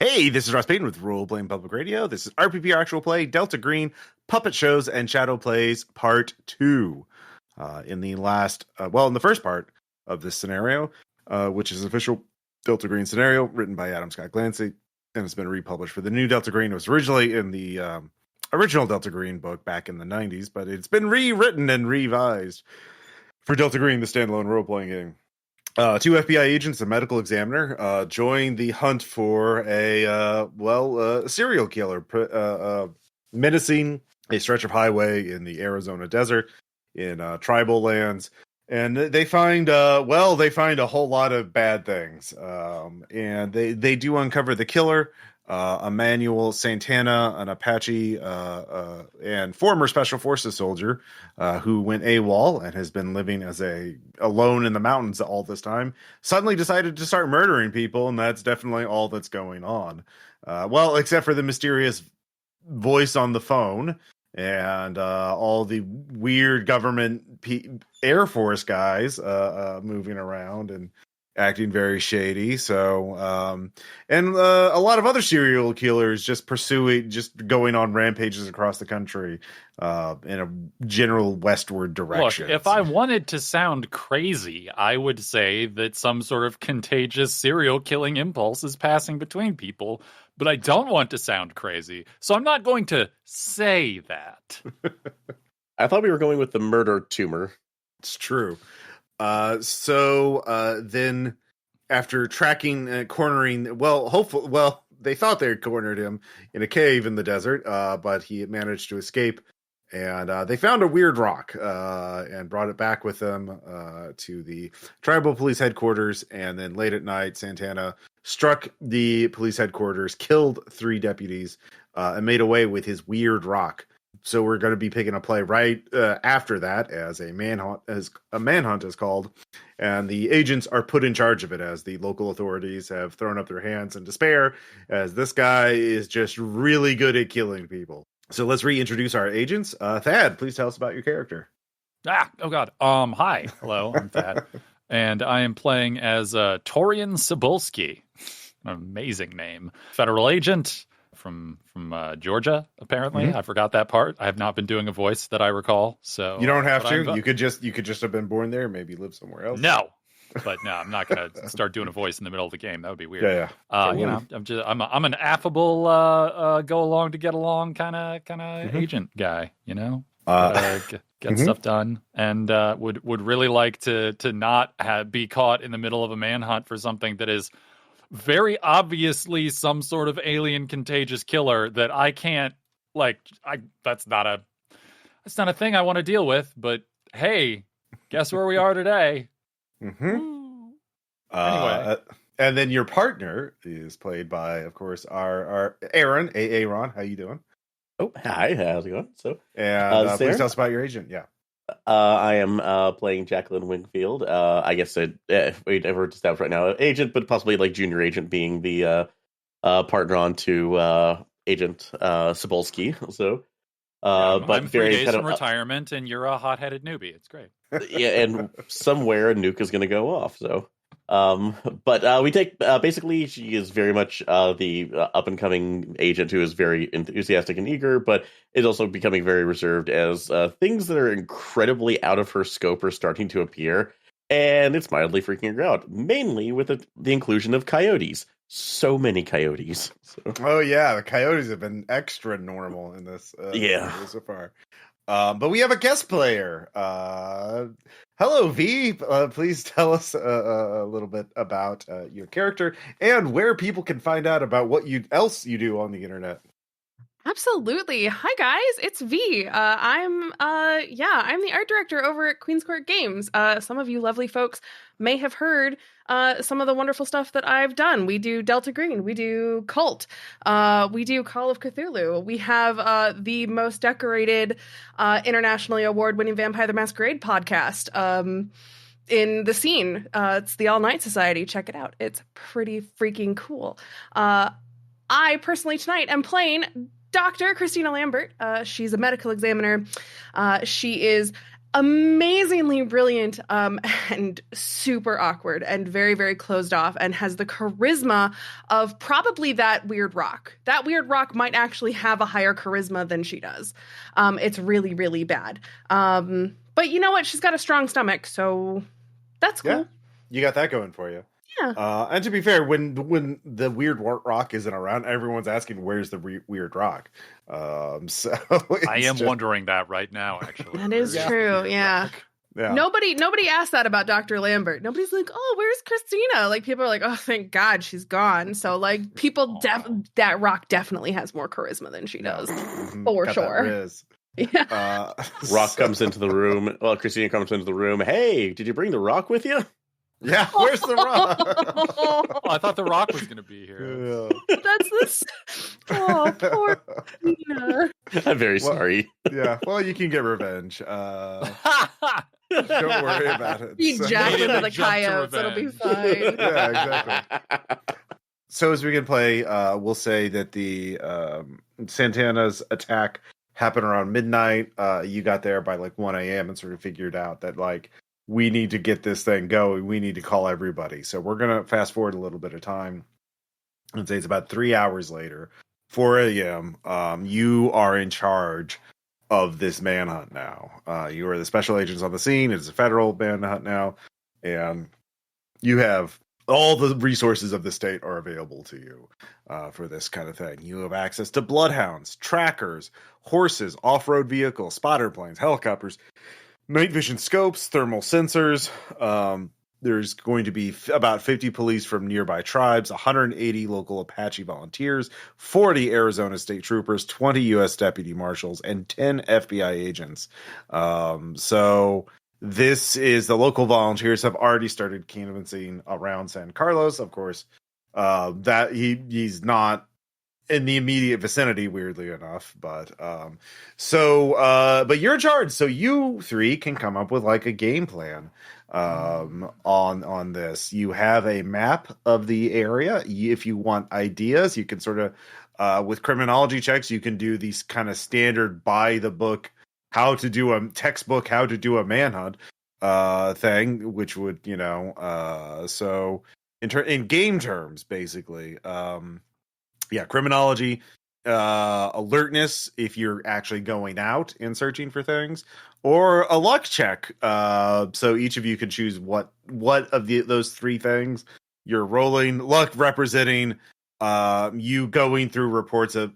Hey, this is Ross Payton with Role Playing Public Radio. This is RPPR Actual Play, Delta Green, Puppet Shows, and Shadow Plays Part 2. In the first part of this scenario, which is an official Delta Green scenario written by Adam Scott Glancy, and it's been republished for the new Delta Green. It was originally in the original Delta Green book back in the 90s, but it's been rewritten and revised for Delta Green, the standalone role-playing game. Two FBI agents, a medical examiner, join the hunt for a serial killer menacing a stretch of highway in the Arizona desert in tribal lands. And they find a whole lot of bad things. And they do uncover the killer, Emmanuel Santana, an Apache and former Special Forces soldier who went AWOL and has been living as alone in the mountains all this time, suddenly decided to start murdering people, and that's definitely all that's going on. Except for the mysterious voice on the phone and all the weird government Air Force guys moving around and acting very shady. So, and a lot of other serial killers just going on rampages across the country in a general westward direction. Look, if I wanted to sound crazy, I would say that some sort of contagious serial killing impulse is passing between people, but I don't want to sound crazy, so I'm not going to say that. I thought we were going with the murder tumor. It's true. Then after tracking, cornering, they thought they had cornered him in a cave in the desert, but he had managed to escape, and they found a weird rock and brought it back with them to the tribal police headquarters. And then late at night, Santana struck the police headquarters, killed 3 deputies, and made away with his weird rock. So we're going to be picking a play right after that as a manhunt is called, and the agents are put in charge of it as the local authorities have thrown up their hands in despair, as this guy is just really good at killing people. So let's reintroduce our agents. Thad, please tell us about your character. Hi, hello, I'm Thad, and I am playing as Taurean Cybulski. An amazing name, federal agent from Georgia, apparently. I forgot that part. I have not been doing a voice that I recall, so you don't have to. You could just have been born there, maybe live somewhere else. No, I'm not gonna start doing a voice in the middle of the game. That would be weird. Yeah. I'm an affable, go along to get along kind of agent guy. Get stuff done, and would really like to not be caught in the middle of a manhunt for something that is very obviously some sort of alien contagious killer that I can't that's not a thing I want to deal with, but hey, guess where we are today. Anyway. And then your partner is played by, of course, our Aaron, Aaron. How you doing? Oh, hi, how's it going? So, and please tell us about your agent. Yeah. I am playing Jacklyn Wingfield. I guess we'd ever established right now agent, but possibly like junior agent being the partner on to Agent Cybulski. So, but I'm 3 days from retirement, and you're a hot-headed newbie. It's great. Yeah, and somewhere a nuke is going to go off. So, but we take basically she is very much the up and coming agent who is very enthusiastic and eager, but is also becoming very reserved as things that are incredibly out of her scope are starting to appear, and it's mildly freaking her out. Mainly with the inclusion of coyotes. So many coyotes. So. Oh yeah, the coyotes have been extra normal in this. So far. But we have a guest player. Hello, V. Please tell us a little bit about your character and where people can find out about what else you do on the internet. Absolutely. Hi guys, it's V. I'm the art director over at Queen's Court Games. Some of you lovely folks may have heard some of the wonderful stuff that I've done. We do Delta Green, we do Cult, we do Call of Cthulhu. We have the most decorated, internationally award-winning Vampire the Masquerade podcast in the scene. It's the All Night Society. Check it out. It's pretty freaking cool. I personally tonight am playing Dr. Christina Lambert. She's a medical examiner. She is amazingly brilliant and super awkward and very, very closed off, and has the charisma of probably that weird rock. That weird rock might actually have a higher charisma than she does. It's really, really bad. But you know what? She's got a strong stomach, so that's cool. Yeah, you got that going for you. Yeah. And to be fair, when the weird rock isn't around, everyone's asking, where's the weird rock? So I am wondering that right now, actually. That is true. Yeah. Yeah. Nobody asked that about Dr. Lambert. Nobody's like, oh, where's Christina? Like, people are like, oh, thank God she's gone. So, like, people, that rock definitely has more charisma than she does. For Got sure. Yeah. Rock comes into the room. Well, Christina comes into the room. Hey, did you bring the rock with you? Yeah, where's the rock? Oh, I thought the rock was going to be here. Yeah. That's this. Oh, poor Christina. I'm very sorry. Yeah, well, you can get revenge. Don't worry about it. Be Jacklyn with a coyote. It'll be fine. Yeah, exactly. So as we can play, we'll say that the Santana's attack happened around midnight. You got there by like 1 a.m. and sort of figured out that like we need to get this thing going. We need to call everybody. So we're going to fast forward a little bit of time and say it's about 3 hours later, 4 a.m. You are in charge of this manhunt now. You are the special agents on the scene. It's a federal manhunt now. And you have all the resources of the state are available to you for this kind of thing. You have access to bloodhounds, trackers, horses, off-road vehicles, spotter planes, helicopters, night vision scopes, thermal sensors. There's going to be about 50 police from nearby tribes, 180 local Apache volunteers, 40 Arizona state troopers, 20 U.S. deputy marshals, and 10 FBI agents. So this is the local volunteers have already started canvassing around San Carlos. Of course, that he's not in the immediate vicinity, weirdly enough, but you're in charge, so you three can come up with like a game plan on this. You have a map of the area. If you want ideas, you can sort of with criminology checks, you can do these kind of standard by the book how to do a manhunt thing, which would so in game terms, basically. Yeah, criminology, alertness if you're actually going out and searching for things, or a luck check. So each of you can choose what of those three things you're rolling. Luck representing you going through reports of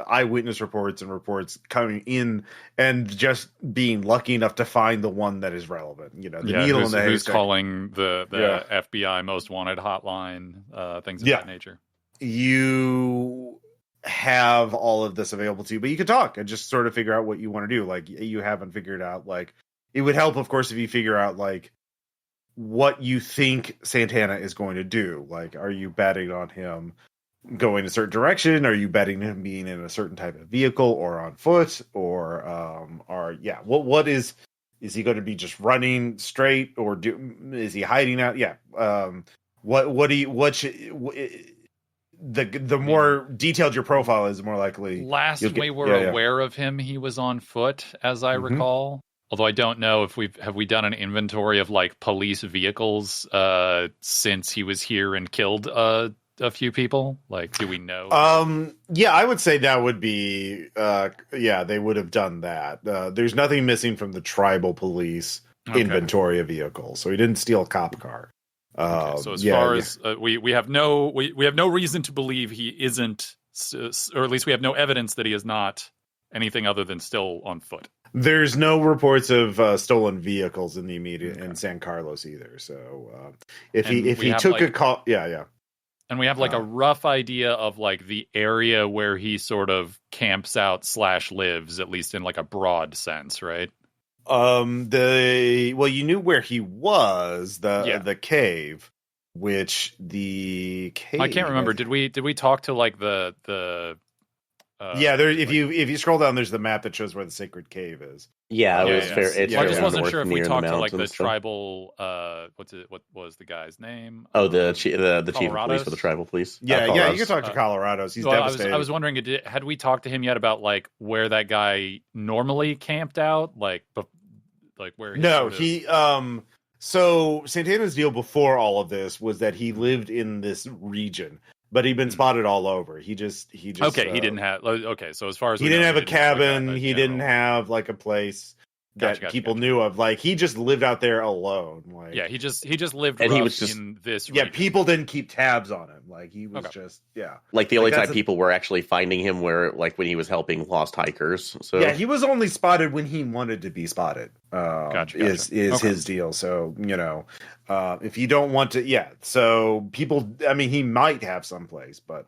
eyewitness reports and reports coming in and just being lucky enough to find the one that is relevant. The needle in the haystack. Who's calling the FBI most wanted hotline, things of that nature. You have all of this available to you, but you can talk and just sort of figure out what you want to do. Like, you haven't figured out, like, it would help, of course, if you figure out like what you think Santana is going to do. Like, are you betting on him going a certain direction? Are you betting him being in a certain type of vehicle or on foot, or what is he going to be just running straight, or is he hiding out? The more detailed your profile is, the more likely. Last we were aware of him, he was on foot, as I recall. Although I don't know if have we done an inventory of like police vehicles since he was here and killed a few people. Like, do we know? I would say that would be they would have done that. There's nothing missing from the tribal police inventory of vehicles, so he didn't steal a cop car. So as far as we have no reason to believe he isn't, or at least we have no evidence that he is not anything other than still on foot. There's no reports of stolen vehicles in the immediate in San Carlos either. So if he took a call, and we have like a rough idea of like the area where he sort of camps out / lives, at least in like a broad sense, right? You knew where he was, the cave, which the cave. I can't remember. Did we talk to like the there, if you scroll down, there's the map that shows where the sacred cave is. Yeah, it was fair. I just wasn't sure if we talked to like the tribal. What was the guy's name? Oh, the chief of police for the tribal police. Yeah, you can talk to Colorado's. He's devastated. I was wondering, had we talked to him yet about like where that guy normally camped out? Like, Like where? He So Santana's deal before all of this was that he lived in this region, but he'd been spotted all over. He just okay. He didn't have okay. So as far as he didn't have a cabin, he didn't have like a place that people knew of. Like he just lived out there alone. Like he just lived, and he was just in this. Yeah, region. People didn't keep tabs on him. Like he was just Like the only time people were actually finding him were like when he was helping lost hikers. So yeah, he was only spotted when he wanted to be spotted. Gotcha. Is his deal. So if you don't want to, so people. I mean, he might have someplace, but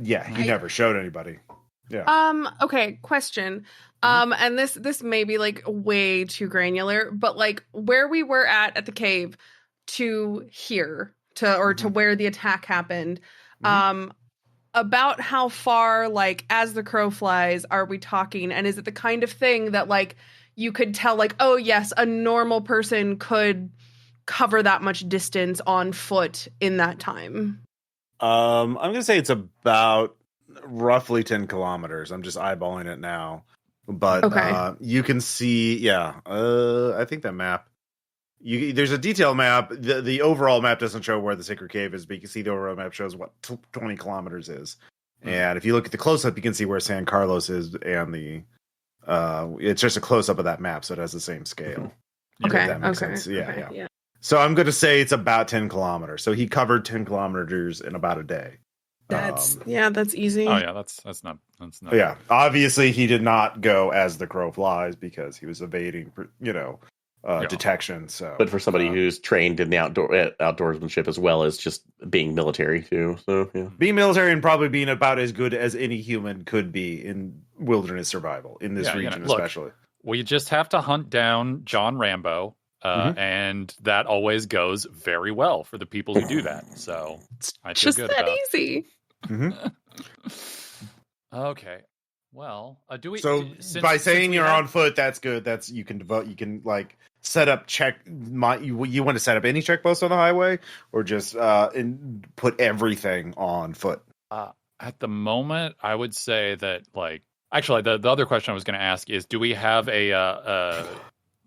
he never showed anybody. Yeah. Okay, question. And this may be like way too granular, but like where we were at the cave to here to where the attack happened, about how far, like as the crow flies, are we talking? And is it the kind of thing that like you could tell, like, oh yes, a normal person could cover that much distance on foot in that time? I'm gonna say it's about roughly 10 kilometers. I'm just eyeballing it now. But you can see, I think that map. There's a detailed map. The overall map doesn't show where the sacred cave is, but you can see the overall map shows what 20 kilometers is. And if you look at the close up, you can see where San Carlos is, and it's just a close up of that map, so it has the same scale. Okay. That makes sense. Yeah. So I'm going to say it's about 10 kilometers. So he covered 10 kilometers in about a day. That's easy. Oh yeah, that's not. Yeah, obviously he did not go as the crow flies because he was evading, detection. So, but for somebody who's trained in the outdoorsmanship as well as just being military too, so being military and probably being about as good as any human could be in wilderness survival in this region, especially. We just have to hunt down John Rambo. And that always goes very well for the people who do that. So I feel just good that about easy. Okay. Well, do we? So by saying you're on foot, that's good. That's you can like set up you want to set up any checkpost on the highway, or just put everything on foot. At the moment, I would say that like actually the other question I was going to ask is, do we have a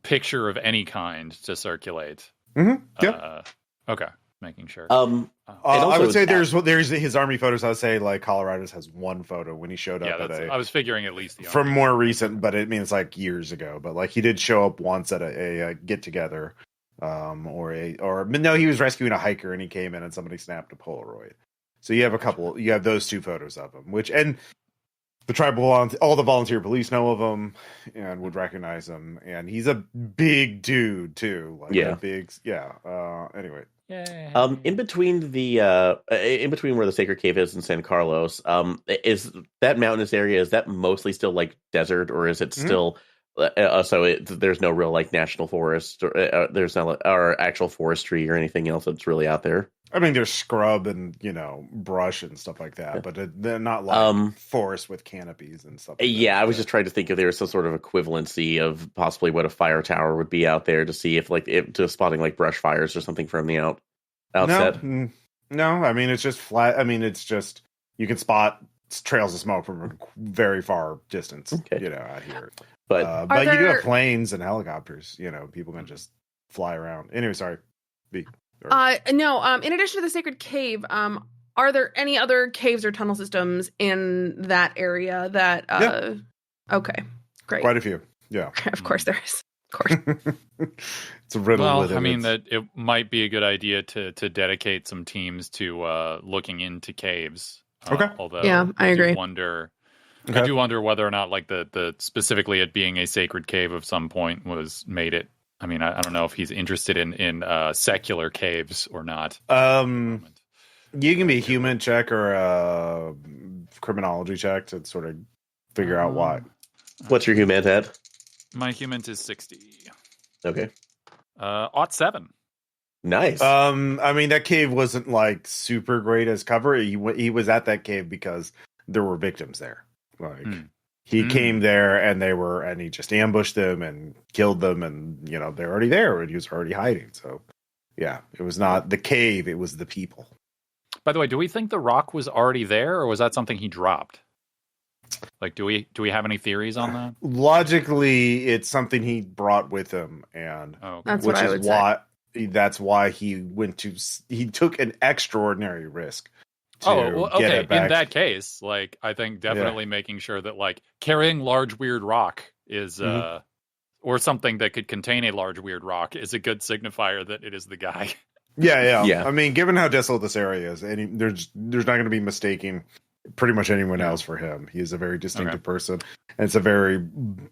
picture of any kind to circulate? Yeah. Okay. Making sure. I would say there's his army photos. I would say like Colorado's has one photo when he showed up. I was figuring at least from more recent, but it means like years ago. But like he did show up once at a get together, he was rescuing a hiker and he came in and somebody snapped a Polaroid. So you have a couple. You have those two photos of him, and the tribal all the volunteer police know of him and would recognize him. And he's a big dude too. Anyway. Yeah. In between where the Sacred Cave is in San Carlos, is that mountainous area? Is that mostly still like desert, or is it still? There's no real like national forest, or there's not or actual forestry or anything else that's really out there. I mean, there's scrub and brush and stuff like that, but they're not like forest with canopies and stuff. I was just trying to think if there was some sort of equivalency of possibly what a fire tower would be out there to see if to spotting like brush fires or something from the outset. No, I mean it's just flat. I mean it's just you can spot trails of smoke from a very far distance. Okay. Out here, but you do have planes and helicopters. People can just fly around. Anyway, sorry. No. In addition to the Sacred Cave, are there any other caves or tunnel systems in that area that? Okay, great. Quite a few. Yeah. Of course there is. Of course. It's a riddle. Well, I mean that it might be a good idea to dedicate some teams to looking into caves. Okay. Although, I agree. I do wonder whether or not like the specifically it being a sacred cave of some point made it. I mean, I don't know if he's interested in secular caves or not. You can be a human check or a criminology check to sort of figure out why. What's your human at? My human is 60. Okay. 7. Nice. I mean, that cave wasn't like super great as cover. He was at that cave because there were victims there. Like. He came there and he just ambushed them and killed them, and they're already there and he was already hiding. So yeah, it was not the cave, it was the people. By the way, do we think the rock was already there, or was that something he dropped? Like, do we have any theories on that? Logically, it's something he brought with him, and that's what I would say. That's why he took an extraordinary risk. Okay. In that case, like, I think definitely making sure that, like, carrying large weird rock is or something that could contain a large weird rock is a good signifier that it is the guy. Yeah. I mean, given how desolate this area is, there's not going to be mistaking pretty much anyone else for him. He is a very distinctive person, and it's a very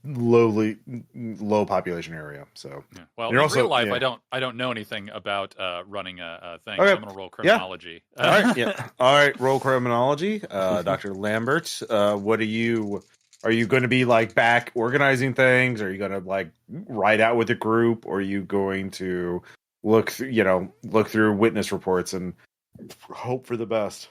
low population area. So, well, in real life, I don't know anything about running a thing. So I'm going to roll criminology. All right, all right, roll criminology. Dr. Lambert, what are you going to be like back organizing things? Are you going to like ride out with a group, or are you going to look through witness reports and hope for the best?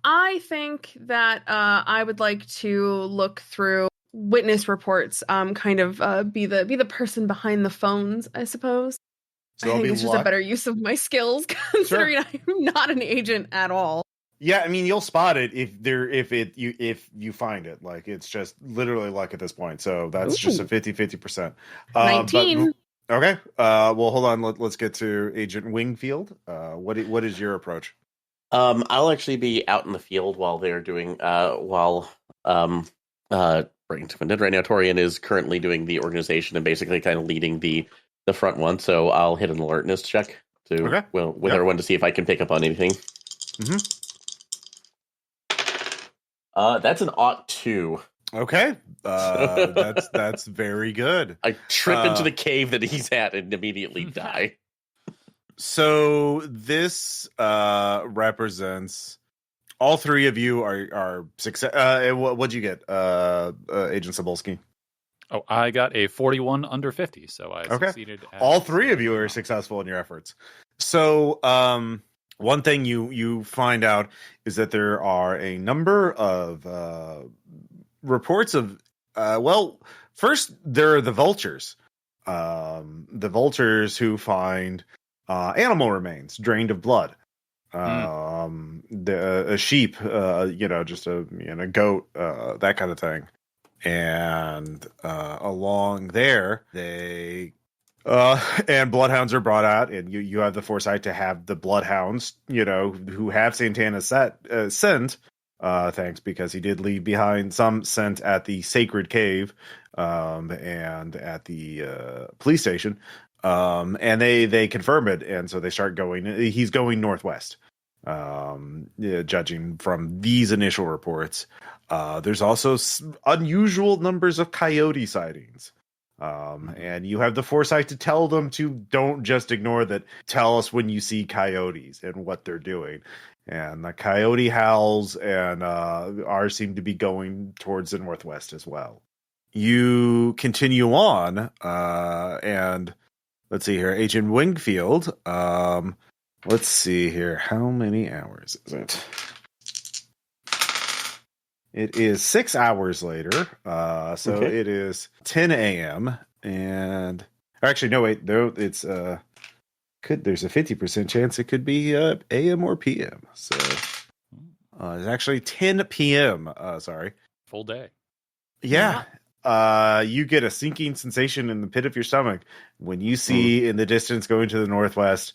I think that I would like to look through witness reports. Kind of be the person behind the phones, I suppose. So I think it's just a better use of my skills, considering I'm not an agent at all. Yeah, I mean, you'll spot it if you find it. Like, it's just literally luck at this point. So that's just a 50%. 19. Okay. Well, hold on. Let's get to Agent Wingfield. What is your approach? I'll actually be out in the field while they're doing right now. Taurean is currently doing the organization and basically kind of leading the front one. So I'll hit an alertness check with everyone to see if I can pick up on anything. That's an +2. Okay, that's very good. I trip into the cave that he's at and immediately die. So this represents all three of you are success. What'd you get, Agent Cybulski? Oh, I got a 41 under 50, so I succeeded. All three of you are successful in your efforts. So one thing you find out is that there are a number of reports of first there are the vultures. The vultures who find animal remains drained of blood. A sheep, just a goat, that kind of thing. And along there, they and bloodhounds are brought out, and you have the foresight to have the bloodhounds, who have Santana sent. Thanks, because he did leave behind some scent at the sacred cave, and at the police station. And they confirm it, and so they start going. He's going northwest, judging from these initial reports. There's also unusual numbers of coyote sightings, and you have the foresight to tell them to don't just ignore that. Tell us when you see coyotes and what they're doing. And the coyote howls and ours seem to be going towards the northwest as well. You continue on, and let's see here, Agent Wingfield. Let's see here. How many hours is it? It is 6 hours later. It is 10 a.m. And actually, no, wait. No, it's there's a 50% chance it could be a.m. or p.m. So it's actually 10 p.m. Sorry, full day. Yeah. You get a sinking sensation in the pit of your stomach when you see in the distance going to the northwest.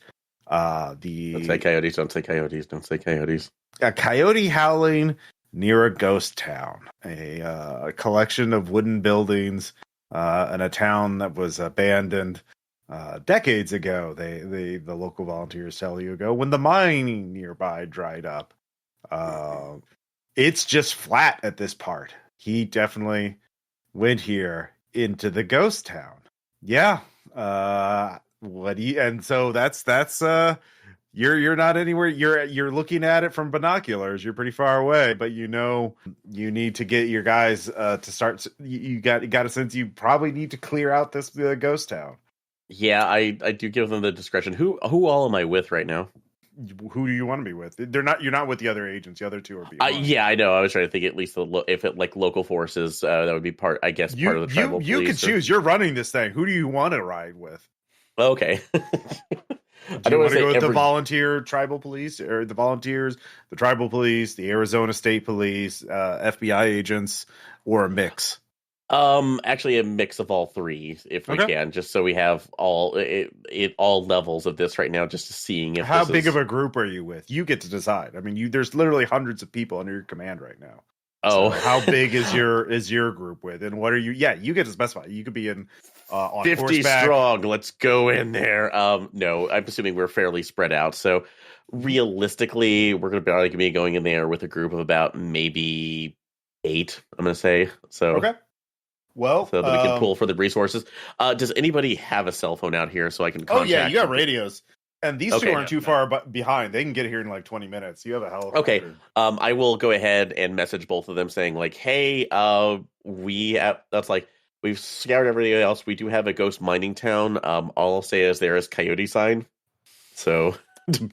Don't say coyotes. Don't say coyotes. Don't say coyotes. A coyote howling near a ghost town, a collection of wooden buildings, in a town that was abandoned decades ago. The local volunteers tell you ago when the mining nearby dried up. It's just flat at this part. He definitely went here into the ghost town. Yeah. And so that's you're not anywhere. You're looking at it from binoculars. You're pretty far away, but you need to get your guys to start. You got a sense you probably need to clear out this ghost town. Yeah, I do give them the discretion. Who all am I with right now? Who do you want to be with? You're not with the other agents. The other two are beyond. Yeah, I know. I was trying to think at least if it like local forces, that would be part of the tribal police. You could choose. You're running this thing. Who do you want to ride with? Okay. Do you want to go with the volunteer tribal police, or the volunteers, the tribal police, the Arizona State Police, FBI agents, or a mix? Actually, a mix of all three, if we can, just so we have all levels of this right now, just seeing if how big of a group are you with? You get to decide. I mean, there's literally hundreds of people under your command right now. Oh, so how big is your group with, and what are you? Yeah, you get to specify. You could be in on 50 horseback. strong. Let's go in there. No, I'm assuming we're fairly spread out. So realistically, we're going to be going in there with a group of about maybe 8. I'm going to say so. Okay. Well, so that we can pull for the resources. Does anybody have a cell phone out here so I can contact? Oh yeah, you got radios, and these two aren't too far behind. They can get here in like 20 minutes. You have a helicopter. Okay, I will go ahead and message both of them saying like, "Hey, we've scoured everything else. We do have a ghost mining town. All I'll say is there is coyote sign. So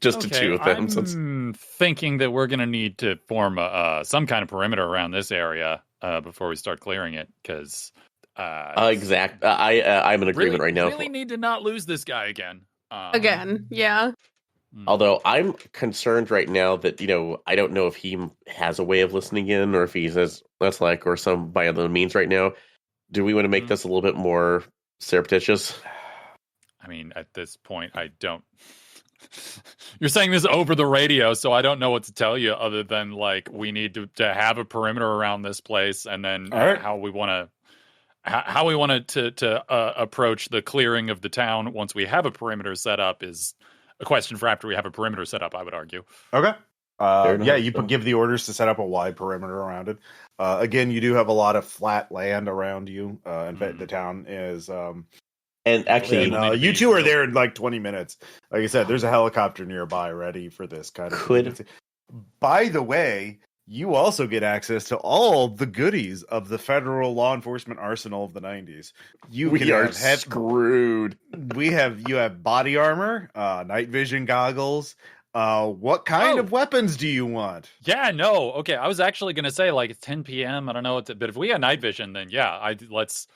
just to 2 of them. I'm thinking that we're going to need to form some kind of perimeter around this area before we start clearing it, because I'm in agreement right now. Really need to not lose this guy again. Yeah. Although I'm concerned right now that I don't know if he has a way of listening in, or if he says or some by other means right now. Do we want to make this a little bit more surreptitious? I mean, at this point, I don't. You're saying this over the radio, so I don't know what to tell you other than like we need to have a perimeter around this place, and then how we want to approach the clearing of the town once we have a perimeter set up is a question for after we have a perimeter set up, I would argue. Okay. Give the orders to set up a wide perimeter around it. Again, you do have a lot of flat land around you. In fact, the town is. And actually, you two are there in like 20 minutes. Like I said, there's a helicopter nearby ready for this kind of thing. By the way, you also get access to all the goodies of the federal law enforcement arsenal of the 90s. We are screwed. You have body armor, night vision goggles. What kind of weapons do you want? Yeah, no. Okay, I was actually going to say like it's 10 p.m. I don't know, but if we got night vision, then yeah, let's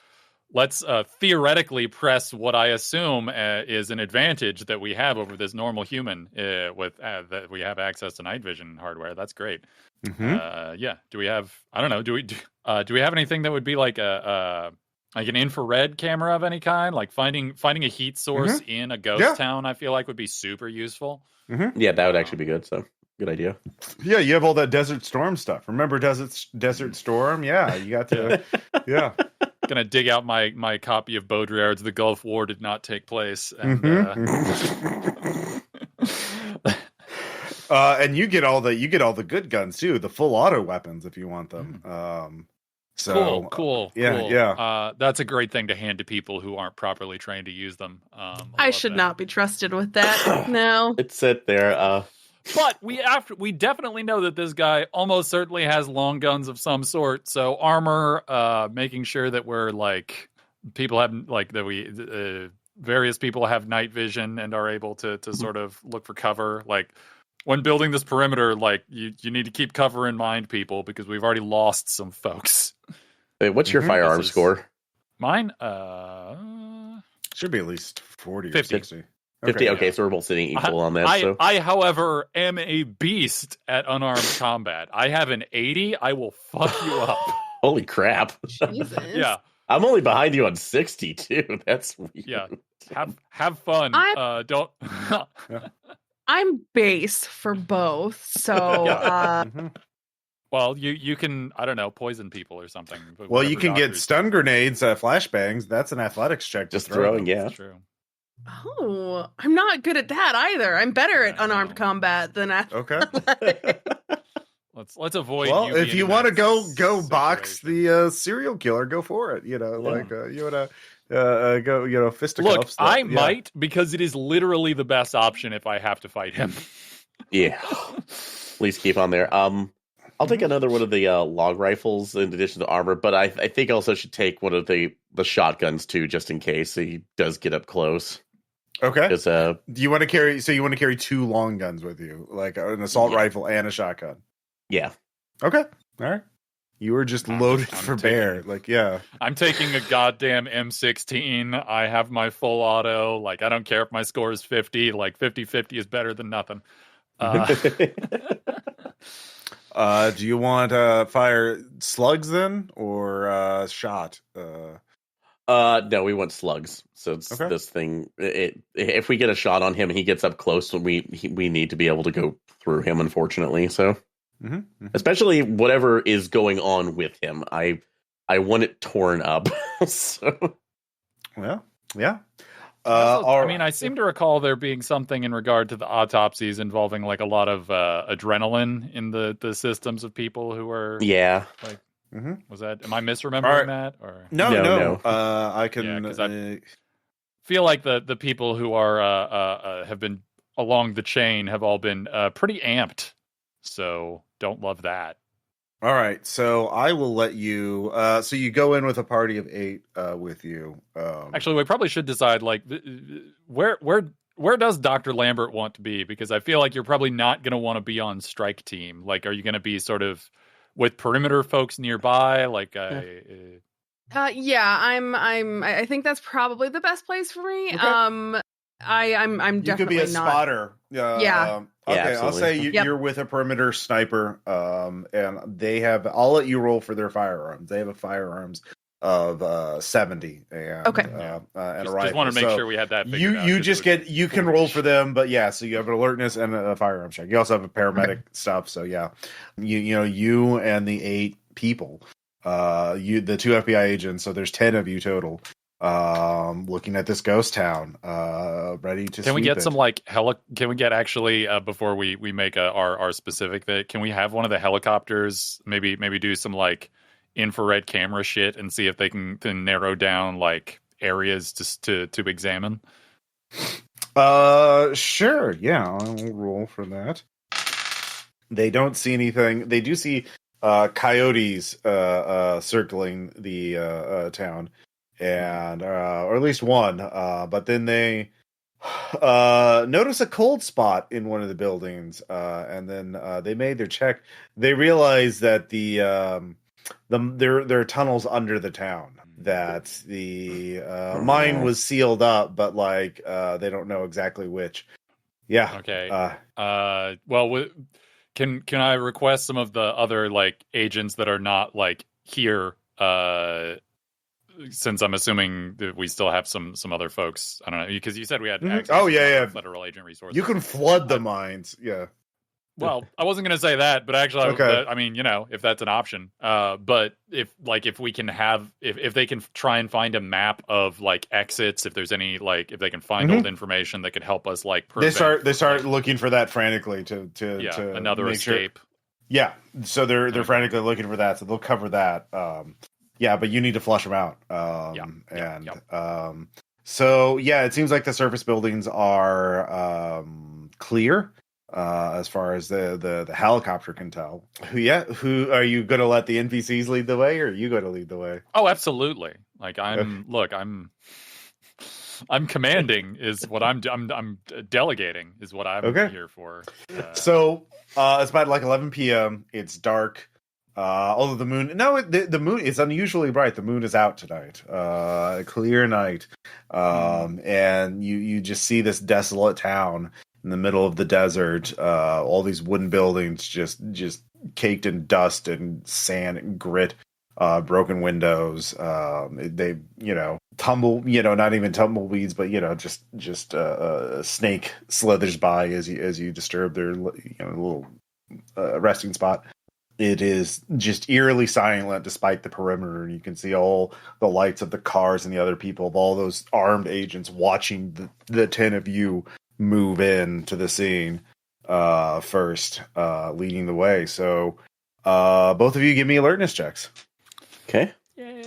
theoretically press what I assume is an advantage that we have over this normal human with that we have access to night vision hardware. That's great. Mm-hmm. Do we have? I don't know. Do we have anything that would be like an infrared camera of any kind? Like finding a heat source in a ghost town, I feel like would be super useful. Mm-hmm. Yeah, that would actually be good. So good idea. Yeah, you have all that Desert Storm stuff. Remember Desert Storm? Yeah, you got to. Yeah. Gonna dig out my copy of Baudrillard's The Gulf War Did Not Take Place, and and you get all the good guns too, the full auto weapons if you want them. Cool. Yeah. That's a great thing to hand to people who aren't properly trained to use them. I should not be trusted with that. No, it's sit there. But we definitely know that this guy almost certainly has long guns of some sort. So armor, making sure that we're like people have like that we various people have night vision and are able to sort of look for cover. Like when building this perimeter, like you need to keep cover in mind, people, because we've already lost some folks. Hey, what's your firearm score? Mine, should be at least 40 50. or 60. 50. Okay, so we're both sitting equal on that. I, however, am a beast at unarmed combat. I have an 80. I will fuck you up. Holy crap! Jesus. Yeah, I'm only behind you on 60 too. That's weird. Yeah. Have fun. Don't. I'm base for both, so. Well, you can, I don't know, poison people or something. Well, you can get stun grenades, flashbangs. That's an athletics check. Just throwing, yeah. That's true. Oh, I'm not good at that either. I'm better at unarmed combat than Okay. Let's avoid. Well, if you want to go box the serial killer, go for it. You know, like you want to go, fisticuffs. Look, I might, because it is literally the best option if I have to fight him. Yeah. Please keep on there. I'll take another one of the log rifles in addition to armor, but I think I also should take one of the shotguns too, just in case he does get up close. Okay. Do you want to carry? So you want to carry 2 long guns with you, like an assault rifle and a shotgun? Yeah. Okay. All right. You were just loaded for bear. Like, yeah. I'm taking a goddamn M16. I have my full auto. Like, I don't care if my score is 50. Like, 50-50 is better than nothing. Do you want fire slugs then, or shot? No, we want slugs. So it's this thing. If we get a shot on him, he gets up close. We need to be able to go through him. Unfortunately, so especially whatever is going on with him, I want it torn up. So, well, yeah. I mean, I seem to recall there being something in regard to the autopsies involving like a lot of adrenaline in the systems of people who were like. Was that? Am I misremembering that? Or no. I can. I feel like the people who are have been along the chain have all been pretty amped. So don't love that. All right, so I will let you. So you go in with a party of 8 with you. Actually, we probably should decide like where does Dr. Lambert want to be? Because I feel like you're probably not going to want to be on strike team. Like, are you going to be sort of with perimeter folks nearby? Like, I think that's probably the best place for me. Okay. I'm definitely you could be a spotter. Yeah. Okay, I'll say you're with a perimeter sniper, and they have. I'll let you roll for their firearms. They have a firearms of 70. And, okay. And a rifle. Just want to make sure we had that. You can roll for them, but yeah. So you have an alertness and a firearm check. You also have a paramedic stuff. So yeah, you and the 8 people, the 2 FBI agents. So there's 10 of you total. Looking at this ghost town, ready to. Can we get some like Can we get actually before we make our specific that? Can we have one of the helicopters maybe do some like infrared camera shit and see if they can narrow down like areas to examine? Sure. Yeah, I'll roll for that. They don't see anything. They do see coyotes circling the town. And or at least one, but then they notice a cold spot in one of the buildings, and then they made their check. They realized that there are tunnels under the town, that the mine was sealed up, but like they don't know exactly which. Yeah. Okay. Well, can I request some of the other like agents that are not like here? Since I'm assuming that we still have some other folks, I don't know, because you said we had access to federal agent resources. You can flood the mines, yeah. Well, I wasn't going to say that, but actually, I mean, if that's an option. But if we can have, if they can try and find a map of like exits, if there's any like, if they can find old information that could help us like prevent, they start looking for that frantically to another escape. Sure. Yeah, so they're frantically looking for that, so they'll cover that. Yeah, but you need to flush them out. So yeah, it seems like the surface buildings are clear as far as the helicopter can tell. Who are you going to let the NPCs lead the way, or are you going to lead the way? Oh, absolutely. Like I'm commanding is what I'm delegating is what I'm here for. So it's about like 11 p.m. It's dark. Although the moon, the moon is unusually bright. The moon is out tonight. A clear night. And you just see this desolate town in the middle of the desert. All these wooden buildings just caked in dust and sand and grit. Broken windows. They tumble. Not even tumbleweeds, but just a snake slithers by as you disturb their little resting spot. It is just eerily silent despite the perimeter, and you can see all the lights of the cars and the other people, of all those armed agents watching the 10 of you move in to the scene first, leading the way. So both of you give me alertness checks. Okay. Yay.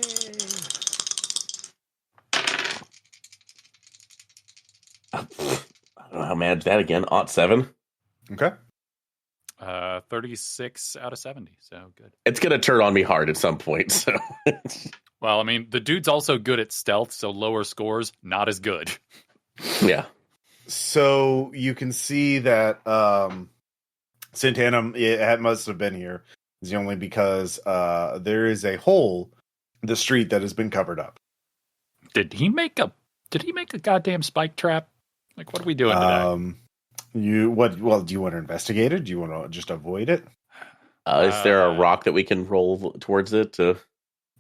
I don't know how to manage that again. 7. Okay. 36 out of 70, so good. It's gonna turn on me hard at some point. So, well, I mean, the dude's also good at stealth, so lower scores not as good. Yeah. So you can see that Santana must have been here. is only because there is a hole in the street that has been covered up. Did he make a goddamn spike trap? Like, what are we doing today? Do you want to investigate it? Do you want to just avoid it? Is there a rock that we can roll towards it?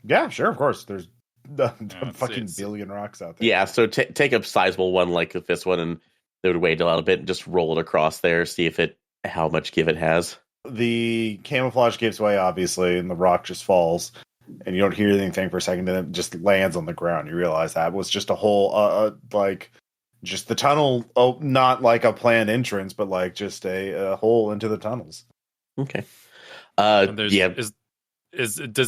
Yeah, sure, of course. There's fucking billion rocks out there. Yeah, so take a sizable one like this one, and they would wait a little bit and just roll it across there, see how much give it has. The camouflage gives way, obviously, and the rock just falls, and you don't hear anything for a second, and it just lands on the ground. You realize that was just a hole, just the tunnel. Oh, not like a planned entrance, but like just a hole into the tunnels. Okay. Does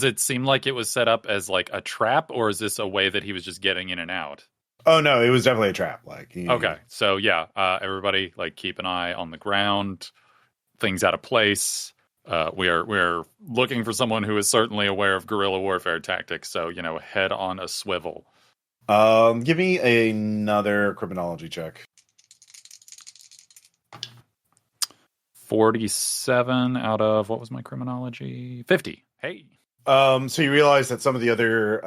it seem like it was set up as like a trap, or is this a way that he was just getting in and out? Oh no, it was definitely a trap. Okay, so yeah, everybody keep an eye on the ground, things out of place. We're looking for someone who is certainly aware of guerrilla warfare tactics. So head on a swivel. Give me another criminology check. 47 out of, what was my criminology? 50. Hey. So you realize that some of the other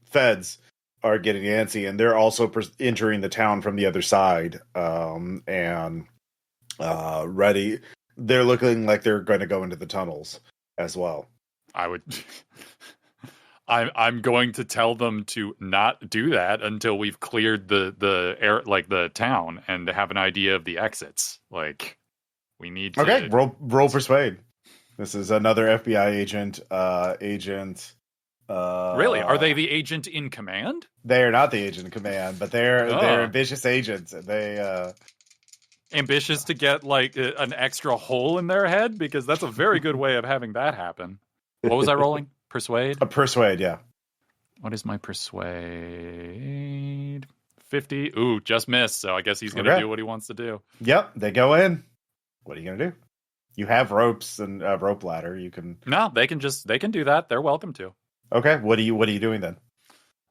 feds are getting antsy, and they're also entering the town from the other side, and ready. They're looking like they're going to go into the tunnels as well. I'm going to tell them to not do that until we've cleared the air, the town, and have an idea of the exits. We need to... Okay, roll persuade. This is another FBI agent. Really? Are they the agent in command? They are not the agent in command, but they're ambitious agents. They ambitious to get an extra hole in their head, because that's a very good way of having that happen. What was I rolling? Persuade? A persuade, yeah. What is my persuade? 50. Ooh, just missed. So I guess he's going to do what he wants to do. Yep, they go in. What are you going to do? You have ropes and a rope ladder. You can. No, they can do that. They're welcome to. Okay, what are you doing then?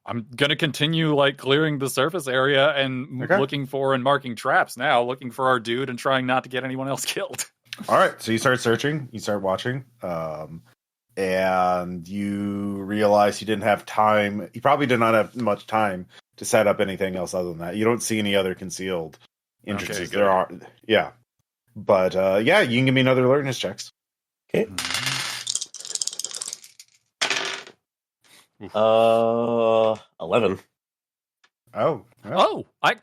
I'm going to continue clearing the surface area and looking for and marking traps now, looking for our dude and trying not to get anyone else killed. All right, so you start searching, you start watching, and you realize you didn't have time. You probably did not have much time to set up anything else other than that. You don't see any other concealed entrances. Okay, there are, yeah. But, you can give me another alertness checks. Okay. 11. Oh. I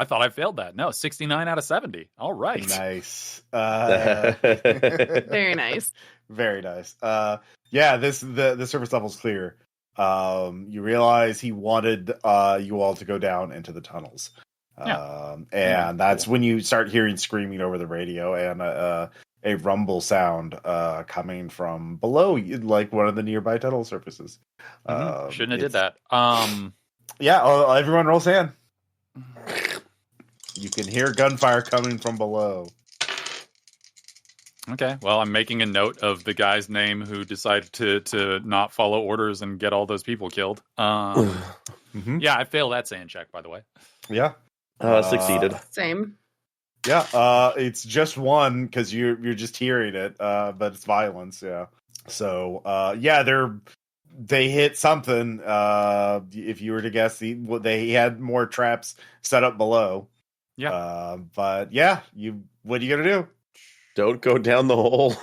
thought I failed that. No, 69 out of 70. All right. Nice. Very nice. Very nice. The surface level's clear. You realize he wanted you all to go down into the tunnels. And that's when you start hearing screaming over the radio and a rumble sound coming from below, one of the nearby tunnel surfaces. Shouldn't have did that. Everyone roll sand. You can hear gunfire coming from below. Okay, well, I'm making a note of the guy's name who decided to not follow orders and get all those people killed. Yeah, I failed that sand check, by the way. Yeah. Succeeded. Same. Yeah, it's just one because you're just hearing it, but it's violence. Yeah. So they hit something. If you were to guess, they had more traps set up below. Yeah. But yeah, what are you gonna do? Don't go down the hole.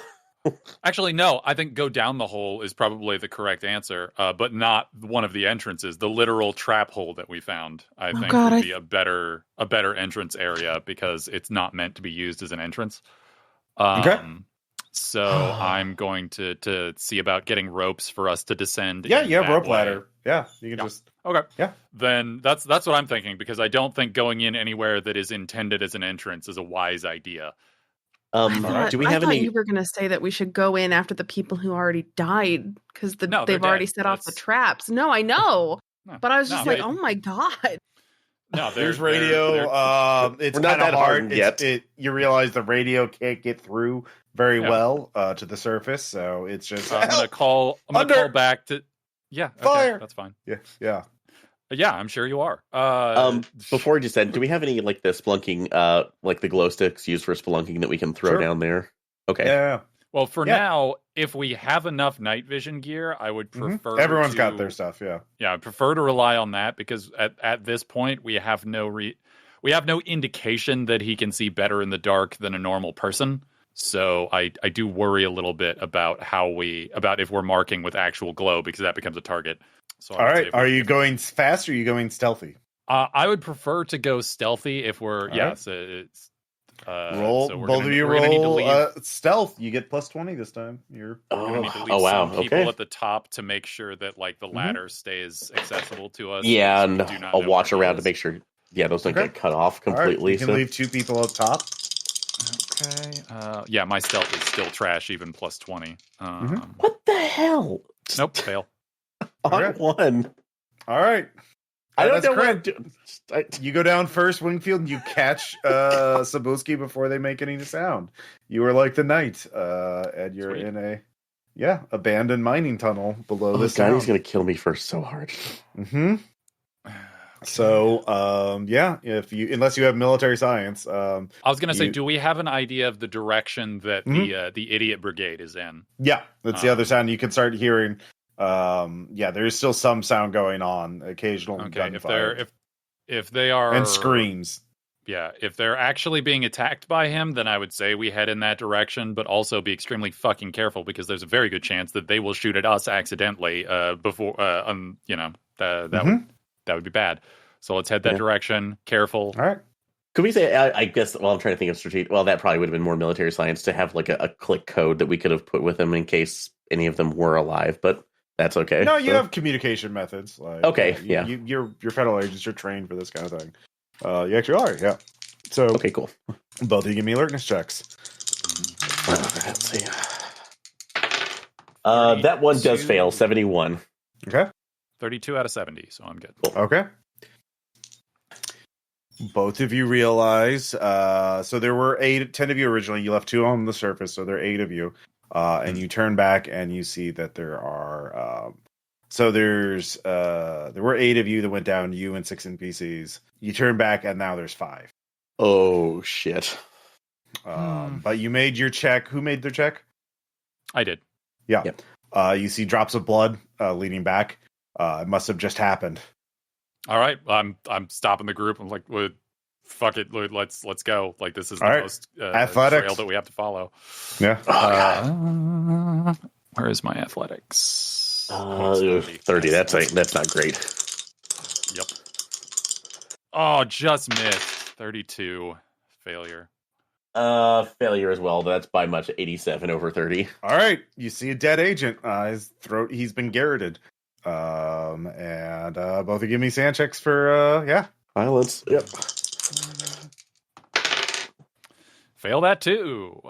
Actually, no. I think go down the hole is probably the correct answer, but not one of the entrances. The literal trap hole that we found, I think, would be a better entrance area because it's not meant to be used as an entrance. Okay. So I'm going to see about getting ropes for us to descend. Yeah, you have rope ladder. Yeah, you can just. Okay. Yeah. Then that's what I'm thinking, because I don't think going in anywhere that is intended as an entrance is a wise idea. Do we have I thought any? you were going to say that we should go in after the people who already died because they've already set off the traps. No, I know, but I was just oh my god. No, there's radio. It's kind of hard yet. You realize the radio can't get through very well to the surface, so it's just. I'm gonna call back to. Yeah, fire. Okay, that's fine. Yeah. Yeah, I'm sure you are. Before we just end, do we have any the spelunking, the glow sticks used for spelunking that we can throw down there? Okay. Yeah. Well, for now, if we have enough night vision gear, I would prefer. Everyone's got their stuff. Yeah. Yeah, I prefer to rely on that because at this point we have no indication that he can see better in the dark than a normal person. So I do worry a little bit about if we're marking with actual glow because that becomes a target. So all right, are you going fast or are you going stealthy? I would prefer to go stealthy if we're roll. So both of you roll stealth. You get plus 20 this time. You're gonna need to leave some people at the top to make sure that like the ladder stays accessible to us. Yeah, and I'll watch around to make sure. Yeah, those don't get cut off completely. Right, you can leave 2 people up top. Okay. My stealth is still trash, even plus 20. What the hell? Nope, fail. On 1. All right. I don't know what I'm doing. You go down first, Wingfield, and you catch Cybulski before they make any sound. You are like the knight, and you're in a abandoned mining tunnel below this town. He's going to kill me first so hard. Mm-hmm. So, unless you have military science, I was going to say, do we have an idea of the direction that the idiot brigade is in? Yeah, that's the other sound. You can start hearing. There is still some sound going on. Occasional gunfire. If they are and screams. Yeah, if they're actually being attacked by him, then I would say we head in that direction, but also be extremely fucking careful because there's a very good chance that they will shoot at us accidentally before that would be bad. So let's head that direction. Careful. All right. Could we say, I guess, I'm trying to think of strategic. Well, that probably would have been more military science to have like a click code that we could have put with them in case any of them were alive, but that's okay. No, you have communication methods. Like, you're federal agents. You're trained for this kind of thing. You actually are, yeah. So okay, cool. Both of you give me alertness checks. Let's see. That one does fail. 71. Okay. 32 out of 70, so I'm good. Cool. Okay. Both of you realize, so there were 10 of you originally. You left 2 on the surface, so there are 8 of you. And you turn back and you see that there are, there were 8 of you that went down, you and 6 NPCs. You turn back and now there's 5. Oh, shit. But you made your check. Who made their check? I did. Yeah. Yep. You see drops of blood leading back. It must have just happened. All right, I'm stopping the group. I'm like, well, fuck it, let's go. Like this is the most athletics trail that we have to follow. Yeah. Where is my athletics? 30. That's not great. Yep. Oh, just missed. 32. Failure. Failure as well. That's by much. 87 over 30. All right, you see a dead agent. His throat. He's been garroted. And both of you give me sand checks for violence. Yep. Fail that too.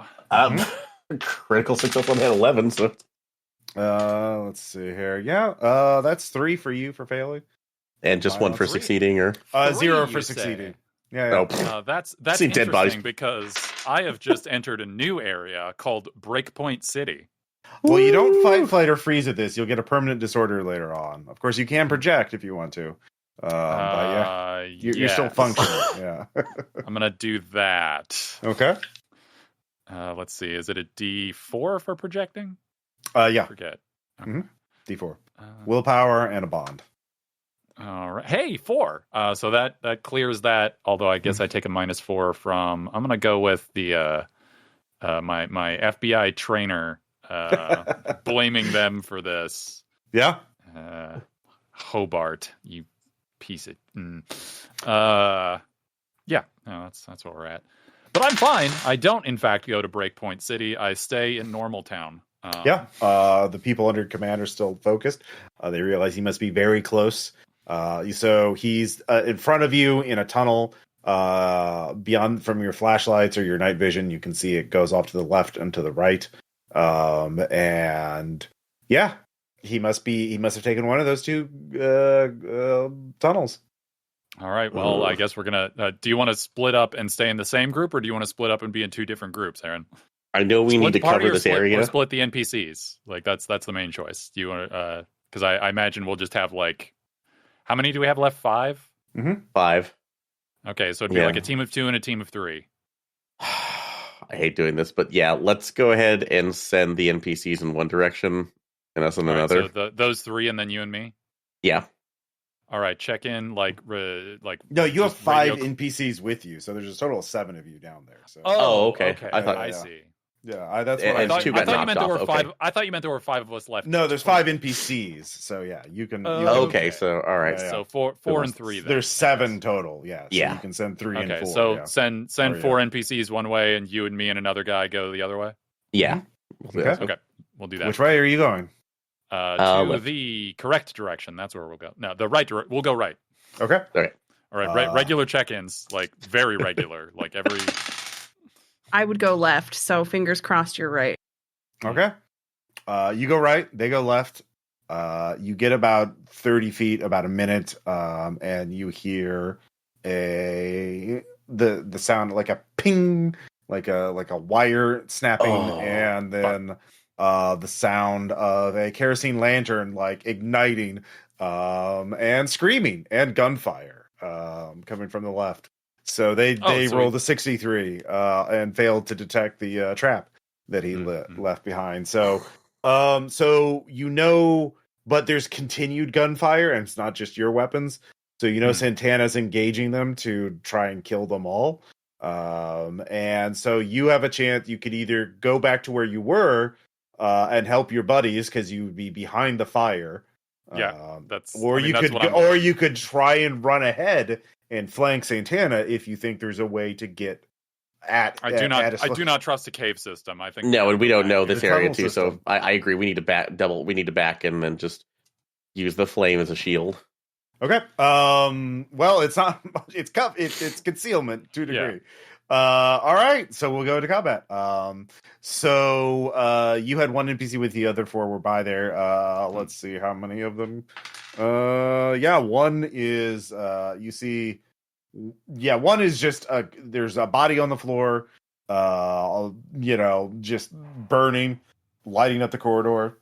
Critical success on that 11. So let's see here. Yeah, that's 3 for you for failing, and just 1 for succeeding, or 0 for succeeding. Yeah. That's interesting dead bodies. Because I have just entered a new area called Breakpoint City. Well, you don't fight, flight, or freeze at this. You'll get a permanent disorder later on. Of course, you can project if you want to. But you're still functional. Yeah. I'm going to do that. Okay. Let's see. Is it a D4 for projecting? Yeah. I forget. Okay. D4. Willpower and a bond. All right. Hey, 4. So that clears that. Although I guess I take a -4 from. I'm going to go with the my FBI trainer. Blaming them for this. Yeah. Hobart, you piece of. That's where we're at. But I'm fine. I don't, in fact, go to Breakpoint City. I stay in Normal Town. The people under command are still focused. They realize he must be very close. So he's in front of you in a tunnel. Beyond from your flashlights or your night vision, you can see it goes off to the left and to the right. He must have taken one of those 2 tunnels. All right. Well, I guess we're gonna. Do you want to split up and stay in the same group, or do you want to split up and be in 2 different groups, Aaron? I know we need to cover this area. Or split the NPCs. Like that's the main choice. Do you want to? Because I imagine we'll just have like, how many do we have left? 5. Mm-hmm. 5. Okay, so it'd be like a team of 2 and a team of 3. I hate doing this, but yeah, let's go ahead and send the NPCs in one direction and us in another. Right, so those three, and then you and me. Yeah. All right, check in like. No, you have 5 NPCs with you, so there's a total of 7 of you down there. So. Oh, okay. I thought I see. Yeah, that's what I thought you meant there were 5. I thought you meant there were 5 of us left. No, there's 5 NPCs. So yeah, you can. Okay, so all right. So 4 and 3. Then, there's 7 total. Yeah. So you can send 3 and 4. Okay, so send 4 NPCs one way, and you and me and another guy go the other way. Yeah. Okay, we'll do that. Which way are you going? To the correct direction. That's where we'll go. No, the right direction. We'll go right. Okay. All right. Regular check-ins, like very regular, like every. I would go left, so fingers crossed you're right. Okay. You go right, they go left. You get about 30 feet, about a minute, and you hear the sound like a ping, like a wire snapping, and then the sound of a kerosene lantern like igniting, and screaming and gunfire coming from the left. So they rolled a 63 and failed to detect the trap that he left behind. So but there's continued gunfire, and it's not just your weapons. So Santana's engaging them to try and kill them all. And so you have a chance. You could either go back to where you were and help your buddies because you would be behind the fire. Yeah, you could try and run ahead and flank Santana if you think there's a way to get at. I do not trust the cave system. I think no, and we don't know this area too. System. So I agree. We need to back We need to back and then just use the flame as a shield. Okay. Well, it's not. It's concealment to a degree. Yeah. All right. So we'll go to combat. So you had 1 NPC with the other 4 were by there. Let's see how many of them. One is you see. Yeah, one is just there's a body on the floor. Just burning, lighting up the corridor.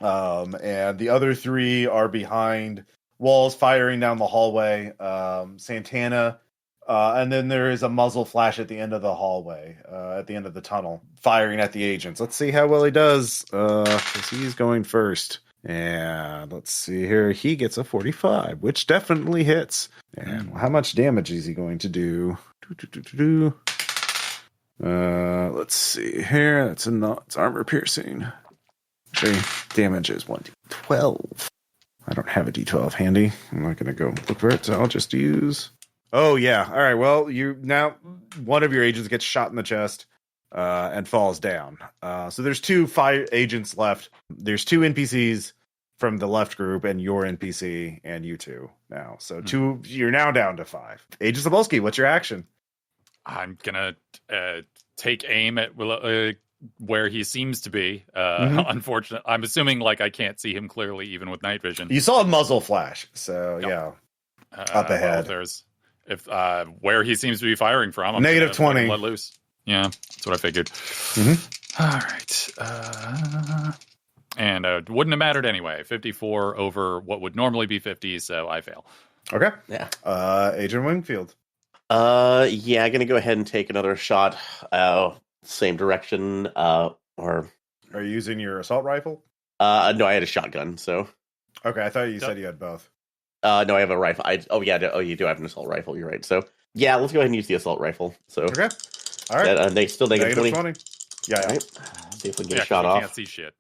And the other 3 are behind walls, firing down the hallway. Santana. And then there is a muzzle flash at the end of the hallway, at the end of the tunnel, firing at the agents. Let's see how well he does, because he's going first. And let's see here. He gets a 45, which definitely hits. And how much damage is he going to do? Let's see here. It's armor piercing. Okay, damage is 1d12. I don't have a d12 handy. I'm not going to go look for it, so I'll just use... Oh, yeah. All right. Well, one of your agents gets shot in the chest and falls down. So there's 2 fire agents left. There's 2 NPCs from the left group and your NPC and you 2 now. So 2, you're now down to 5. Agent Cybulski, what's your action? I'm going to take aim at where he seems to be. Unfortunately, I'm assuming I can't see him clearly even with night vision. You saw a muzzle flash. So, yeah. Up ahead. If where he seems to be firing from, I'm -20. Let loose. Yeah, that's what I figured. All right, and it wouldn't have mattered anyway. 54 over what would normally be 50, so I fail. Okay. Yeah. Agent Wingfield. Yeah, I'm gonna go ahead and take another shot. Same direction. Or are you using your assault rifle? No, I had a shotgun. So. Okay, I thought you said you had both. No, I have a rifle. You do have an assault rifle. You're right. So, yeah, let's go ahead and use the assault rifle. So, okay. All right. They still negative 20. Yeah. All right. See if we can get a shot off. Can't see shit.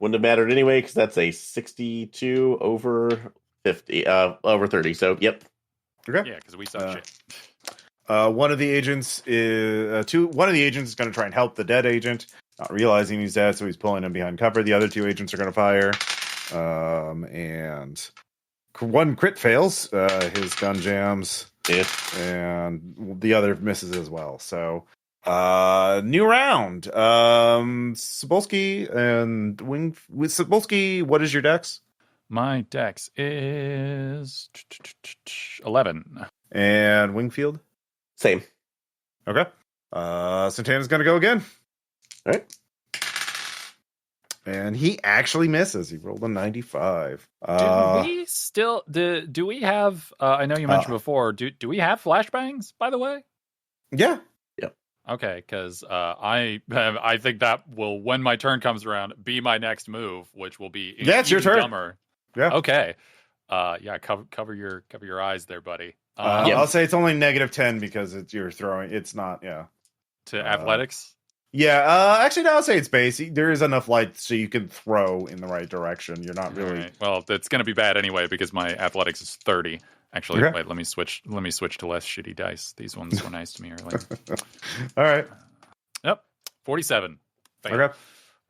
Wouldn't have mattered anyway, because that's a 62 over 50, over 30. So, yep. Okay. Yeah, because we saw shit. One of the agents is going to try and help the dead agent, not realizing he's dead, so he's pulling him behind cover. The other 2 agents are going to fire. And 1 crit fails, his gun jams, and the other misses as well. So, new round. Cybulski and Cybulski, what is your dex? My dex is 11. And Wingfield? Same. Okay. Santana's going to go again. All right. And he actually misses. He rolled a 95. Do we have, I know you mentioned before, do we have flashbangs, by the way? Yeah. Yep. Okay, because I think that will, when my turn comes around, be my next move, which will be it's your turn. Dumber. Yeah. Okay. Cover your eyes there, buddy. I'll say it's only -10 because you're throwing. It's not. Yeah. To athletics. Yeah. Actually, no, I'll say it's base. There is enough light so you can throw in the right direction. You're not really. Right. Well, it's going to be bad anyway because my athletics is 30. Actually, wait. Let me switch to less shitty dice. These ones were nice to me earlier. All right. Yep. 47. Fail. Okay.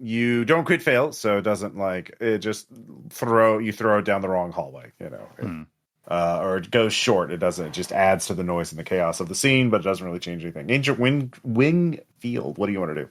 You don't crit fail, so it doesn't it just throw it down the wrong hallway, or it goes short. It doesn't. It just adds to the noise and the chaos of the scene, but it doesn't really change anything. Agent Wingfield, what do you want to do?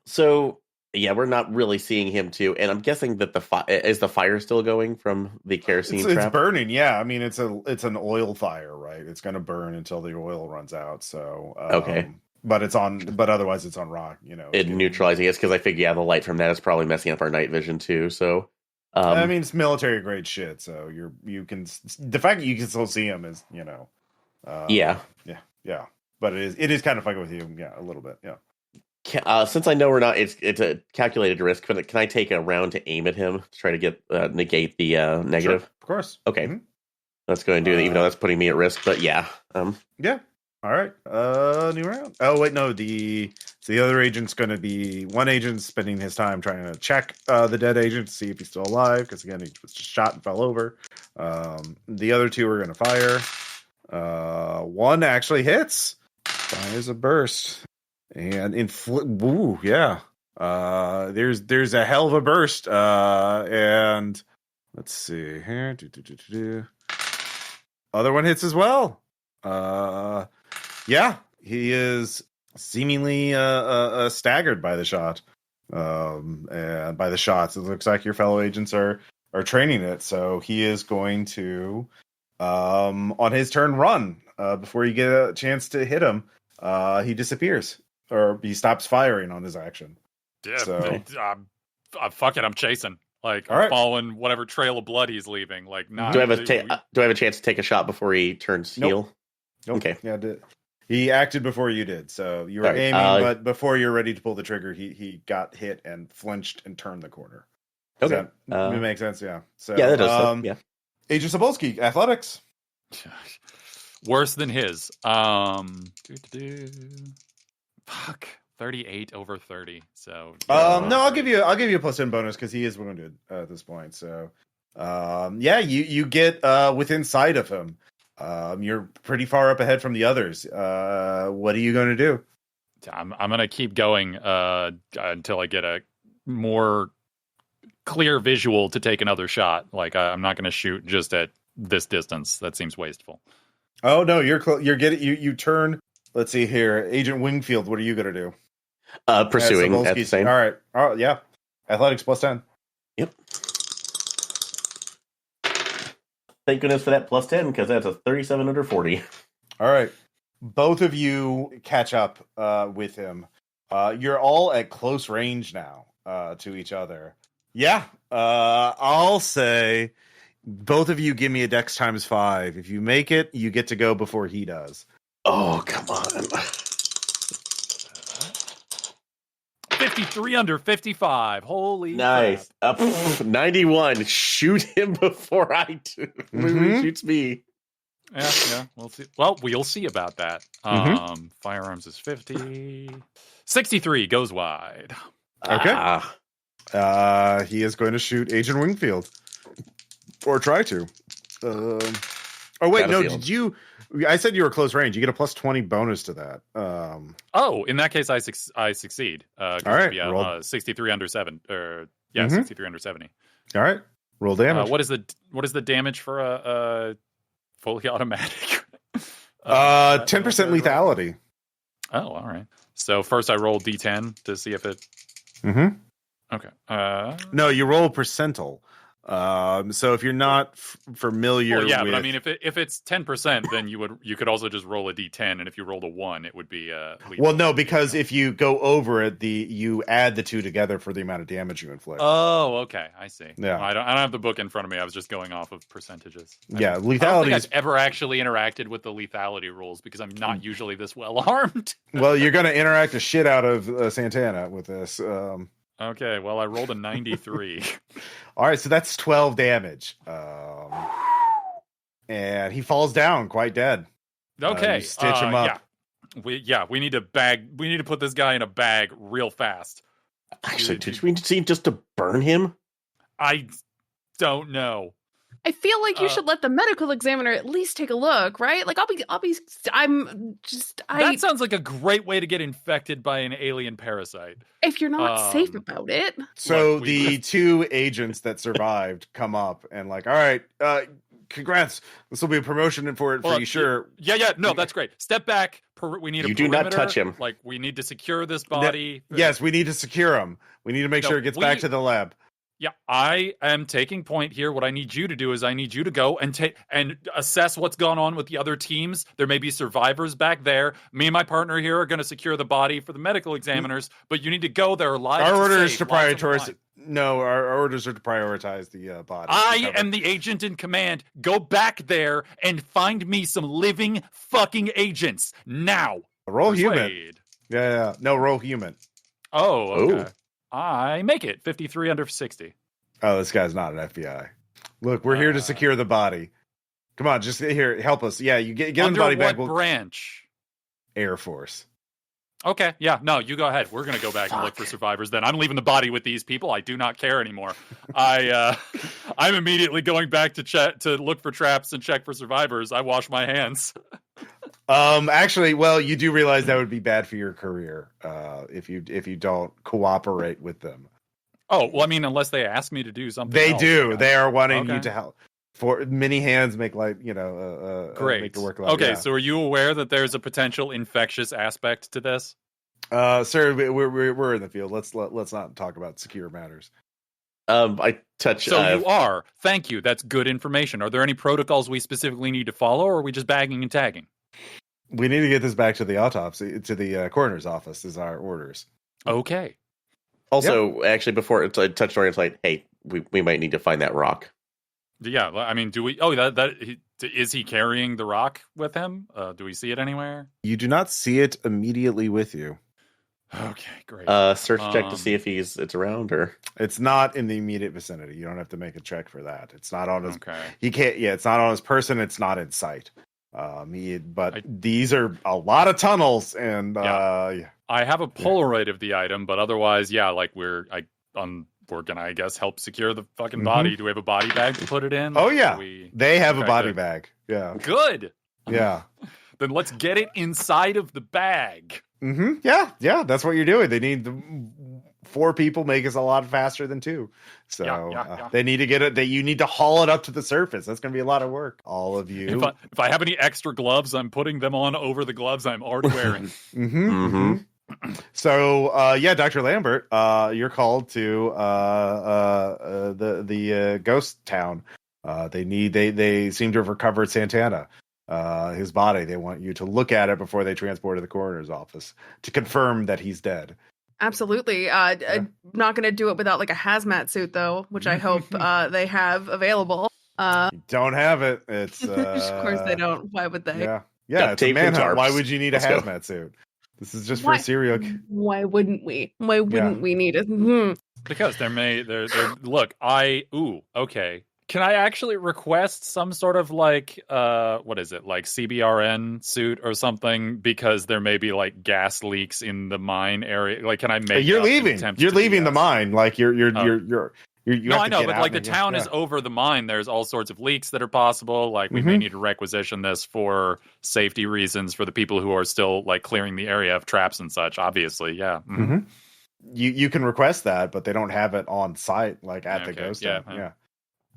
So yeah, we're not really seeing him too, and I'm guessing that is the fire still going from the kerosene trap? It's burning. Yeah, I mean it's an oil fire, right? It's going to burn until the oil runs out. So okay. But otherwise it's on rock, It neutralizing it, because I figure the light from that is probably messing up our night vision too. So I mean, it's military grade shit. So the fact that you can still see him is yeah. But it is kind of fucking with you, a little bit, yeah. Since I know we're not, it's a calculated risk. Can I take a round to aim at him to try to get negate the negative? Sure, of course. Okay, let's go and do that, even though that's putting me at risk. But yeah. All right, new round. Oh wait, no. The other agent's going to be one agent spending his time trying to check the dead agent to see if he's still alive, because again he was just shot and fell over. The other two are going to fire. One actually hits, fires a burst, and there's a hell of a burst. And let's see here. Other one hits as well. Yeah, he is seemingly staggered by the shot, and by the shots. It looks like your fellow agents are training it, so he is going to, on his turn, run before you get a chance to hit him. He disappears, or he stops firing on his action. Yeah, so fuck it, I'm chasing. Like, I'm following whatever trail of blood he's leaving. Like, not. Do I have a chance to take a shot before he turns heel? Nope. Okay. Yeah, he acted before you did, so you were aiming, but before you're ready to pull the trigger, he got hit and flinched and turned the corner. Okay, that makes sense. Yeah. So yeah, that does. Yeah. Agent Cybulski, athletics. Worse than his. Fuck. 38 over 30. So no, I'll give you a +10 bonus because he is wounded at this point. So you get within sight of him. You're pretty far up ahead from the others. What are you going to do? I'm going to keep going until I get a more clear visual to take another shot. Like, I'm not going to shoot just at this distance. That seems wasteful. Oh no, you're getting you turn. Let's see here, Agent Wingfield. What are you going to do? Pursuing at the same. All right. Oh yeah, athletics +10. Yep. Thank goodness for that +10, because that's a 37 under 40. All right. Both of you catch up with him. You're all at close range now to each other. Yeah. I'll say both of you give me a dex ×5. If you make it, you get to go before he does. Oh, come on. 53 under 55. Holy nice. 91. Shoot him before I do. He shoots me. Yeah. We'll see. Well, we'll see about that. Firearms is 50. 63 goes wide. Okay. He is going to shoot Agent Wingfield. Or try to. Oh wait, no, did you? I said you were close range. You get a +20 bonus to that. In that case, I succeed. All right, roll 63 under 7. 63 under 70. All right, roll damage. What is the damage for a fully automatic? 10% lethality. Oh, all right. So first, I roll D10 to see if it. Mm-hmm. Okay. No, you roll percentile. So if you're not familiar with... but I mean, if it's 10%, then you could also just roll a d10, and if you rolled a 1, it would be lethal. Well, no, because if you go over it, you add the two together for the amount of damage you inflict. Oh, okay, I see. Yeah, I don't have the book in front of me. I was just going off of percentages. Lethality. I don't think I've ever actually interacted with the lethality rules because I'm not usually this well armed. Well, you're going to interact the shit out of Santana with this. Okay, well, I rolled a 93. All right, so that's 12 damage. And he falls down quite dead. Okay. You stitch him up. Yeah. We need to put this guy in a bag real fast. Actually, did we need just to burn him? I don't know. I feel like you should let the medical examiner at least take a look, right? Like That sounds like a great way to get infected by an alien parasite. If you're not safe about it. So the two agents that survived come up and like, all right, congrats. This will be a promotion for you, sure. Yeah. No, that's great. Step back. We need a perimeter. Do not touch him. Like, we need to secure this body. Yes, we need to secure him. We need to make sure it gets back to the lab. Yeah, I am taking point here. What I need you to do is I need you to go and assess what's gone on with the other teams. There may be survivors back there. Me and my partner here are going to secure the body for the medical examiners, but you need to go there live. Our order is to prioritize. No, our orders are to prioritize the body. I am the agent in command. Go back there and find me some living fucking agents now. Roll human. Yeah. No, roll human. Oh, okay. Ooh. I make it 53 under 60. Oh, this guy's not an FBI. Look, we're here to secure the body. Come on, just here, help us. Yeah, you get him the body back. Under what branch? Air Force. Okay, yeah, no, you go ahead. We're gonna go back and look for survivors. Then I'm leaving the body with these people. I do not care anymore. I'm immediately going back to look for traps and check for survivors. I wash my hands. Actually, well, you do realize that would be bad for your career if you don't cooperate with them. Oh, well, I mean, unless they ask me to do something. They do. Okay. They are wanting you to help. For many hands make life, great. Make it work. Okay, so are you aware that there's a potential infectious aspect to this? Sir, we're in the field. Let's not talk about secure matters. I touch. So you are. Thank you. That's good information. Are there any protocols we specifically need to follow, or are we just bagging and tagging? We need to get this back to the autopsy, to the coroner's office, is our orders. Okay. Also, actually, before I touch Dorian's light, hey, we might need to find that rock. Yeah, I mean, do we? Oh, is he carrying the rock with him? Do we see it anywhere? You do not see it immediately with you. Okay, great. Search check to see if it's around, or it's not in the immediate vicinity. You don't have to make a check for that. It's not on his. Okay. He can't. Yeah, it's not on his person. It's not in sight. These are a lot of tunnels, and I have a Polaroid of the item, but otherwise, we're gonna, I guess, help secure the fucking body. Do we have a body bag to put it in? Oh yeah, they have a body bag. Yeah, good. Yeah, then let's get it inside of the bag. Mm-hmm. Yeah, that's what you're doing. They need 4 people make us a lot faster than 2. So they need to get it. You need to haul it up to the surface. That's going to be a lot of work. All of you. If I have any extra gloves, I'm putting them on over the gloves I'm already wearing. So Dr. Lambert, you're called to the ghost town. They seem to have recovered Santana. His body. They want you to look at it before they transport to the coroner's office to confirm that he's dead. Absolutely. I'm not going to do it without like a hazmat suit, though, which I hope they have available. Don't have it. It's of course they don't. Why would they? Yeah. It's a manhunt. Why would you need a hazmat suit? This is just for a serial. Why wouldn't we? Why wouldn't we need it? Because look. Okay. Can I actually request some sort of like what is it, like CBRN suit or something, because there may be like gas leaks in the mine area? Like, can I make you're leaving the mine, like you're no, I know, but like the town is over the mine. There's all sorts of leaks that are possible. Like we may need to requisition this for safety reasons for the people who are still like clearing the area of traps and such. Obviously, yeah. You can request that, but they don't have it on site, like at the ghost town.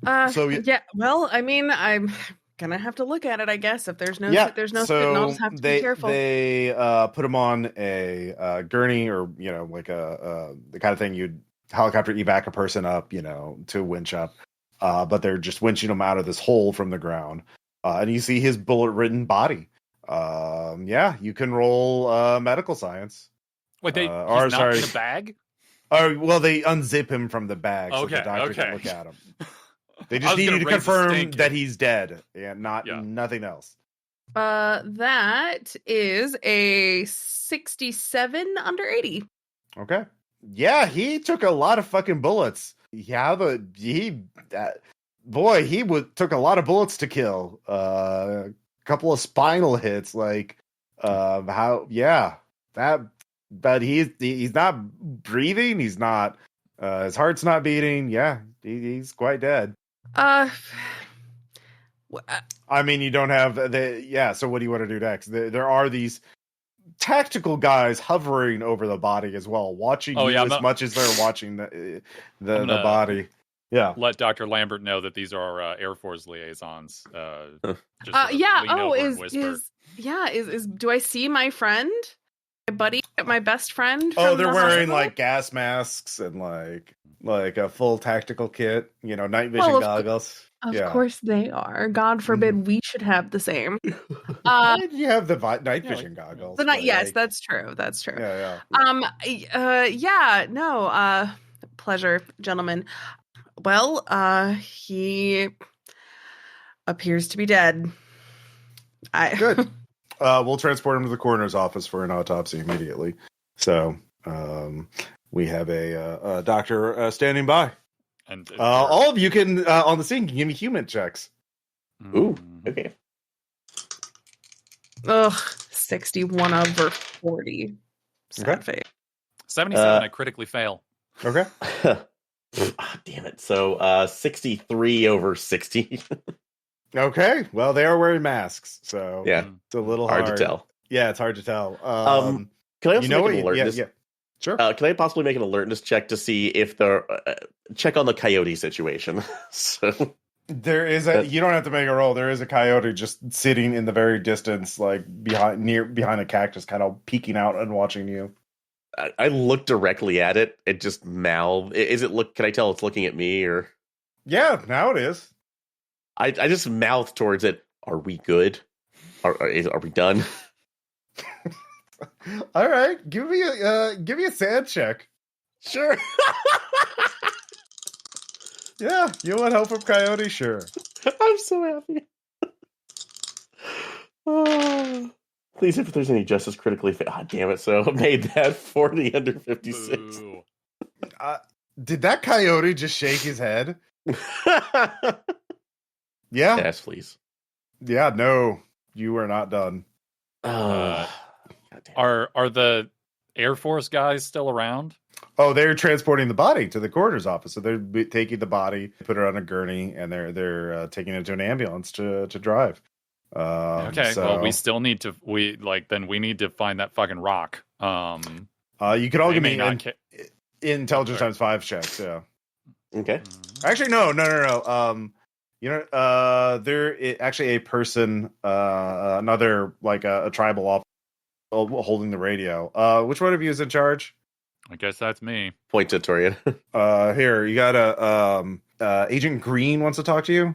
Well, I mean, I'm gonna have to look at it, I guess. If there's no suit, I'll just have to be careful. They put him on a gurney, or like the kind of thing you'd helicopter evac a person up, to winch up. but they're just winching him out of this hole from the ground. And you see his bullet-ridden body. You can roll medical science. Wait, he's not in the bag? Oh, well, they unzip him from the bag so the doctor can look at him. They just need you to confirm that he's dead, and nothing else. That is a 67 under 80. Okay. Yeah, he took a lot of fucking bullets. He took a lot of bullets to kill. A couple of spinal hits, but he's not breathing. He's not. His heart's not beating. Yeah, he's quite dead. I mean, you don't have so what do you want to do next? There are these tactical guys hovering over the body as well, watching as much as they're watching the body. Yeah. Let Dr. Lambert know that these are Air Force liaisons. Do I see my friend? My buddy, my best friend? They're wearing like gas masks and like a full tactical kit, night vision goggles. Of course they are. God forbid we should have the same. Why did you have the night vision goggles? Yes, that's true. That's true. Pleasure, gentlemen. Well, he appears to be dead. Good. We'll transport him to the coroner's office for an autopsy immediately. So we have a doctor standing by. And all of you can on the scene can give me human checks. Ooh, okay. 61 over 40. Sad fate. 77. I critically fail. Okay. Damn it. So 63 over 60. Okay. Well, they are wearing masks, so it's a little hard to tell. Yeah, it's hard to tell. Can I also make an alertness? Yeah. Sure. Can I possibly make an alertness check to see if check on the coyote situation? So there is you don't have to make a roll. There is a coyote just sitting in the very distance, like behind a cactus, kind of peeking out and watching you. I look directly at it. It just mouthed. Can I tell it's looking at me or? Yeah, now it is. I just mouth towards it. Are we good? Are we done? All right, give me a sand check. Sure. Yeah, you want help from Coyote? Sure. I'm so happy. Please, if there's any justice critically, damn it! So I made that 40 under 56. Did that Coyote just shake his head? Yeah. Yes, please. Yeah. No, you are not done. Are the Air Force guys still around? Oh, they're transporting the body to the coroner's office. So they're taking the body, put it on a gurney, and they're taking it to an ambulance to drive. Okay. So, well, we still need to. We need to find that fucking rock. You could all give me intelligence times 5 checks. Yeah. Okay. Actually, no. There is actually a person, another a tribal officer holding the radio. Which one of you is in charge? I guess that's me. Point to Taurean. Here, you got Agent Green wants to talk to you.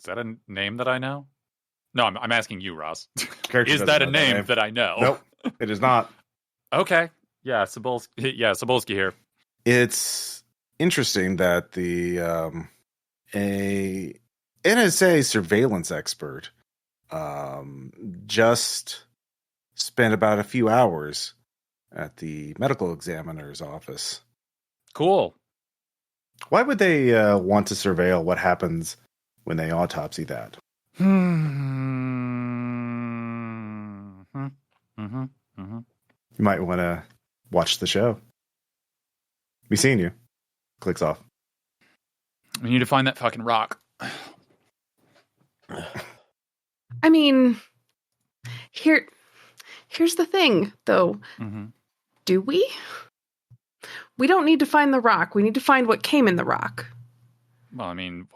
Is that a name that I know? No, I'm asking you, Ross. Is that a name that I know? Nope, it is not. Okay. Yeah, Cybulski here. It's interesting that the a NSA surveillance expert just spent about a few hours at the medical examiner's office. Cool. Why would they want to surveil what happens when they autopsy that? You might want to watch the show. We seen you. Clicks off. We need to find that fucking rock. I mean, here's the thing, though. Mm-hmm. Do we? We don't need to find the rock. We need to find what came in the rock. Well, I mean,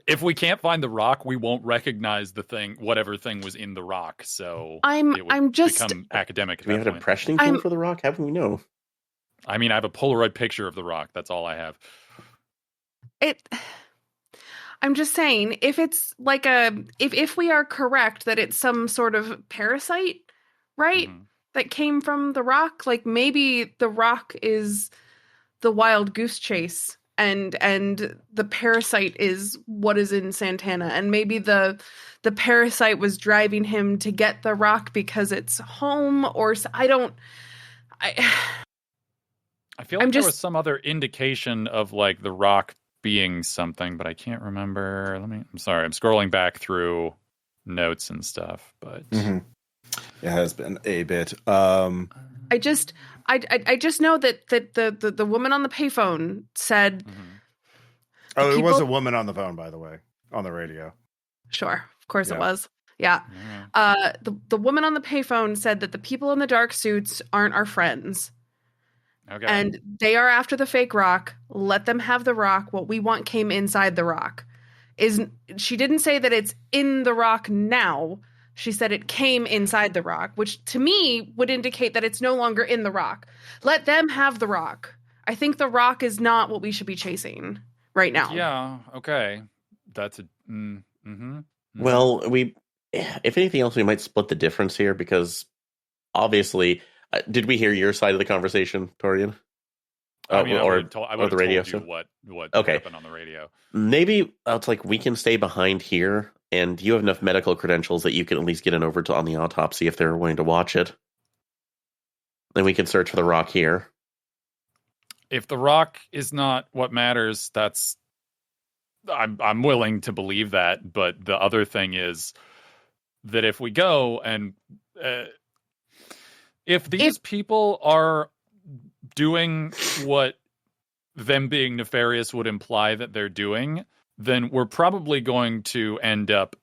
if we can't find the rock, we won't recognize the thing, whatever thing was in the rock. So I'm just become academic. Do we have an impressioning tool for the rock? How do we know? I mean, I have a Polaroid picture of the rock. That's all I have. I'm just saying, if it's like if we are correct that it's some sort of parasite, right? Mm-hmm. That came from the rock, like maybe the rock is the wild goose chase and the parasite is what is in Santana, and maybe the parasite was driving him to get the rock because it's home, or I feel like there was some other indication of like the rock being something, but I can't remember. I'm sorry, I'm scrolling back through notes and stuff, but it has been a bit. I just know that the woman on the payphone said. Oh, it was a woman on the phone, by the way, on the radio. Sure, of course it was. Yeah. The woman on the payphone said that the people in the dark suits aren't our friends. Okay. And they are after the fake rock. Let them have the rock. What we want came inside the rock. She didn't say that it's in the rock now. She said it came inside the rock, which to me would indicate that it's no longer in the rock. Let them have the rock. I think the rock is not what we should be chasing right now. Yeah. Okay. That's a. Well, if anything else, we might split the difference here because obviously, did we hear your side of the conversation, Taurean? I would have told you what happened on the radio. Maybe it's like we can stay behind here, and you have enough medical credentials that you can at least get an over on the autopsy if they're willing to watch it. Then we can search for the rock here. If the rock is not what matters, I'm willing to believe that. But the other thing is that if we go and if these people are doing what them being nefarious would imply that they're doing, then we're probably going to end up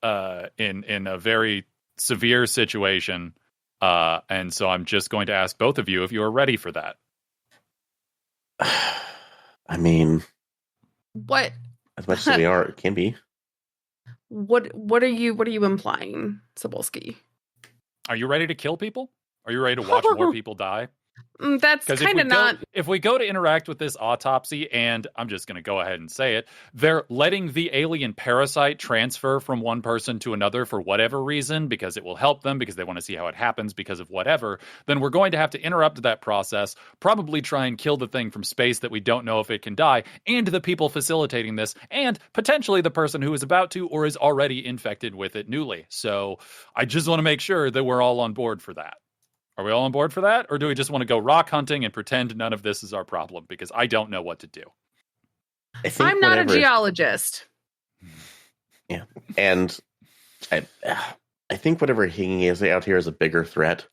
in a very severe situation. And so I'm just going to ask both of you if you are ready for that. I mean, what? As much as we are, it can be. What are you implying, Cybulski? Are you ready to kill people? Are you ready to watch more people die? That's kind of not. If we go to interact with this autopsy, and I'm just going to go ahead and say it, they're letting the alien parasite transfer from one person to another for whatever reason, because it will help them, because they want to see how it happens, because of whatever, then we're going to have to interrupt that process, probably try and kill the thing from space that we don't know if it can die, and the people facilitating this, and potentially the person who is about to or is already infected with it newly. So I just want to make sure that we're all on board for that. Are we all on board for that? Or do we just want to go rock hunting and pretend none of this is our problem? Because I don't know what to do. I'm not a geologist. Yeah. And I think whatever hanging is out here is a bigger threat,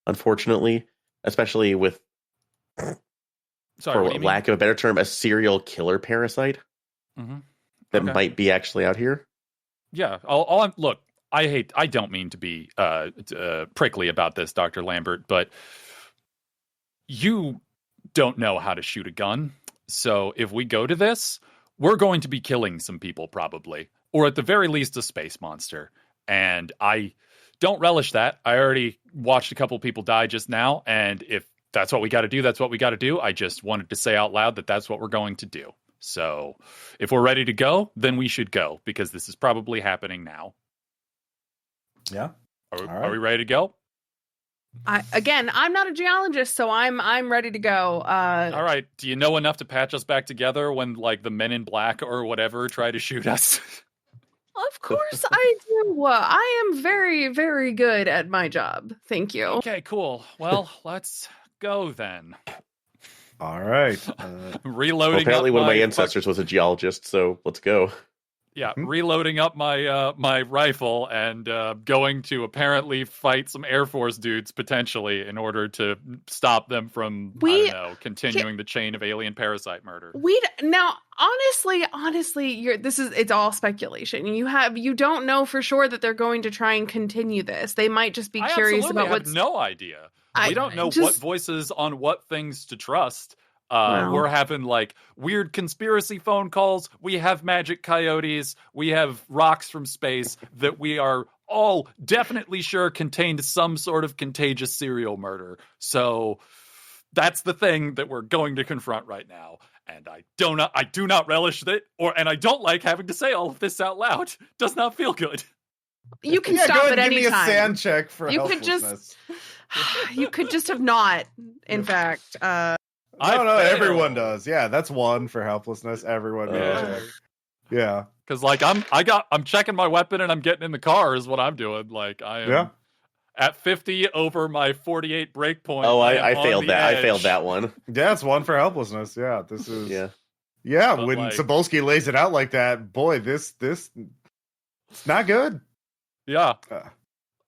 unfortunately. Especially with, for lack of a better term, a serial killer parasite that might be actually out here. Yeah. Look. I don't mean to be prickly about this, Dr. Lambert, but you don't know how to shoot a gun. So if we go to this, we're going to be killing some people probably, or at the very least a space monster. And I don't relish that. I already watched a couple people die just now. And if that's what we got to do, that's what we got to do. I just wanted to say out loud that that's what we're going to do. So if we're ready to go, then we should go, because this is probably happening now. Yeah. Are we ready to go? I'm not a geologist, so I'm ready to go. All right. Do you know enough to patch us back together when like the men in black or whatever try to shoot us? Of course I do. I am very, very good at my job. Thank you. Okay, cool. Well, let's go then. All right. Well, Reloading. apparently, one of my ancestors was a geologist, so let's go. Yeah, reloading up my rifle and going to apparently fight some Air Force dudes potentially in order to stop them from continuing the chain of alien parasite murder. Now honestly, it's all speculation. You don't know for sure that they're going to try and continue this. They might just be curious about what's. I have no idea. We don't know what voices on what things to trust. We're having like weird conspiracy phone calls. We have magic coyotes. We have rocks from space that we are all definitely sure contained some sort of contagious serial murder. So that's the thing that we're going to confront right now. and I do not relish it, and I don't like having to say all of this out loud. Does not feel good. You can stop at any time. Give me a sand check for helplessness. You could just have not. In fact, no, everyone does. Yeah, that's 1 for helplessness. Everyone check. Yeah, because like I'm checking my weapon and I'm getting in the car is what I'm doing. Like I am at 50 over my 48 break point. Oh, I failed that. I failed that one. Yeah, it's 1 for helplessness. Yeah, this is yeah. When like, Cybulski lays it out like that, boy, this it's not good. Yeah.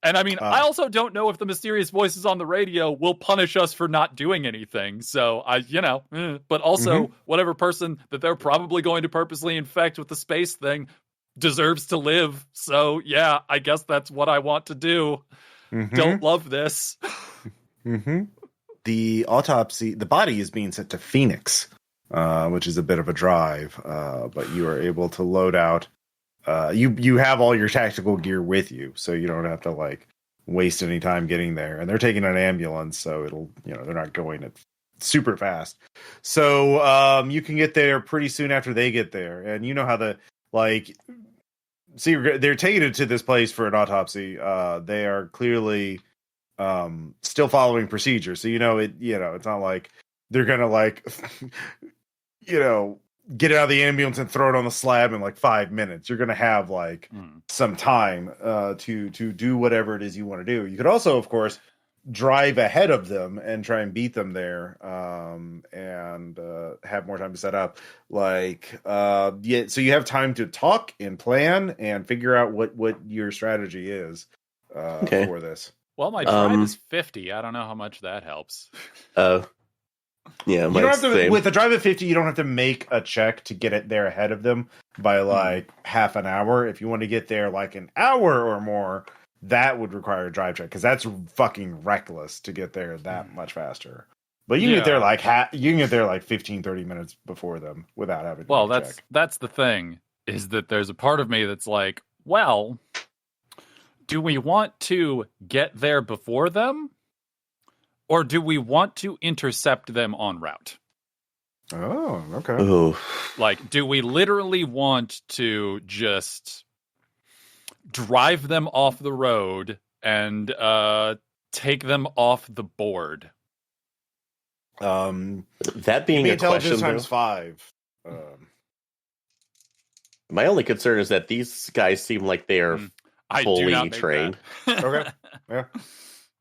And I mean, I also don't know if the mysterious voices on the radio will punish us for not doing anything. So but also whatever person that they're probably going to purposely infect with the space thing deserves to live. So yeah, I guess that's what I want to do. Don't love this. The autopsy, the body is being sent to Phoenix, which is a bit of a drive. But you are able to load out. You have all your tactical gear with you, so you don't have to like waste any time getting there. And they're taking an ambulance, so it'll they're not going at super fast. So you can get there pretty soon after they get there, and you know how they're taking it to this place for an autopsy. They are clearly still following procedure, so it's not like they're gonna get it out of the ambulance and throw it on the slab in like 5 minutes. You're going to have some time to do whatever it is you want to do. You could also, of course, drive ahead of them and try and beat them there and have more time to set up. So you have time to talk and plan and figure out what your strategy is for this. Well, my drive is 50. I don't know how much that helps. Yeah, you don't have to, with a drive at 50, you don't have to make a check to get it there ahead of them by half an hour. If you want to get there like an hour or more, that would require a drive check because that's fucking reckless to get there that much faster. But you can get there like 15, 30 minutes before them without having to make a check. That's the thing, is that there's a part of me that's like, well, do we want to get there before them? Or do we want to intercept them en route? Oh, okay. Ooh. Like, do we literally want to just drive them off the road and take them off the board? That being a question, times 5. My only concern is that these guys seem like they are fully trained. Okay. Yeah.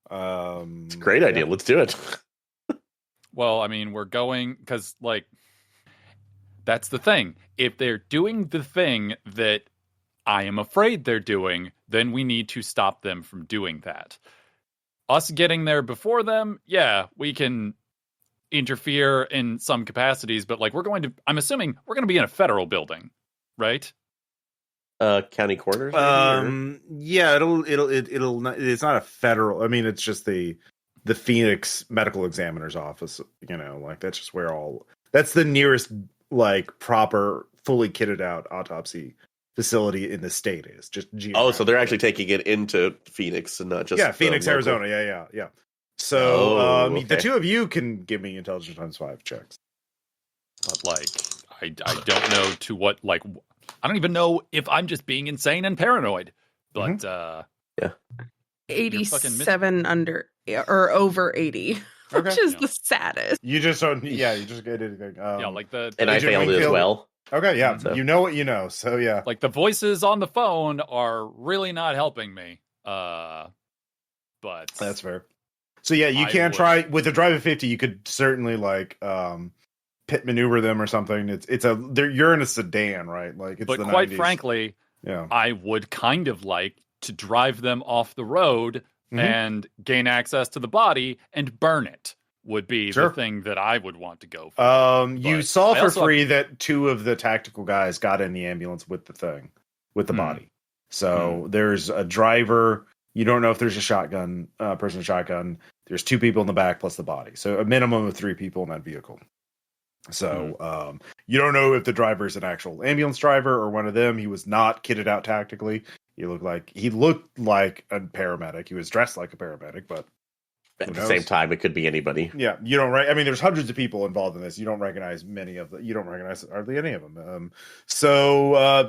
It's a great idea. Let's do it. Well, I mean, we're going because that's the thing. If they're doing the thing that I am afraid they're doing, then we need to stop them from doing that. Us getting there before them, yeah, we can interfere in some capacities, but I'm assuming we're going to be in a federal building, right? County quarters. Yeah, it's not a federal. I mean, it's just the Phoenix Medical Examiner's Office. That's just that's the nearest proper, fully kitted out autopsy facility in the state is just. So they're actually taking it into Phoenix and not just Phoenix, Arizona. Yeah. So the two of you can give me intelligence times 5 checks. But I don't know to what I don't even know if I'm just being insane and paranoid, but 87 under or over 80, which is the saddest. You just don't. Yeah, you just get it. And I failed it as well. Okay, yeah, so. You know what you know, so yeah. The voices on the phone are really not helping me. But that's fair. So yeah, you can try with a drive of 50. You could certainly pit maneuver them or something. You're in a sedan, right? It's but the quite 90s. Frankly, I would kind of like to drive them off the road and gain access to the body and burn it. Would be the thing that I would want to go for. You saw for free that 2 of the tactical guys got in the ambulance with the body. So there's a driver. You don't know if there's a shotgun, person with a shotgun. There's 2 people in the back plus the body. So a minimum of 3 people in that vehicle. So you don't know if the driver is an actual ambulance driver or one of them. He was not kitted out tactically. He looked like a paramedic. He was dressed like a paramedic, but At the same time, it could be anybody. Yeah, you don't. I mean, there's hundreds of people involved in this. You don't recognize many of them. You don't recognize hardly any of them.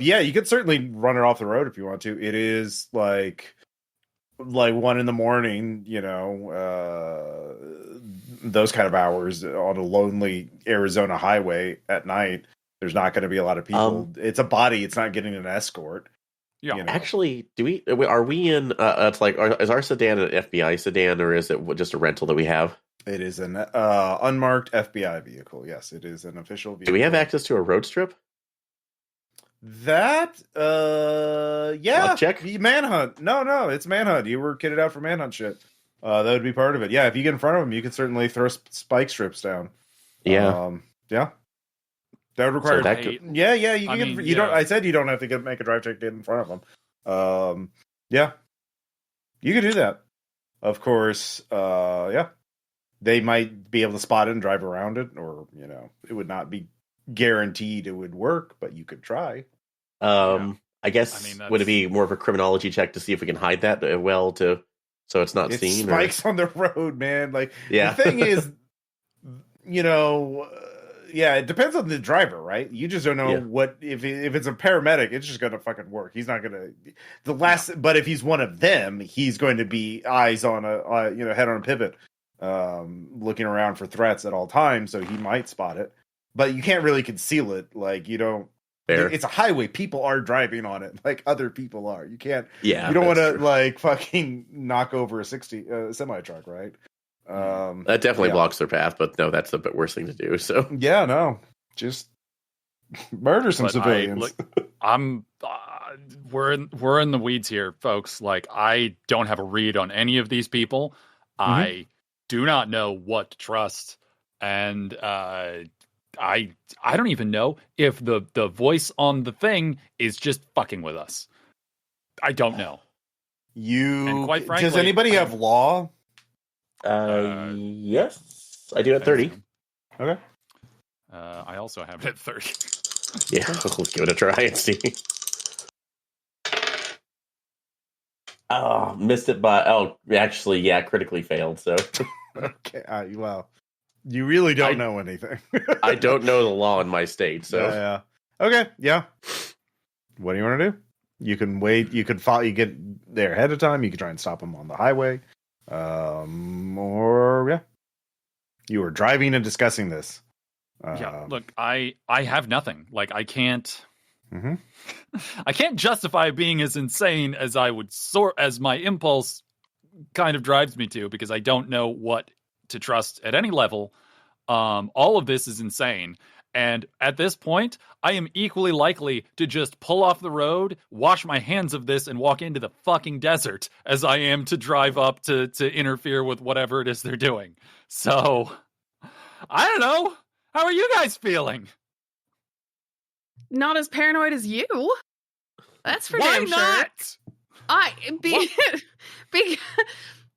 Yeah, you could certainly run it off the road if you want to. It is like 1 a.m, those kind of hours on a lonely Arizona highway at night. There's not going to be a lot of people. It's a body. It's not getting an escort. Yeah, actually, are we in? It's like, is our sedan an FBI sedan, or is it just a rental that we have? It is an unmarked FBI vehicle. Yes, it is an official vehicle. Do we have access to a road strip? That, yeah. Check manhunt. No, it's manhunt. You were kitted out for manhunt shit. That would be part of it. Yeah, if you get in front of them, you can certainly throw spike strips down. Yeah, yeah. That would require. Yeah. You don't. I said you don't have to make a drive check to get in front of them. Yeah, you could do that. Of course. Yeah, they might be able to spot it and drive around it, or it would not be guaranteed it would work, but you could try. I guess would it be more of a criminology check to see if we can hide that so it's not seen? Spikes on the road, man. Like the thing is, yeah, it depends on the driver, right? You just don't know what if it's a paramedic, it's just gonna fucking work. He's not gonna but if he's one of them, he's going to be eyes on head on a pivot, looking around for threats at all times. So he might spot it, but you can't really conceal it. Like you don't. Fair. It's a highway. People are driving on it, like other people are. You can't. Yeah, you don't want to like fucking knock over a semi truck, right? That definitely blocks their path, but no, that's the worst thing to do. So yeah, no, just murder some civilians. We're in the weeds here, folks. Like, I don't have a read on any of these people. Mm-hmm. I do not know what to trust, and I don't even know if the voice on the thing is just fucking with us. I don't know. And quite frankly, does anybody have law? Yes, I do at 30. Okay. I also have it at 30. Yeah, let's give it a try and see. Oh, missed it by actually, yeah, critically failed. So okay, well, you really don't know anything. I don't know the law in my state, so yeah. Okay, yeah. What do you want to do? You can wait. You can follow. You get there ahead of time. You can try and stop them on the highway. Or yeah, you were driving and discussing this. Look, I have nothing. Like, I can't. Mm-hmm. I can't justify being as insane as I would as my impulse kind of drives me to, because I don't know what to trust at any level. All of this is insane. And at this point, I am equally likely to just pull off the road, wash my hands of this, and walk into the fucking desert as I am to drive up to interfere with whatever it is they're doing. So, I don't know. How are you guys feeling? Not as paranoid as you. That's for Why damn not? sure.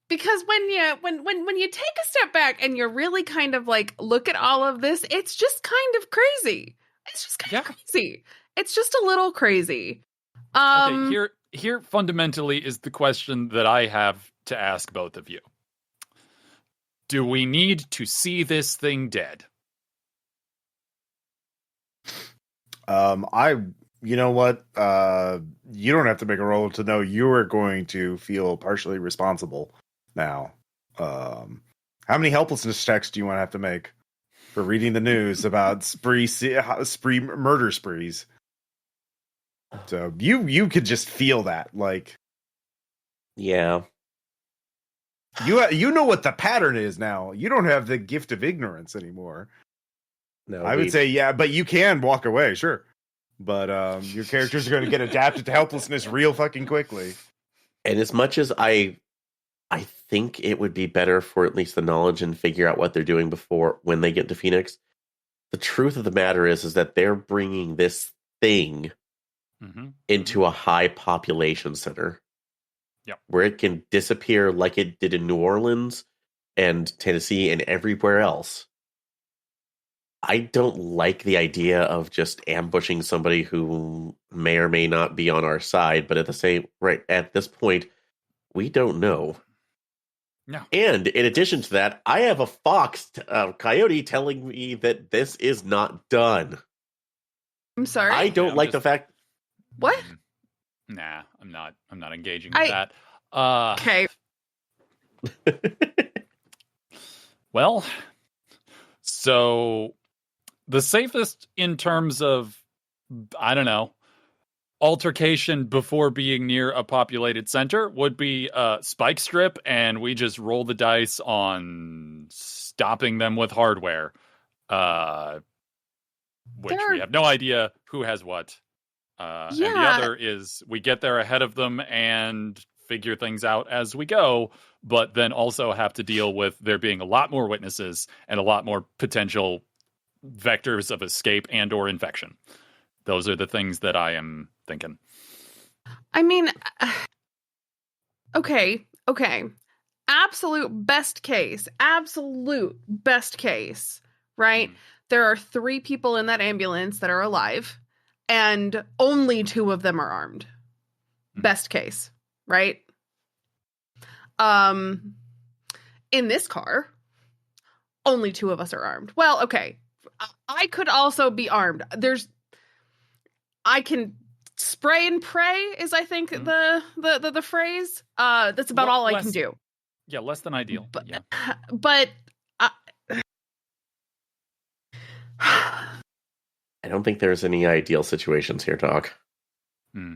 Because when you take a step back and you really kind of like look at all of this, it's just kind of crazy. It's just kind of crazy. It's just a little crazy. Okay, here fundamentally is the question that I have to ask both of you. Do we need to see this thing dead? You know what? You don't have to make a roll to know you are going to feel partially responsible now. How many helplessness checks do you want to have to make for reading the news about spree murder sprees? So you could just feel that, like, yeah. You know what the pattern is now. You don't have the gift of ignorance anymore. No, I would say, yeah, but you can walk away, sure. But your characters are going to get adapted to helplessness real fucking quickly. And as much as I think it would be better for at least the knowledge and figure out what they're doing before when they get to Phoenix, the truth of the matter is that they're bringing this thing into a high population center. Yep. Where it can disappear like it did in New Orleans and Tennessee and everywhere else. I don't like the idea of just ambushing somebody who may or may not be on our side, but at this point, we don't know. No. And in addition to that, I have a coyote telling me that this is not done. I'm sorry. I don't like the fact. What? Nah, I'm not engaging with that. Okay. Well, so the safest in terms of, I don't know, altercation before being near a populated center would be spike strip, and we just roll the dice on stopping them with hardware, which we have no idea who has what. And the other is we get there ahead of them and figure things out as we go, but then also have to deal with there being a lot more witnesses and a lot more potential vectors of escape and or infection. Those are the things that I am thinking. I mean, okay. Absolute best case, right? There are 3 people in that ambulance that are alive, and only 2 of them are armed. Best case, right? In this car, only 2 of us are armed. Well, okay. I could also be armed. I can spray and pray is, I think, the phrase. That's about all I can do. Yeah, less than ideal. But I don't think there's any ideal situations here, Doc. I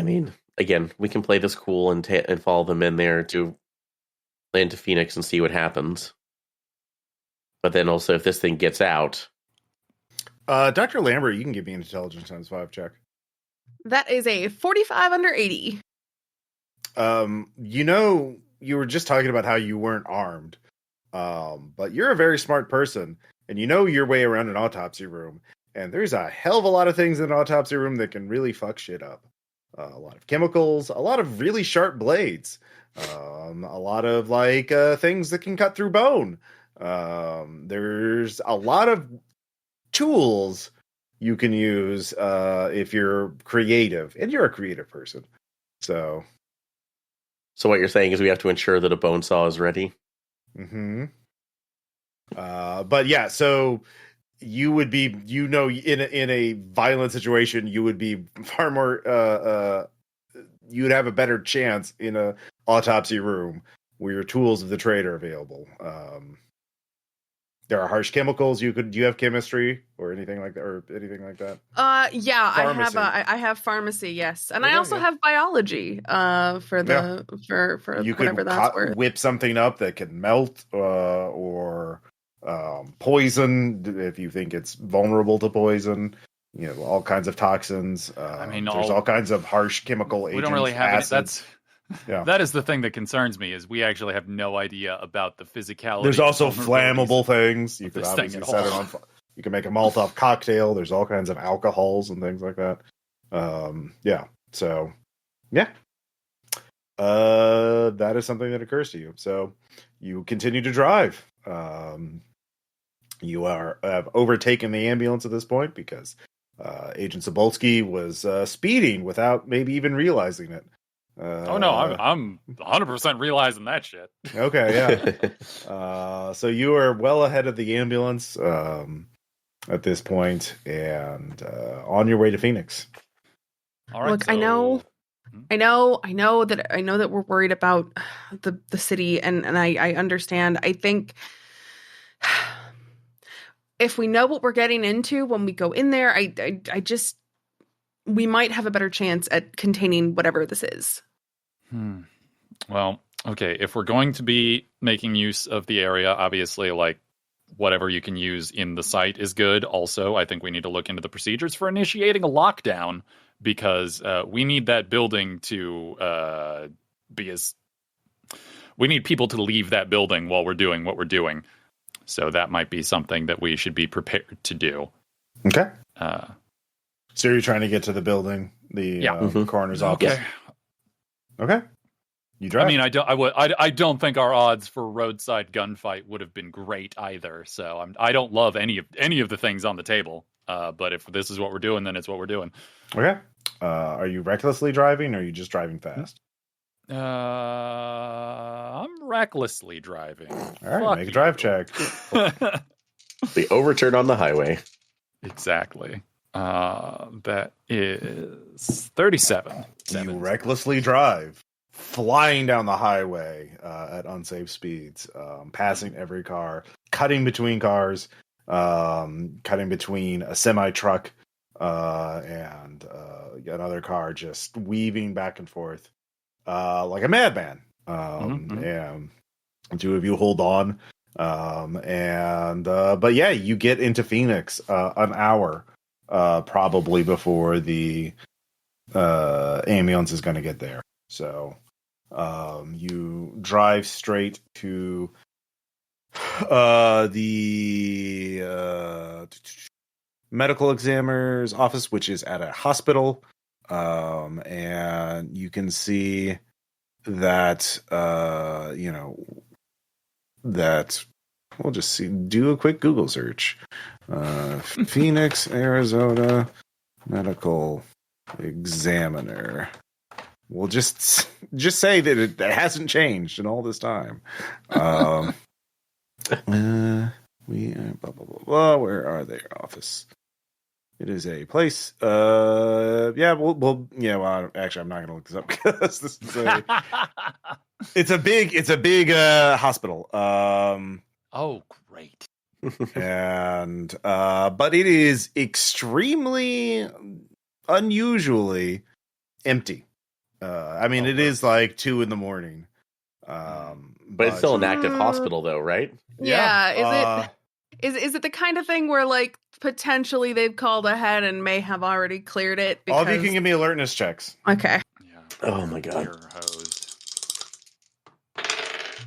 mean, again, we can play this cool and follow them in there to land to Phoenix and see what happens. But then also, if this thing gets out... Dr. Lambert, you can give me an intelligence times 5 check. That is a 45 under 80. You were just talking about how you weren't armed. But you're a very smart person, and you know your way around an autopsy room. And there's a hell of a lot of things in an autopsy room that can really fuck shit up. A lot of chemicals, a lot of really sharp blades, a lot of things that can cut through bone. There's a lot of tools you can use if you're creative, and you're a creative person. So what you're saying is we have to ensure that a bone saw is ready? Mm-hmm. But yeah, so you would be, in a violent situation, you would be far more, you'd have a better chance in a autopsy room where your tools of the trade are available. There are harsh chemicals. Do you have chemistry or anything like that? Yeah, Pharmacy. I have pharmacy, yes. And I also have biology, for whatever that's worth. Whip something up that can melt, or poison if you think it's vulnerable to poison. All kinds of toxins. There's all kinds of harsh chemical agents. We don't really have acids. That is the thing that concerns me, is we actually have no idea about the physicality. There's also flammable things. You could obviously set it on fire. You can make a Molotov cocktail. There's all kinds of alcohols and things like that. That is something that occurs to you. So you continue to drive. You have overtaken the ambulance at this point because Agent Cybulski was speeding without maybe even realizing it. I'm 100% realizing that shit. Okay, yeah. So you are well ahead of the ambulance at this point, and on your way to Phoenix. All right. Look, I know that we're worried about the city, and I understand. I think if we know what we're getting into when we go in there, we might have a better chance at containing whatever this is. Well, okay, if we're going to be making use of the area, obviously, whatever you can use in the site is good. Also, I think we need to look into the procedures for initiating a lockdown, because we need that building to we need people to leave that building while we're doing what we're doing. So that might be something that we should be prepared to do. Okay. So you're trying to get to the building, the coroner's office. Okay. You drive. I mean, I don't think our odds for roadside gunfight would have been great either. So I don't love any of the things on the table. But if this is what we're doing, then it's what we're doing. Okay. Are you recklessly driving, or are you just driving fast? I'm recklessly driving. All right, make a drive check. The overturn on the highway. Exactly. That is 37. You recklessly drive, flying down the highway at unsafe speeds, passing every car, cutting between cars, cutting between a semi-truck and another car, just weaving back and forth like a madman. And two of you hold on. But yeah, you get into Phoenix an hour probably before the ambulance is going to get there. So you drive straight to the medical examiner's office, which is at a hospital, and you can see that that we'll just do a quick Google search. Phoenix, Arizona medical examiner. We'll just say that it hasn't changed in all this time. We are blah blah blah blah. Where are their office? It is a place. Actually, I'm not going to look this up because this is it's a big hospital. Oh, great. And but it is extremely unusually empty. It is like 2 a.m. But it's still an active hospital, though, right? Yeah. Is it the kind of thing where like potentially they've called ahead and may have already cleared it? All of you can give me alertness checks. Okay. Yeah. Oh my god.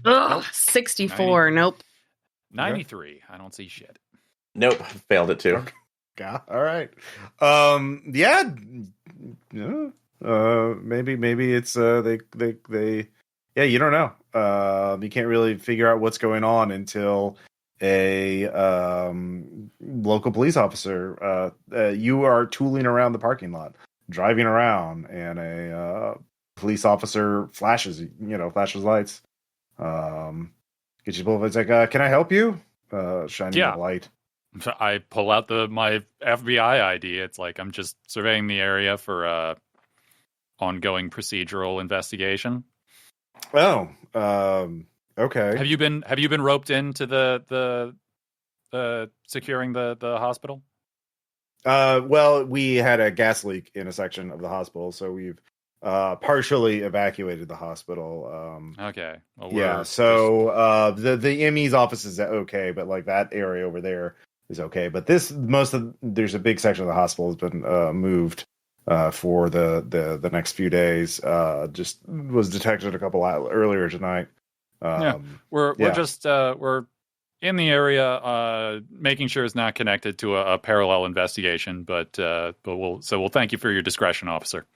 Ugh, 64. 90. Nope. 93. I don't see shit. Nope. Failed it too. Okay. Yeah. All right. Maybe it's they you don't know. You can't really figure out what's going on until a local police officer you are tooling around the parking lot, driving around, and a police officer flashes lights. Get you both. It's like, can I help you? Shining a light. I pull out my FBI ID. It's like I'm just surveying the area for ongoing procedural investigation. Oh, okay. Have you been roped into the securing the hospital? Well, we had a gas leak in a section of the hospital, so we've partially evacuated the hospital. Okay. Well, yeah. So the ME's office is okay, but like that area over there is okay. But there's a big section of the hospital has been moved for the next few days. Just was detected a couple earlier tonight. We're in the area, making sure it's not connected to a parallel investigation. But we'll thank you for your discretion, officer.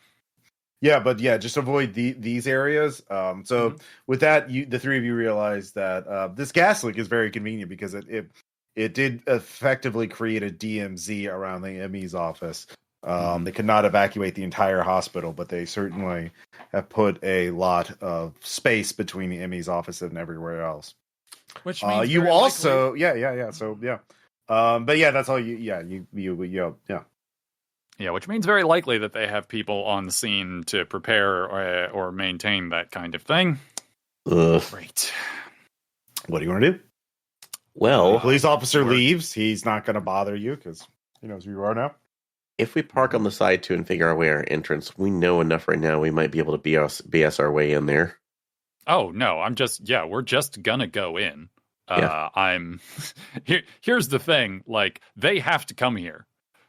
Yeah, but just avoid these areas. With that, the three of you realize that this gas leak is very convenient because it did effectively create a DMZ around the ME's office. They could not evacuate the entire hospital, but they certainly have put a lot of space between the ME's office and everywhere else. Which means you also likely... So but that's all you. Yeah, which means very likely that they have people on the scene to prepare or maintain that kind of thing. Great. What do you want to do? Well, the police officer leaves. He's not going to bother you because he knows who you are now. If we park on the side too and figure our way our entrance, we know enough right now we might be able to BS our way in there. Oh, no, we're just gonna go in. Here's the thing, like, they have to come here.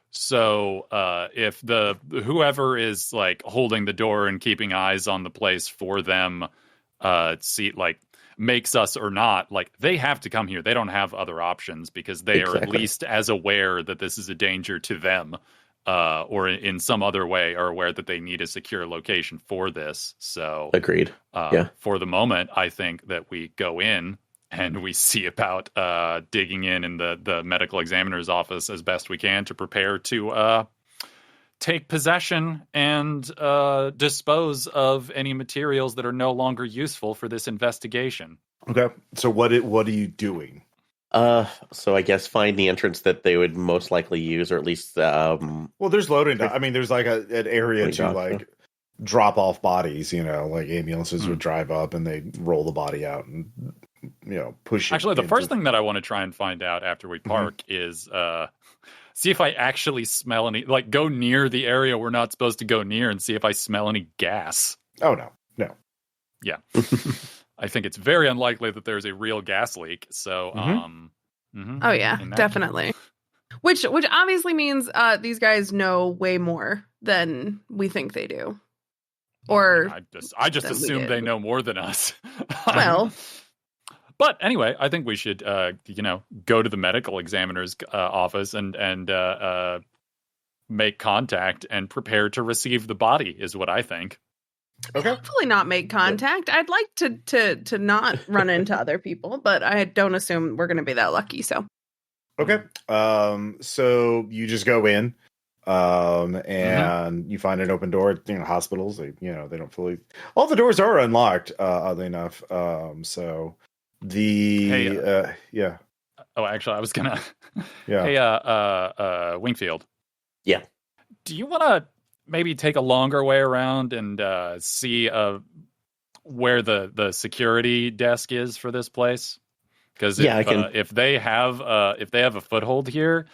So if whoever is like holding the door and keeping eyes on the place for them, makes us or not, like, they have to come here. They don't have other options because they are at least as aware that this is a danger to them, or in some other way are aware that they need a secure location for this. So agreed. For the moment, I think that we go in and we see about digging in the medical examiner's office as best we can to prepare to take possession and dispose of any materials that are no longer useful for this investigation. Okay. So what are you doing? So I guess find the entrance that they would most likely use, or at least well, there's loading. I mean, there's like an area to like drop off bodies. Like ambulances would drive up and they roll the body out and push. Actually, the first thing that I want to try and find out after we park is see if I actually smell any. Like, go near the area we're not supposed to go near and see if I smell any gas. Oh no. Yeah. I think it's very unlikely that there's a real gas leak. So, oh yeah, definitely. Which obviously means these guys know way more than we think they do. Or I just assume they know more than us. Well, but anyway, I think we should go to the medical examiner's office and make contact and prepare to receive the body is what I think. Okay. Hopefully not make contact. I'd like to not run into other people, but I don't assume we're going to be that lucky. So, okay. So you just go in, and you find an open door. Hospitals. They don't fully. All the doors are unlocked. Oddly enough. So the yeah. Oh, actually, I was gonna. Yeah. Hey, Wingfield. Yeah. Do you want to maybe take a longer way around and see where the security desk is for this place? Because if they have a foothold here,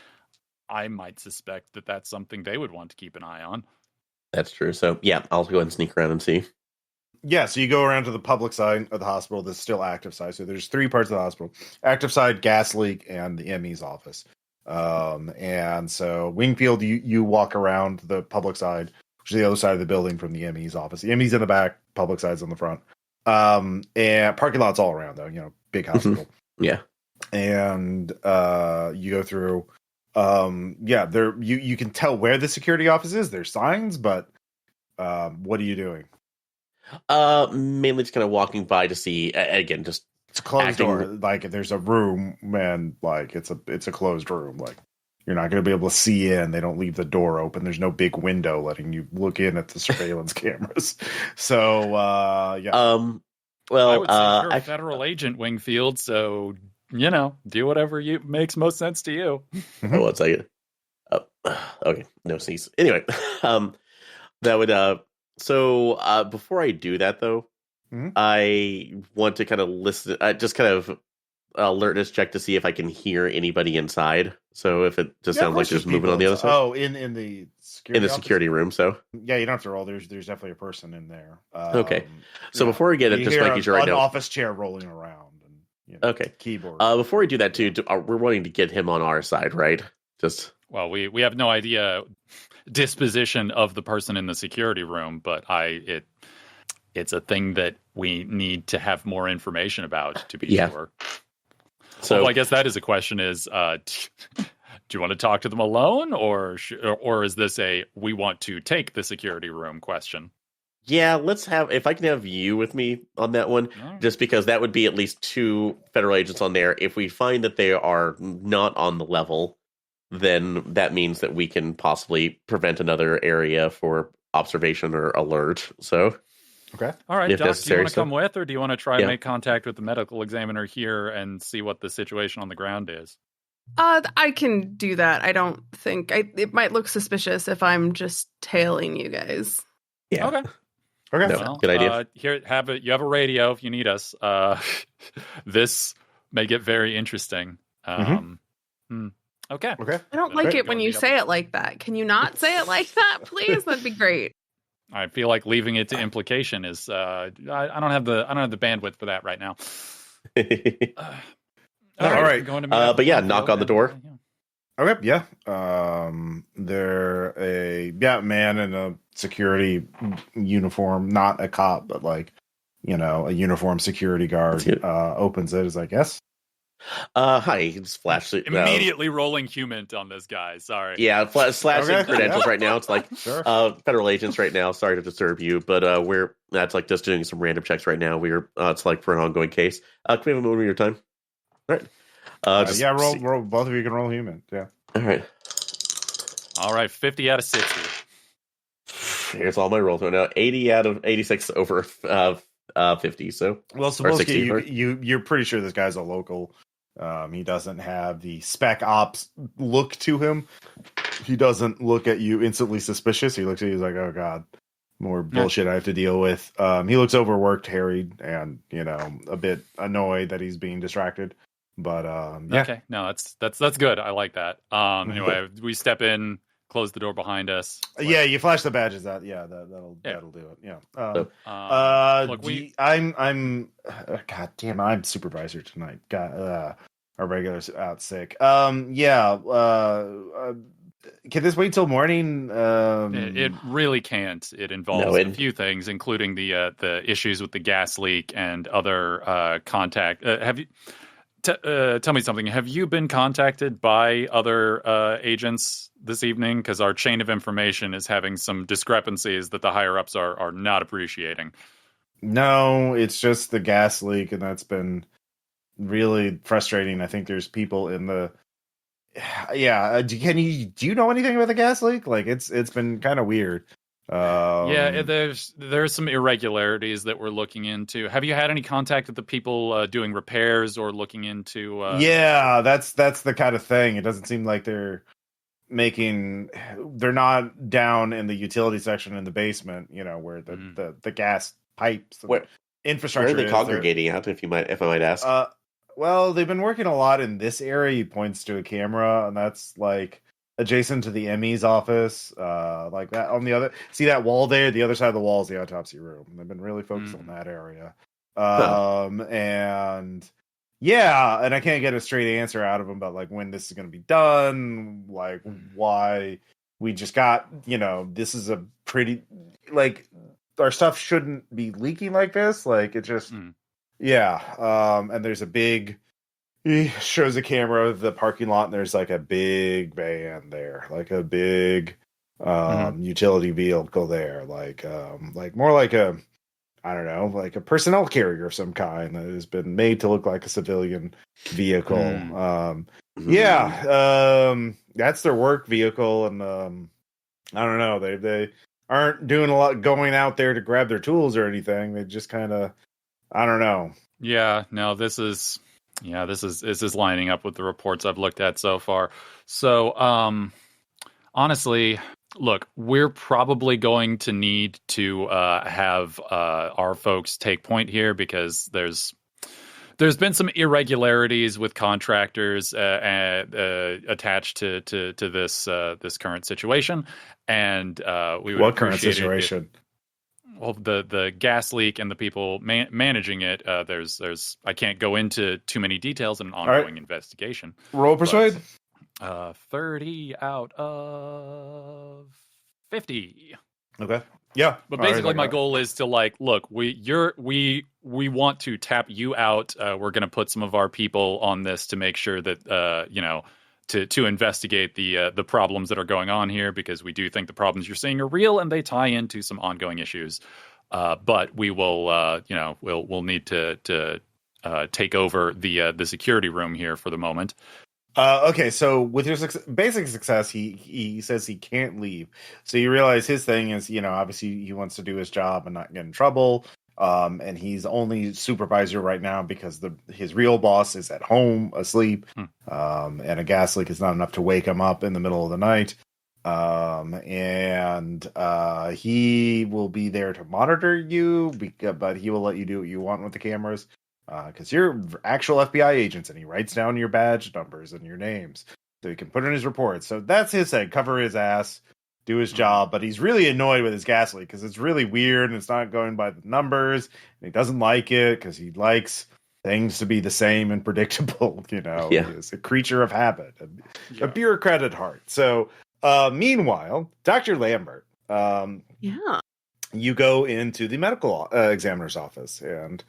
I might suspect that that's something they would want to keep an eye on. That's true. So yeah, I'll go ahead and sneak around and see. Yeah, so you go around to the public side of the hospital, the still active side. So there's 3 parts of the hospital: active side, gas leak, and the ME's office. And so Wingfield, you walk around the public side, which is the other side of the building from the ME's office. The ME's in the back, public side's on the front. And parking lots all around though, big hospital. Yeah. And you go through there you can tell where the security office is. There's signs, but what are you doing? Mainly just kind of walking by to see again, just it's a closed door. Like there's a room, man. Like it's a closed room. Like you're not going to be able to see in. They don't leave the door open. There's no big window letting you look in at the surveillance cameras. So yeah. Well, I would say you're a federal agent, Wingfield. So do whatever makes most sense to you. Hold on a second. Okay, no sneeze. Anyway, that would So before I do that, though, I want to kind of listen, just kind of alertness check to see if I can hear anybody inside. So if it just sounds like there's movement on the other side. Oh, in the security security room. So yeah, you don't have to roll. There's definitely a person in there. Okay. So before we get it, just making sure I know. An office chair rolling around. And, okay. Keyboard. Before we do that too, we're wanting to get him on our side, right? Just. Well, we have no idea disposition of the person in the security room, but it's a thing that we need to have more information about to be sure. So I guess that is a question: is do you want to talk to them alone, or is this a we want to take the security room question? Yeah, if I can have you with me on that one, just because that would be at least 2 federal agents on there. If we find that they are not on the level, then that means that we can possibly prevent another area for observation or alert. So, okay. All right, Doc, do you want to come with, or do you want to try and make contact with the medical examiner here and see what the situation on the ground is? I can do that. I don't think it might look suspicious if I'm just tailing you guys. Yeah. Okay. No, good idea. Here, you have a radio if you need us. This may get very interesting. Okay. I don't like it when you say it like that. Can you not say it like that, please? That'd be great. I feel like leaving it to implication is. I don't have the bandwidth for that right now. All right. But yeah, knock on the door. Okay. Yeah. They're a man in a security uniform, not a cop, but like a uniformed security guard. Opens it. Is like, yes. Hi, just flash it. Immediately rolling human on this guy. Sorry. Yeah, slashing credentials right now. It's like federal agents right now. Sorry to disturb you, but that's like just doing some random checks right now. It's like for an ongoing case. Can we have a moment of your time? All right. Roll. Both of you can roll human. Yeah. All right. 50 out of 60. Here's all my rolls right now. 80 out of 86 over 50. So Cybulski, you're pretty sure this guy's a local. He doesn't have the spec ops look to him. He doesn't look at you instantly suspicious. He looks at you like, oh god, more bullshit I have to deal with. He looks overworked, harried, and a bit annoyed that he's being distracted. But yeah. Okay, no, that's good. I like that. Anyway, we step in, close the door behind us. Yeah, you flash the badges out. Yeah, that'll do it. Yeah. Look, I'm god damn, I'm supervisor tonight. God, our regular's out sick. Yeah. Can this wait till morning? It really can't. It involves a few things, including the issues with the gas leak and other contact. Have you? Tell me something. Have you been contacted by other agents this evening? Because our chain of information is having some discrepancies that the higher ups are not appreciating. No, it's just the gas leak, and that's been really frustrating. I think there's people in the. Yeah, do you know anything about the gas leak? Like it's been kind of weird. There's some irregularities that we're looking into. Have you had any contact with the people doing repairs or looking into? Yeah, that's the kind of thing. It doesn't seem like they're not down in the utility section in the basement. Where the gas pipes, infrastructure. Where are they congregating out? If I might ask. Well, they've been working a lot in this area. He points to a camera, and that's like adjacent to the ME's office, like that on the other. See that wall there? The other side of the wall is the autopsy room. They've been really focused on that area. And yeah, and I can't get a straight answer out of them about like when this is going to be done, like why we just got, this is a pretty like our stuff shouldn't be leaking like this. Like it just, yeah. And there's a big. He shows a camera of the parking lot, and there's like a big van there, like a big utility vehicle there, like more like a, I don't know, like a personnel carrier of some kind that has been made to look like a civilian vehicle. That's their work vehicle, and I don't know, they aren't doing a lot going out there to grab their tools or anything. They just kind of, I don't know. Yeah, no, this is lining up with the reports I've looked at so far. So, honestly, look, we're probably going to need to have our folks take point here because there's been some irregularities with contractors attached to this current situation, and we would what current situation? Well, the gas leak and the people managing it. There's I can't go into too many details in an ongoing investigation. Roll persuade. 30 out of 50. Okay. Yeah. But basically, my goal is to look. We want to tap you out. We're going to put some of our people on this to make sure that to investigate the problems that are going on here, because we do think the problems you're seeing are real and they tie into some ongoing issues. But we will, we'll need to take over the security room here for the moment. Okay, so with your basic success, he says he can't leave. So you realize his thing is, obviously he wants to do his job and not get in trouble. And he's only supervisor right now because his real boss is at home asleep. And a gas leak is not enough to wake him up in the middle of the night. And he will be there to monitor you, but he will let you do what you want with the cameras. Because you're actual FBI agents, and he writes down your badge numbers and your names so he can put in his reports. So that's his thing. Cover his ass, do his job. But he's really annoyed with his gas leak because it's really weird and it's not going by the numbers. And he doesn't like it because he likes things to be the same and predictable. He's a creature of habit, a bureaucrat at heart. So meanwhile, Dr. Lambert, you go into the medical examiner's office, and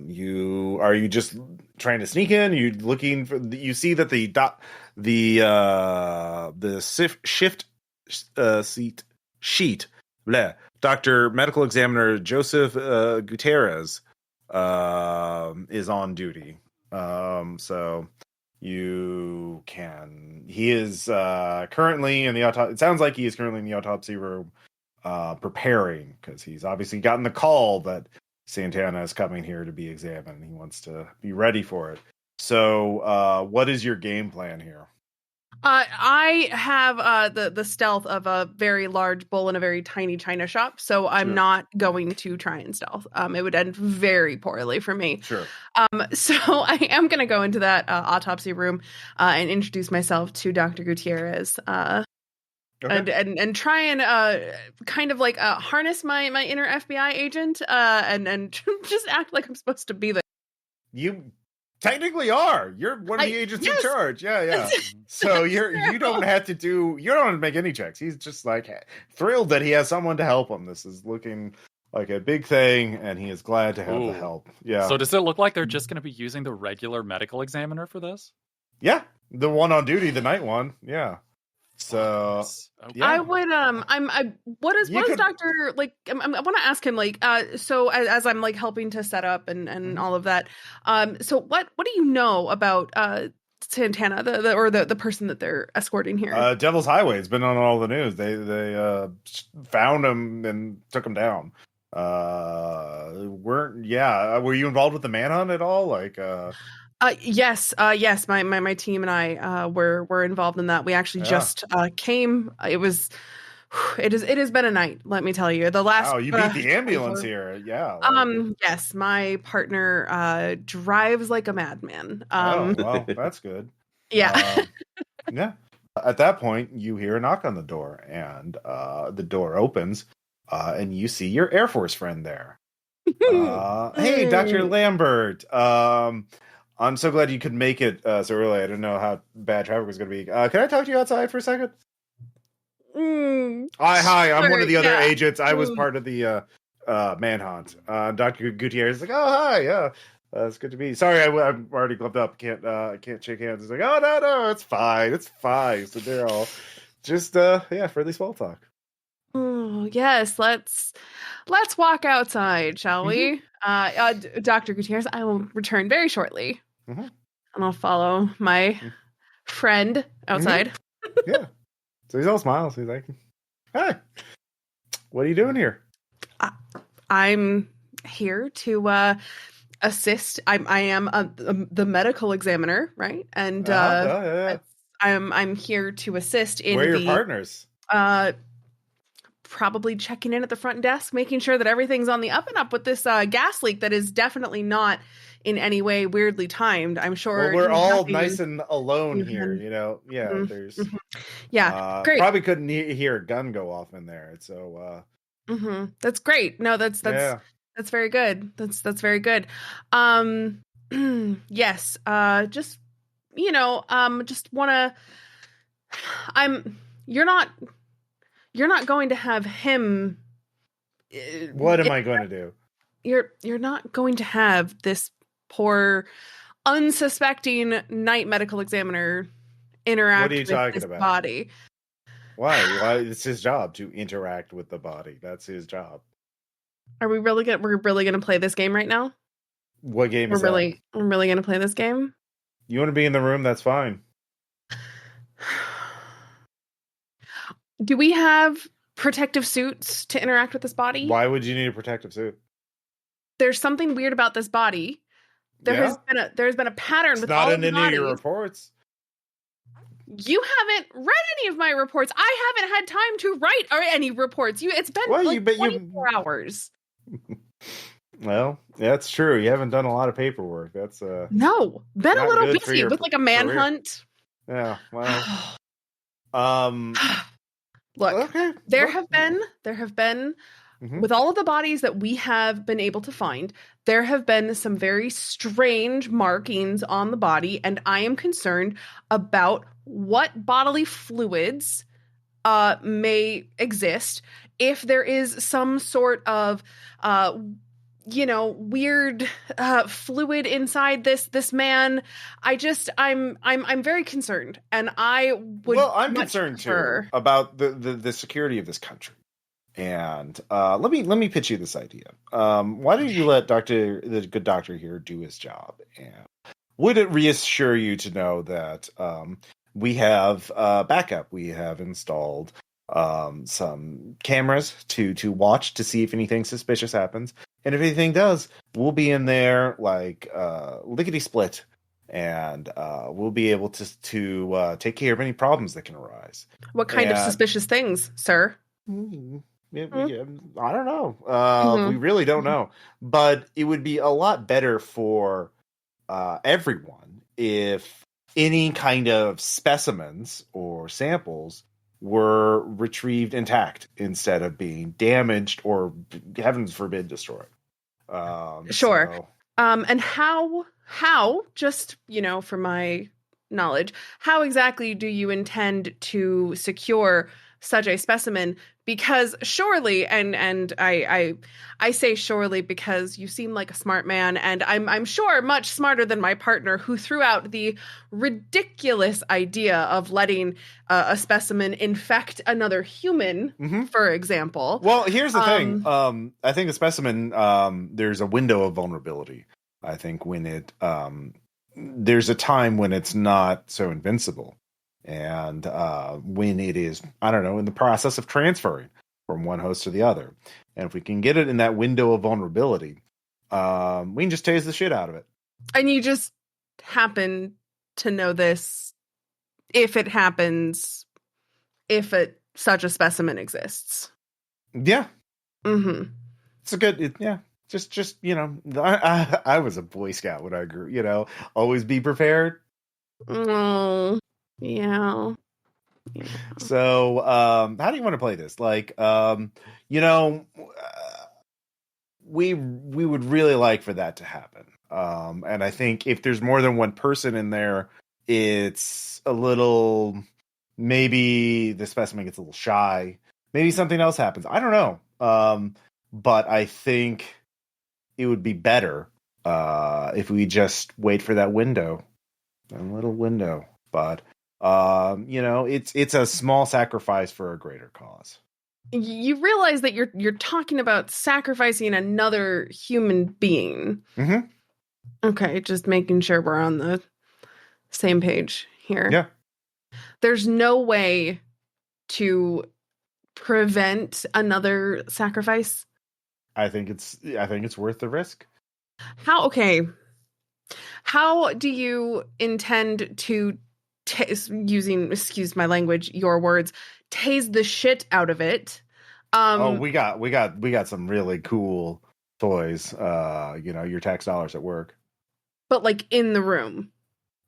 you just trying to sneak in? You looking for? You see that the shift seat sheet. Dr. Medical Examiner Joseph Gutierrez is on duty. So you can. He is currently in the autopsy. It sounds like he is currently in the autopsy room. preparing, because he's obviously gotten the call that Santana is coming here to be examined. He wants to be ready for it. So what is your game plan here? I have the stealth of a very large bull in a very tiny china shop, so I'm not going to try and stealth. It would end very poorly for me. Sure. So I am going to go into that autopsy room and introduce myself to Dr. Gutierrez. And try and kind of like harness my inner FBI agent and just act like I'm supposed to be there. You technically are. You're one of the agents in charge. Yeah. So you don't have to make any checks. He's just like thrilled that he has someone to help him. This is looking like a big thing, and he is glad to have the help. Yeah. So does it look like they're just going to be using the regular medical examiner for this? Yeah, the one on duty, the night one. Yeah. So yeah. I would what is Doctor like? I want to ask him like so as I'm like helping to set up and all of that. So what do you know about Santana, the person that they're escorting here? Devil's Highway has been on all the news. They found him and took him down. Were you involved with the manhunt at all? Like yes. My team and I were involved in that. We actually just came. It has been a night. Let me tell you. The last. Oh, you beat the ambulance here. Yeah. Yes, my partner drives like a madman. Well, that's good. Yeah. Yeah. At that point, you hear a knock on the door, and the door opens, and you see your Air Force friend there. Hey, Dr. Lambert. I'm so glad you could make it so early. I didn't know how bad traffic was going to be. Can I talk to you outside for a second? Hi. I'm one of the other agents. I was part of the manhunt. Dr. Gutierrez is like, oh, hi. Yeah, it's good to be. Sorry, I'm already gloved up. Can't shake hands. It's like, oh, no, it's fine. It's fine. So they're all just, friendly small talk. Oh, yes. Let's walk outside, shall we? Dr. Gutierrez, I will return very shortly. And I'll follow my friend outside. Yeah. So he's all smiles. He's like, hi, what are you doing here? I'm here to assist. I am the medical examiner, right? And I'm here to assist in Where are your partners? Probably checking in at the front desk, making sure that everything's on the up and up with this gas leak that is definitely not in any way weirdly timed. I'm sure. Well, we're all nice and alone here, you know. Yeah, there's. Yeah, great. Probably couldn't hear a gun go off in there. So. That's great. No, that's very good. That's very good. Yes. Just just want to. You're not going to have him. What am I going to do? You're not going to have this poor, unsuspecting night medical examiner interact with his body. Why? It's his job to interact with the body. That's his job. Are we really gonna play this game right now? What game is that? We're really gonna play this game? You want to be in the room? That's fine. Do we have protective suits to interact with this body? Why would you need a protective suit? There's something weird about this body. There's been a pattern with all the bodies. Not in any of your reports. You haven't read any of my reports. I haven't had time to write any reports. It's been 24 hours. Well, that's true. You haven't done a lot of paperwork. That's been a little busy with like a manhunt. Yeah. Well. Look, there have been with all of the bodies that we have been able to find, there have been some very strange markings on the body, and I am concerned about what bodily fluids may exist. If there is some sort of weird fluid inside this man, I'm very concerned, and I would. Well, I'm concerned too about the security of this country, and let me pitch you this idea. Why don't you let the good doctor here do his job? And would it reassure you to know that we have backup? We have installed some cameras to watch to see if anything suspicious happens. And if anything does, we'll be in there like lickety split, and we'll be able to take care of any problems that can arise. What kind of suspicious things, sir? I don't know. We really don't know. But it would be a lot better for everyone if any kind of specimens or samples were retrieved intact instead of being damaged or, heavens forbid, destroyed. Sure. So... and how, just, for my knowledge, how exactly do you intend to secure such a specimen? Because surely, and I say surely because you seem like a smart man, and I'm sure much smarter than my partner, who threw out the ridiculous idea of letting a specimen infect another human, for example. Well, here's the thing. I think the specimen, there's a window of vulnerability. I think when it there's a time when it's not so invincible. And when it is, I don't know, in the process of transferring from one host to the other. And if we can get it in that window of vulnerability, we can just tase the shit out of it. And you just happen to know this if it happens, if such a specimen exists. Yeah. Mm-hmm. It's a good, yeah. Just I was a Boy Scout when I grew, always be prepared. Oh. Yeah. So, how do you want to play this? Like, we would really like for that to happen. And I think if there's more than one person in there, it's a little, maybe the specimen gets a little shy. Maybe something else happens. I don't know. But I think it would be better if we just wait for that window, that little window. But it's a small sacrifice for a greater cause. You realize that you're talking about sacrificing another human being. Mm-hmm. Okay, just making sure we're on the same page here. Yeah. There's no way to prevent another sacrifice. I think it's worth the risk. How do you intend to using, excuse my language, your words, tase the shit out of it? We got some really cool toys. Your tax dollars at work. But like in the room.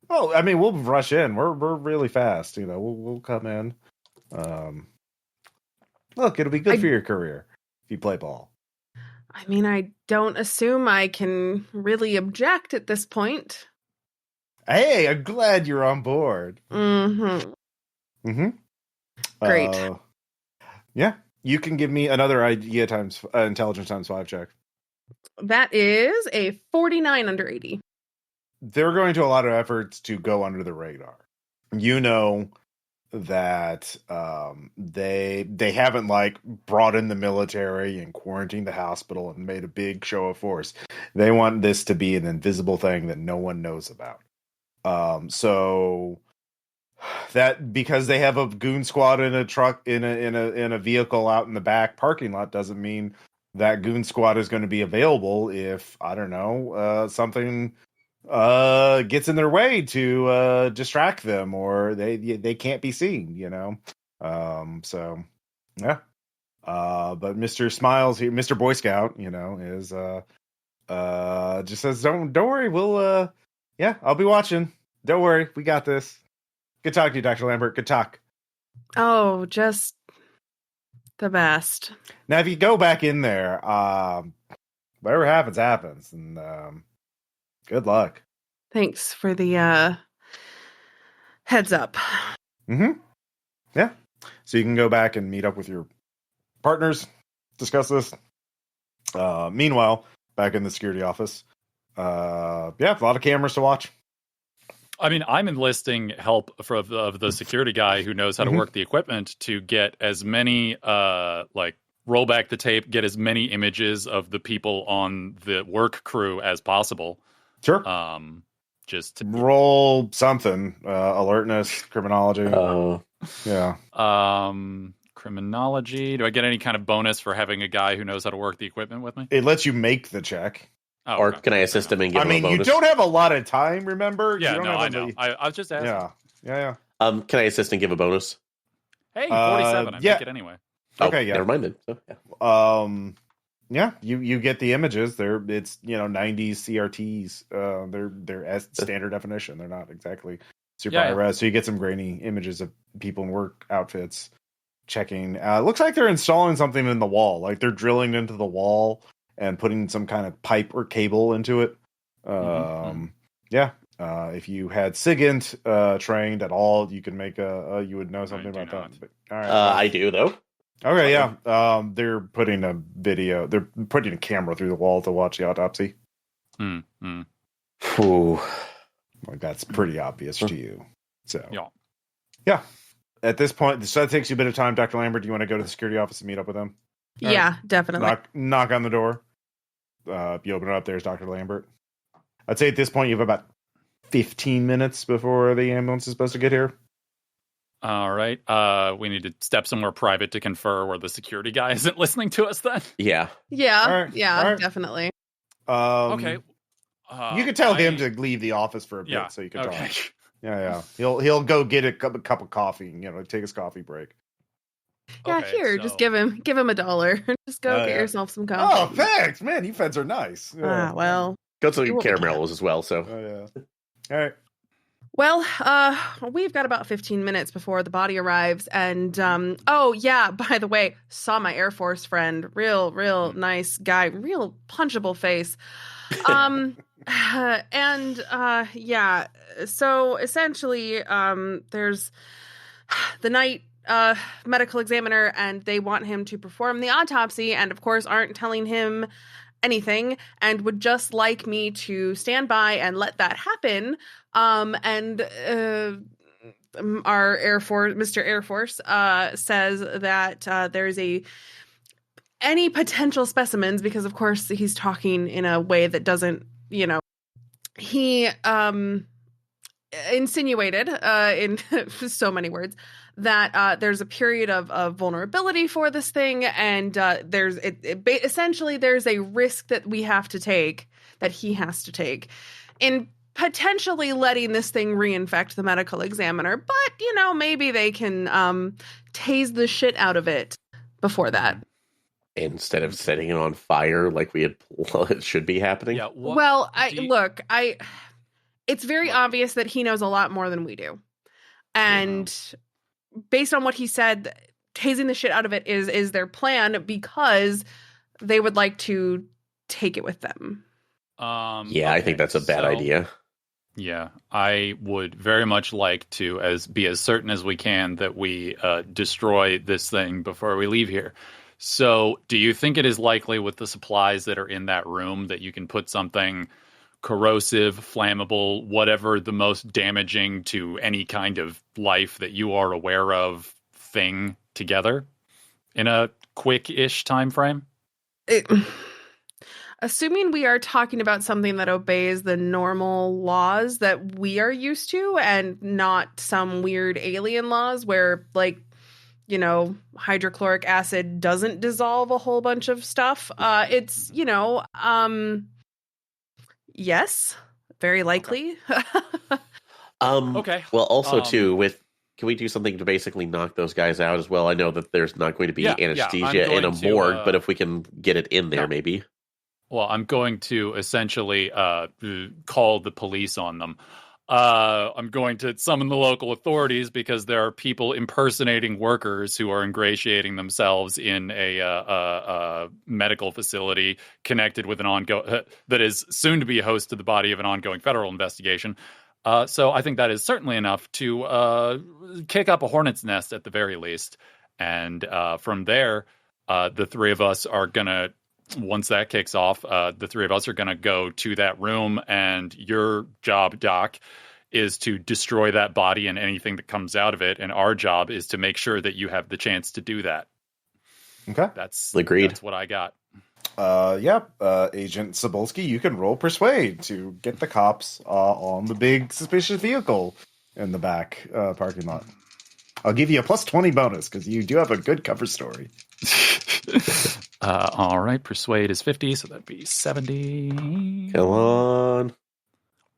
Oh, I mean, we'll rush in. We're really fast. We'll come in. Look, it'll be good for your career if you play ball. I mean, I don't assume I can really object at this point. Hey, I'm glad you're on board. Mm-hmm. Mm-hmm. Great. Yeah, you can give me another idea times intelligence times 5 check. That is a 49 under 80. They're going to a lot of efforts to go under the radar. That they haven't like brought in the military and quarantined the hospital and made a big show of force. They want this to be an invisible thing that no one knows about. So that because they have a goon squad in a truck in a vehicle out in the back parking lot doesn't mean that goon squad is going to be available if, I don't know, something gets in their way to distract them, or they can't be seen, so yeah. But Mr. Smiles here, Mr. Boy Scout, is just says don't worry, we'll I'll be watching. Don't worry, we got this. Good talk to you, Dr. Lambert. Good talk. Oh, just the best. Now, if you go back in there, whatever happens, and good luck. Thanks for the heads up. Mm-hmm. Yeah. So you can go back and meet up with your partners, discuss this. Meanwhile, back in the security office, a lot of cameras to watch. I mean, I'm enlisting help of the security guy who knows how to work the equipment to get as many, roll back the tape, get as many images of the people on the work crew as possible. Sure. Just to roll something, alertness, criminology. Oh, yeah. criminology. Do I get any kind of bonus for having a guy who knows how to work the equipment with me? It lets you make the check. Oh, or can I assist him and give him a bonus? You don't have a lot of time, remember? Yeah, I know. I was just asking. Yeah. Can I assist and give a bonus? Hey, 47. I make it anyway. Okay, yeah. Never mind then. So, yeah. You get the images. It's 90s CRTs. They're standard definition. They're not exactly super high res. So you get some grainy images of people in work outfits checking. Looks like they're installing something in the wall. Like they're drilling into the wall and putting some kind of pipe or cable into it. If you had SIGINT trained at all, you could make you would know something about that. But, all right, I do though. Okay, yeah. They're putting a video. They're putting a camera through the wall to watch the autopsy. Ooh. Like that's pretty obvious to you. So yeah. At this point, so that takes you a bit of time. Dr. Lambert, do you want to go to the security office and meet up with them? Yeah, definitely. Knock on the door. You open it up. There's Dr. Lambert. I'd say at this point you have about 15 minutes before the ambulance is supposed to get here. All right. We need to step somewhere private to confer where the security guy isn't listening to us then. Yeah. Yeah. Right. Definitely. Okay. You could tell him to leave the office for a bit so you can talk. Yeah. He'll go get a cup of coffee, take his coffee break. Yeah, here, just give him $1. Just go get yourself some coffee. Oh, thanks, man. You feds are nice. Yeah. Well, go to caramellos as well. So, all right. Well, we've got about 15 minutes before the body arrives, and by the way, saw my Air Force friend, real nice guy, real punchable face. So essentially, there's the night medical examiner, and they want him to perform the autopsy, and of course aren't telling him anything, and would just like me to stand by and let that happen. And our Air Force, Mr. Air Force, says that there's any potential specimens, because of course he's talking in a way that doesn't, he insinuated in so many words that there's a period of vulnerability for this thing, and essentially there's a risk that we have to take, that he has to take, in potentially letting this thing reinfect the medical examiner. But maybe they can tase the shit out of it before that, instead of setting it on fire like it should be happening. Yeah. It's very obvious that he knows a lot more than we do. And based on what he said, tasing the shit out of it is their plan, because they would like to take it with them. I think that's a bad idea. Yeah, I would very much like to be as certain as we can that we destroy this thing before we leave here. So do you think it is likely, with the supplies that are in that room, that you can put something corrosive, flammable, whatever the most damaging to any kind of life that you are aware of thing together in a quick-ish time frame? Assuming we are talking about something that obeys the normal laws that we are used to, and not some weird alien laws where, hydrochloric acid doesn't dissolve a whole bunch of stuff. Yes, very likely. Okay. Well, also too, can we do something to basically knock those guys out as well? I know that there's not going to be anesthesia in a morgue, but if we can get it in there, maybe. Well, I'm going to essentially call the police on them. I'm going to summon the local authorities, because there are people impersonating workers who are ingratiating themselves in a medical facility connected with an ongoing that is soon to be a host to the body of an ongoing federal investigation. So I think that is certainly enough to kick up a hornet's nest at the very least. And from there, the three of us are going to, once that kicks off, the three of us are going to go to that room, and your job, Doc, is to destroy that body and anything that comes out of it, and our job is to make sure that you have the chance to do that. Okay. That's agreed. That's what I got. Agent Cybulski, you can roll persuade to get the cops on the big suspicious vehicle in the back parking lot. I'll give you a plus 20 bonus because you do have a good cover story. All right, persuade is 50, so that'd be 70. Come on.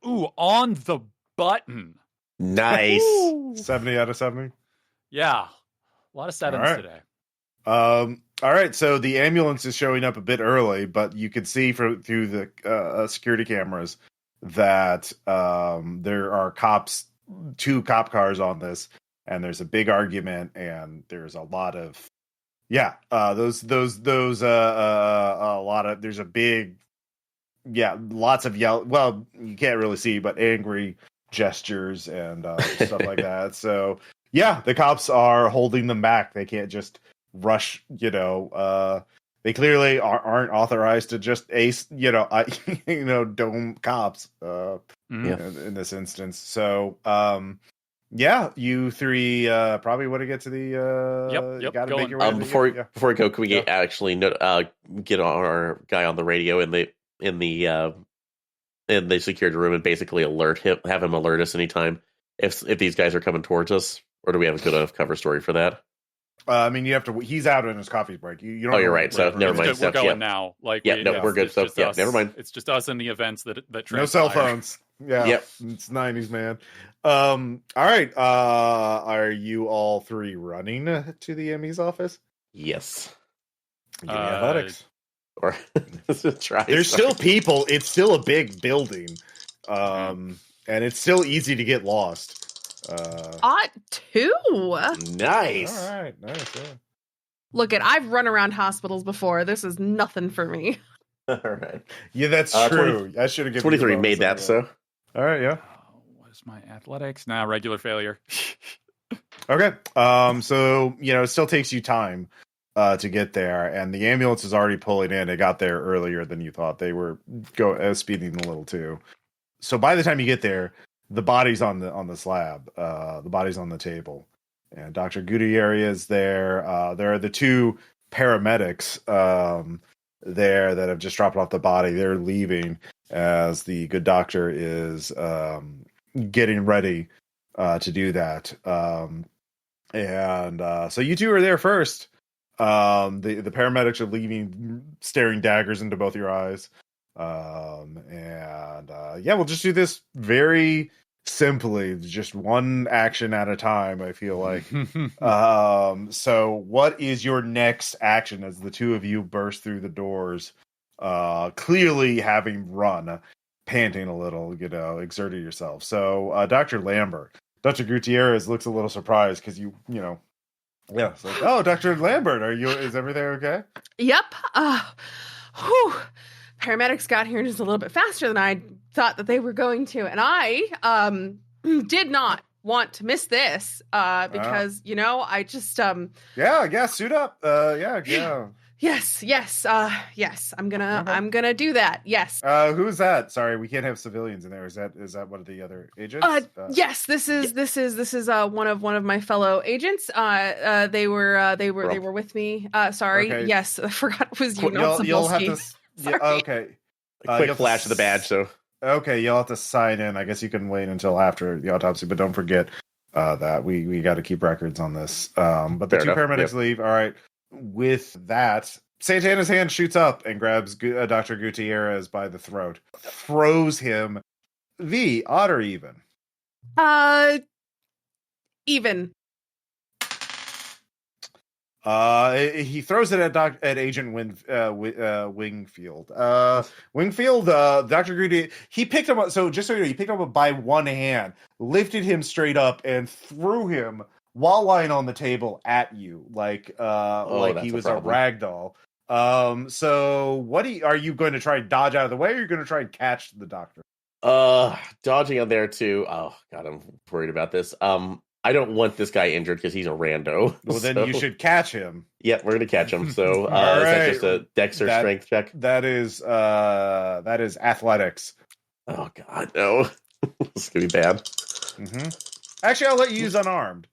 Ooh, on the button. Nice. 70 out of 70. Yeah, a lot of sevens today. All right, so the ambulance is showing up a bit early, but you can see through the security cameras that there are two cop cars on this, and there's a big argument, and there's a lot of lots of yell. Well, you can't really see, but angry gestures and stuff like that. So yeah, the cops are holding them back. They can't just rush. They clearly aren't authorized to just ace. Dome cops. In this instance. So you three probably want to get to the. Yep. Gotta make your way before we go, can we actually get our guy on the radio in the security room and basically have him alert us anytime if these guys are coming towards us, or do we have a good enough cover story for that? You have to. He's out on his coffee break. You don't. Oh, you're right. So never mind. We're going now. We're good. So never mind. It's just us in the events that no cell phones. Yeah. Yep. It's 90s, man. All right. Are you all three running to the ME's office? Yes. Give me athletics. Or try. There's still people. It's still a big building, and it's still easy to get lost. 2. Nice. All right. Nice. Yeah. Look, I've run around hospitals before. This is nothing for me. All right. Yeah, that's true. I should have given 23 made that. So. All right. Yeah. What is my athletics? Regular failure. Okay. So it still takes you time to get there, and the ambulance is already pulling in. It got there earlier than you thought. They were speeding a little too. So by the time you get there, the body's on the slab. The body's on the table, and Dr. Gutierrez is there. There are the two paramedics there that have just dropped off the body. They're leaving as the good doctor is getting ready to do that. So you two are there first. The paramedics are leaving, staring daggers into both your eyes. We'll just do this very simply, just one action at a time, I feel like. So what is your next action as the two of you burst through the doors, clearly having run, panting a little, exerted yourself? So Dr. Lambert, Dr. Gutierrez looks a little surprised because it's like, oh, Dr. Lambert, is everything okay? Yep. Paramedics got here just a little bit faster than I thought that they were going to, and I did not want to miss this because I just suit up. Yes. I'm gonna do that. Yes. Who's that? Sorry, we can't have civilians in there. Is that one of the other agents? Yes. This is one of my fellow agents. They were with me. Sorry. Okay. Yes, I forgot it was you. You'll have to. Yeah, okay. A quick flash of the badge. So okay, you'll have to sign in. I guess you can wait until after the autopsy, but don't forget that we got to keep records on this. But the two paramedics leave. All right. With that, Santana's hand shoots up and grabs Dr. Gutierrez by the throat, throws him. V, odd or even? Even. He throws it at Agent Wingfield. Wingfield, Dr. Greedy, he picked him up. So just so you know, he picked him up by one hand, lifted him straight up, and threw him while lying on the table at you, like he was a rag doll. So what are you going to try and dodge out of the way, or are you going to try and catch the doctor? Dodging on there too. Oh God, I'm worried about this. I don't want this guy injured because he's a rando. Well, then you should catch him. Yeah, we're gonna catch him. So is that just a dex or strength check? That is athletics. Oh God, no. This is gonna be bad. Mm-hmm. Actually, I'll let you use unarmed.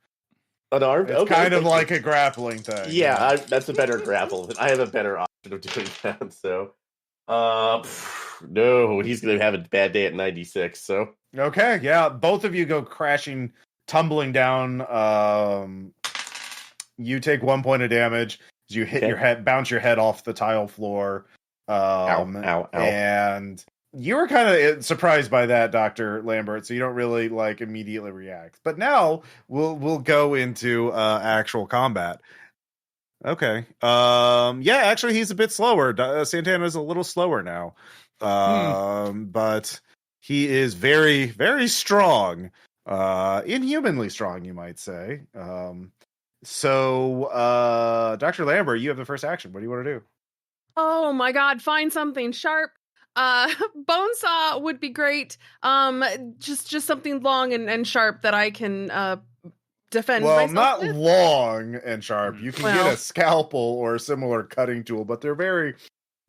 Unarmed? It's kind of like a grappling thing. Yeah, that's a better grapple. I have a better option of doing that. So, no, he's gonna have a bad day at 96. So okay, yeah, both of you go crashing tumbling down. You take 1 point of damage. You hit your head, bounce your head off the tile floor. Ow. And you were kind of surprised by that, Dr. Lambert, so you don't really like immediately react. But now we'll go into actual combat. Okay. Yeah, actually he's a bit slower. Santana is a little slower now. But he is very, very strong. Inhumanly strong, you might say. So Dr. Lambert, you have the first action. What do you want to do? Oh my god, find something sharp. Bone saw would be great. Just something long and sharp that I can defend myself not with. Long and sharp. You can get a scalpel or a similar cutting tool, but they're very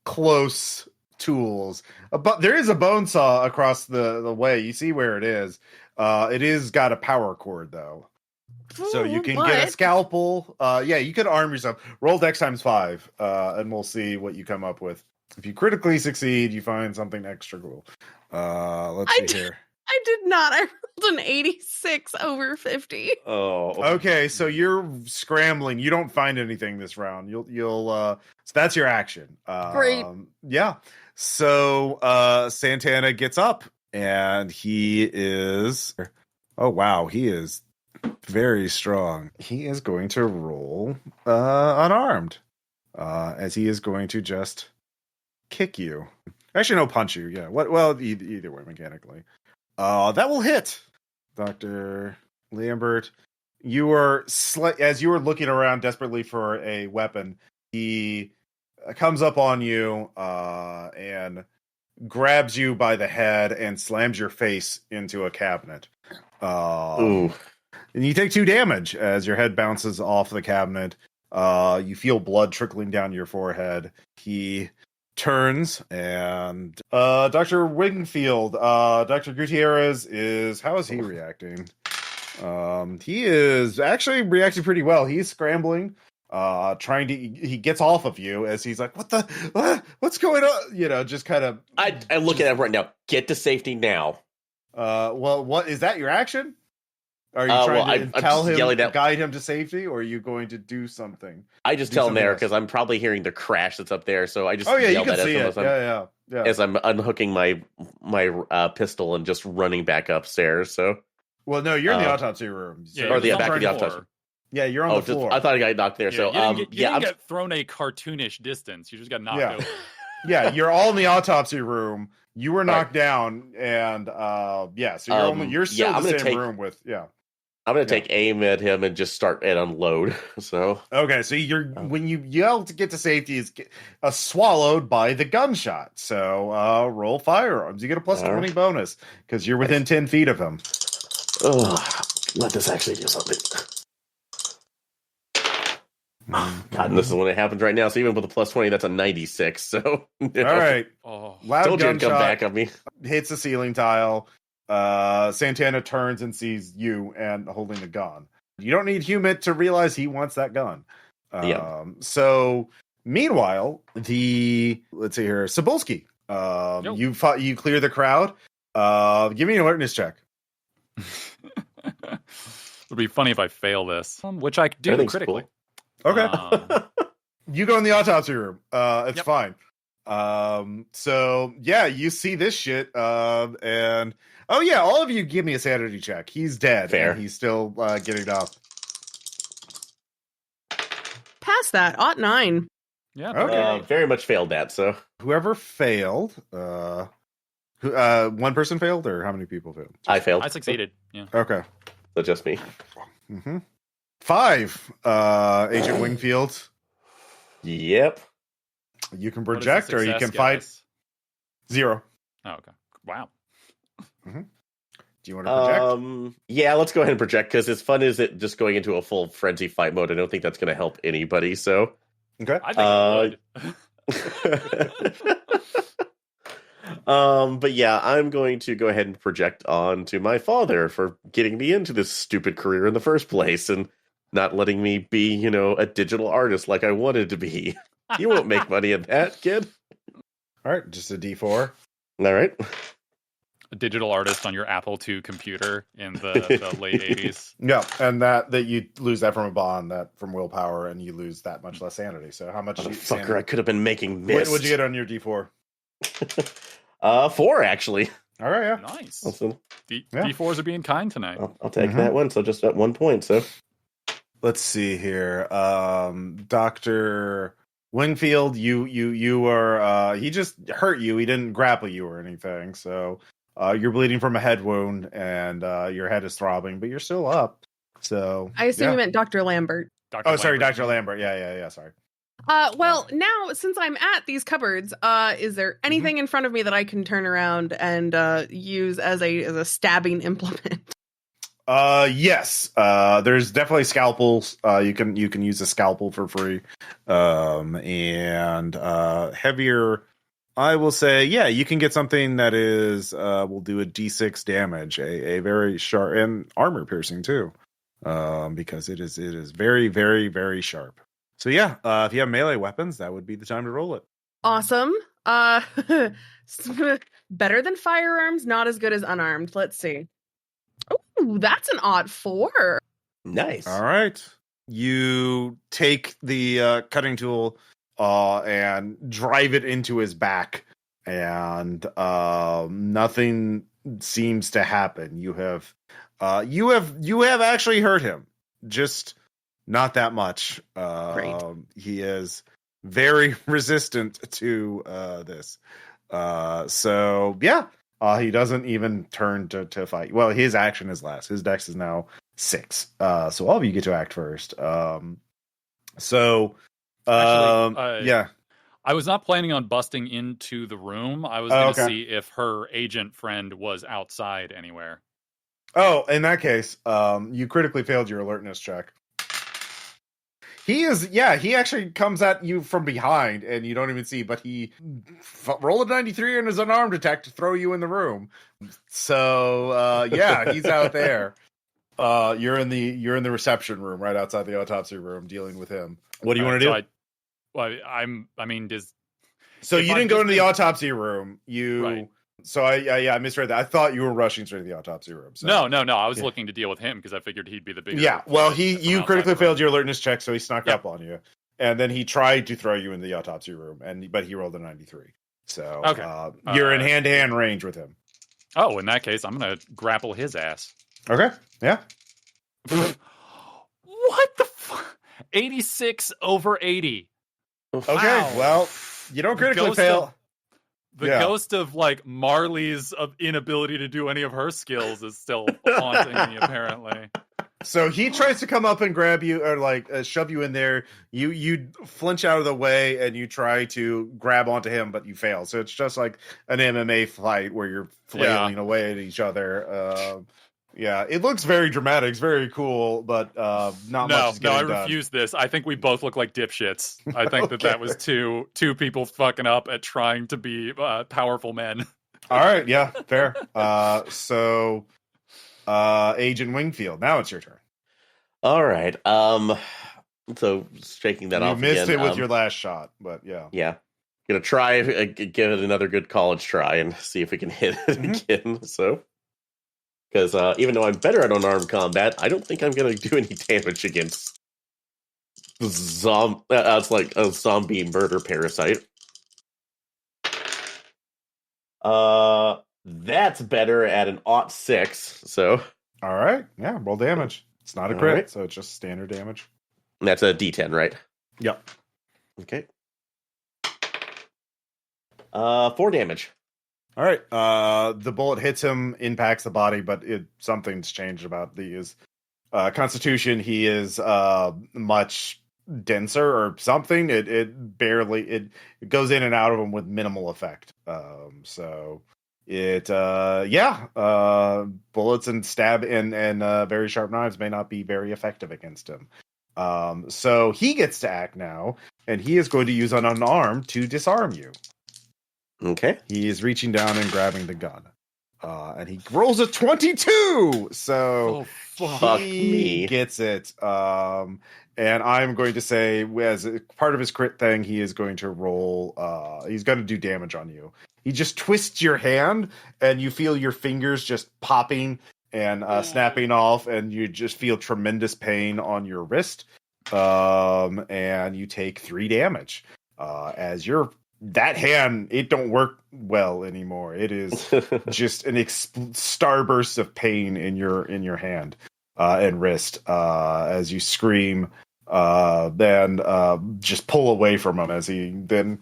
close tools. But there is a bone saw across the way. You see where it is. It is got a power cord though. So you can get a scalpel. Yeah, you could arm yourself. Roll Dex times 5, and we'll see what you come up with. If you critically succeed, you find something extra cool. Let's see here. I did not. I rolled an 86 over 50. Oh. Okay, so you're scrambling. You don't find anything this round. You'll so that's your action. Great. Yeah. So Santana gets up and he is he is very strong. He is going to roll unarmed. As he is going to just kick you. Actually, no, punch you. Yeah. Well, either way, mechanically. That will hit. Dr. Lambert, you are as you were looking around desperately for a weapon, he comes up on you and grabs you by the head and slams your face into a cabinet. Ooh. And you take 2 damage as your head bounces off the cabinet. You feel blood trickling down your forehead. He turns and Dr. Wingfield, Dr. Gutierrez how is he reacting? He is actually reacting pretty well. He's scrambling, he gets off of you as he's like, what's going on? You know, just kind of. I look at him right now. Get to safety now. What is that your action? Are you trying to tell him, guide him to safety, or are you going to do something? I just tell him there because I'm probably hearing the crash that's up there. So I just you can see it. Yeah. As I'm unhooking my pistol and just running back upstairs. So. Well, no, you're in the autopsy room. So, or the back of the autopsy. Yeah, you're on the floor. I thought I got knocked there. You didn't get thrown a cartoonish distance. You just got knocked over. Yeah, you're all in the autopsy room. You were knocked down, and so you're still in the same room with I'm going to take aim at him and just start and unload. So okay, so when you yell to get to safety is swallowed by the gunshot. So roll firearms. You get a plus 20 bonus because you're within 10 feet of him. Let this actually do something. God, and this is when it happens right now. So even with a plus 20, that's a 96. So all right, loud told you to come back on me. Hits the ceiling tile. Santana turns and sees you and holding the gun. You don't need Humid to realize he wants that gun. So meanwhile, let's see here, Cybulski. You clear the crowd. Give me an alertness check. It would be funny if I fail this, which I do critically. Cool. Okay. You go in the autopsy room. It's fine. So yeah, you see this shit, and all of you give me a sanity check. He's dead. Fair. And he's still getting up. Past that, 9. Yeah. Okay. Very much failed that. So whoever failed, one person failed, or how many people failed? I failed. I succeeded. Yeah. Okay. So just me. 5. Agent Wingfield. Yep. You can project, or you can fight. 0. Oh, okay. Wow. Do you want to project? Yeah, let's go ahead and project, because as fun as it just going into a full frenzy fight mode, I don't think that's going to help anybody. So, okay. I think it would. But yeah, I'm going to go ahead and project on to my father for getting me into this stupid career in the first place and not letting me be, a digital artist like I wanted to be. You won't make money in that, kid. All right, just a D4. All right. a digital artist on your Apple II computer in the late 80s. Yeah, and that you lose that from a bond, that from willpower, and you lose that much less sanity. So how much I could have been making mist. What'd you get on your D4? 4, actually. All right, yeah. Nice. Awesome. D4s are being kind tonight. I'll take that one, so just at 1 point, so. Let's see here. Dr. Wingfield, you are he just hurt you. He didn't grapple you or anything. So you're bleeding from a head wound and your head is throbbing, but you're still up. So I assume you meant Dr. Lambert. Sorry, Dr. Lambert. Yeah, sorry. Well, now since I'm at these cupboards, is there anything in front of me that I can turn around and use as a stabbing implement? Yes. There's definitely scalpels. You can use a scalpel for free. And heavier, I will say, yeah, you can get something that is will do a D6 damage, a very sharp, and armor piercing too. Because it is very, very, very sharp. So yeah, if you have melee weapons, that would be the time to roll it. Awesome. Better than firearms, not as good as unarmed. Let's see. Oh, that's an odd 4. Nice. All right. You take the cutting tool and drive it into his back, and nothing seems to happen. You have actually hurt him, just not that much. Great. He is very resistant to this. So yeah. He doesn't even turn to fight. Well, his action is last. His dex is now 6. So all of you get to act first. Yeah. I was not planning on busting into the room. I was going to see if her agent friend was outside anywhere. Oh, in that case, you critically failed your alertness check. He actually comes at you from behind and you don't even see, but he rolled a 93 on his unarmed attack to throw you in the room. So, he's out there. You're in the reception room right outside the autopsy room dealing with him. What do you want to do? So you didn't go into the autopsy room. Right. So I misread that. I thought you were rushing straight to the autopsy room. So. No. I was looking to deal with him because I figured he'd be the bigger. Yeah. Well, you critically failed your alertness check, so he snuck up on you, and then he tried to throw you in the autopsy room, but he rolled a 93. So you're in hand-to-hand range with him. Oh, in that case, I'm gonna grapple his ass. Okay. Yeah. What the fuck? 86 over 80. Okay. Wow. Well, you don't critically fail. The ghost of Marley's inability to do any of her skills is still haunting me, apparently. So he tries to come up and grab you or shove you in there. You flinch out of the way and you try to grab onto him, but you fail. So it's just like an MMA fight where you're flailing away at each other. It looks very dramatic. It's very cool, but not much is getting done. I refuse this. I think we both look like dipshits. I think that was two people fucking up at trying to be powerful men. All right, yeah, fair. Agent Wingfield, now it's your turn. All right. So shaking that off again. You missed it with your last shot, but yeah. Yeah. Gonna try, give it another good college try and see if we can hit it again, so... Because even though I'm better at unarmed combat, I don't think I'm going to do any damage against it's like a zombie murder parasite. That's better at an 6. So, all right, yeah, roll damage. It's not a crit, so it's just standard damage. That's a D10, right? Yep. Okay. 4 damage. All right. The bullet hits him, impacts the body, but something's changed about his constitution. He is much denser or something. It barely goes in and out of him with minimal effect. Bullets and stab and very sharp knives may not be very effective against him. So he gets to act now, and he is going to use an unarmed to disarm you. Okay. He is reaching down and grabbing the gun. And he rolls a 22! So Fuck me. Gets it. And I'm going to say, as part of his crit thing, he is going to roll. He's going to do damage on you. He just twists your hand, and you feel your fingers just popping and snapping off, and you just feel tremendous pain on your wrist. And you take 3 damage. As that hand, it don't work well anymore. It is just an starburst of pain in your hand and wrist as you scream. Then just pull away from him as he then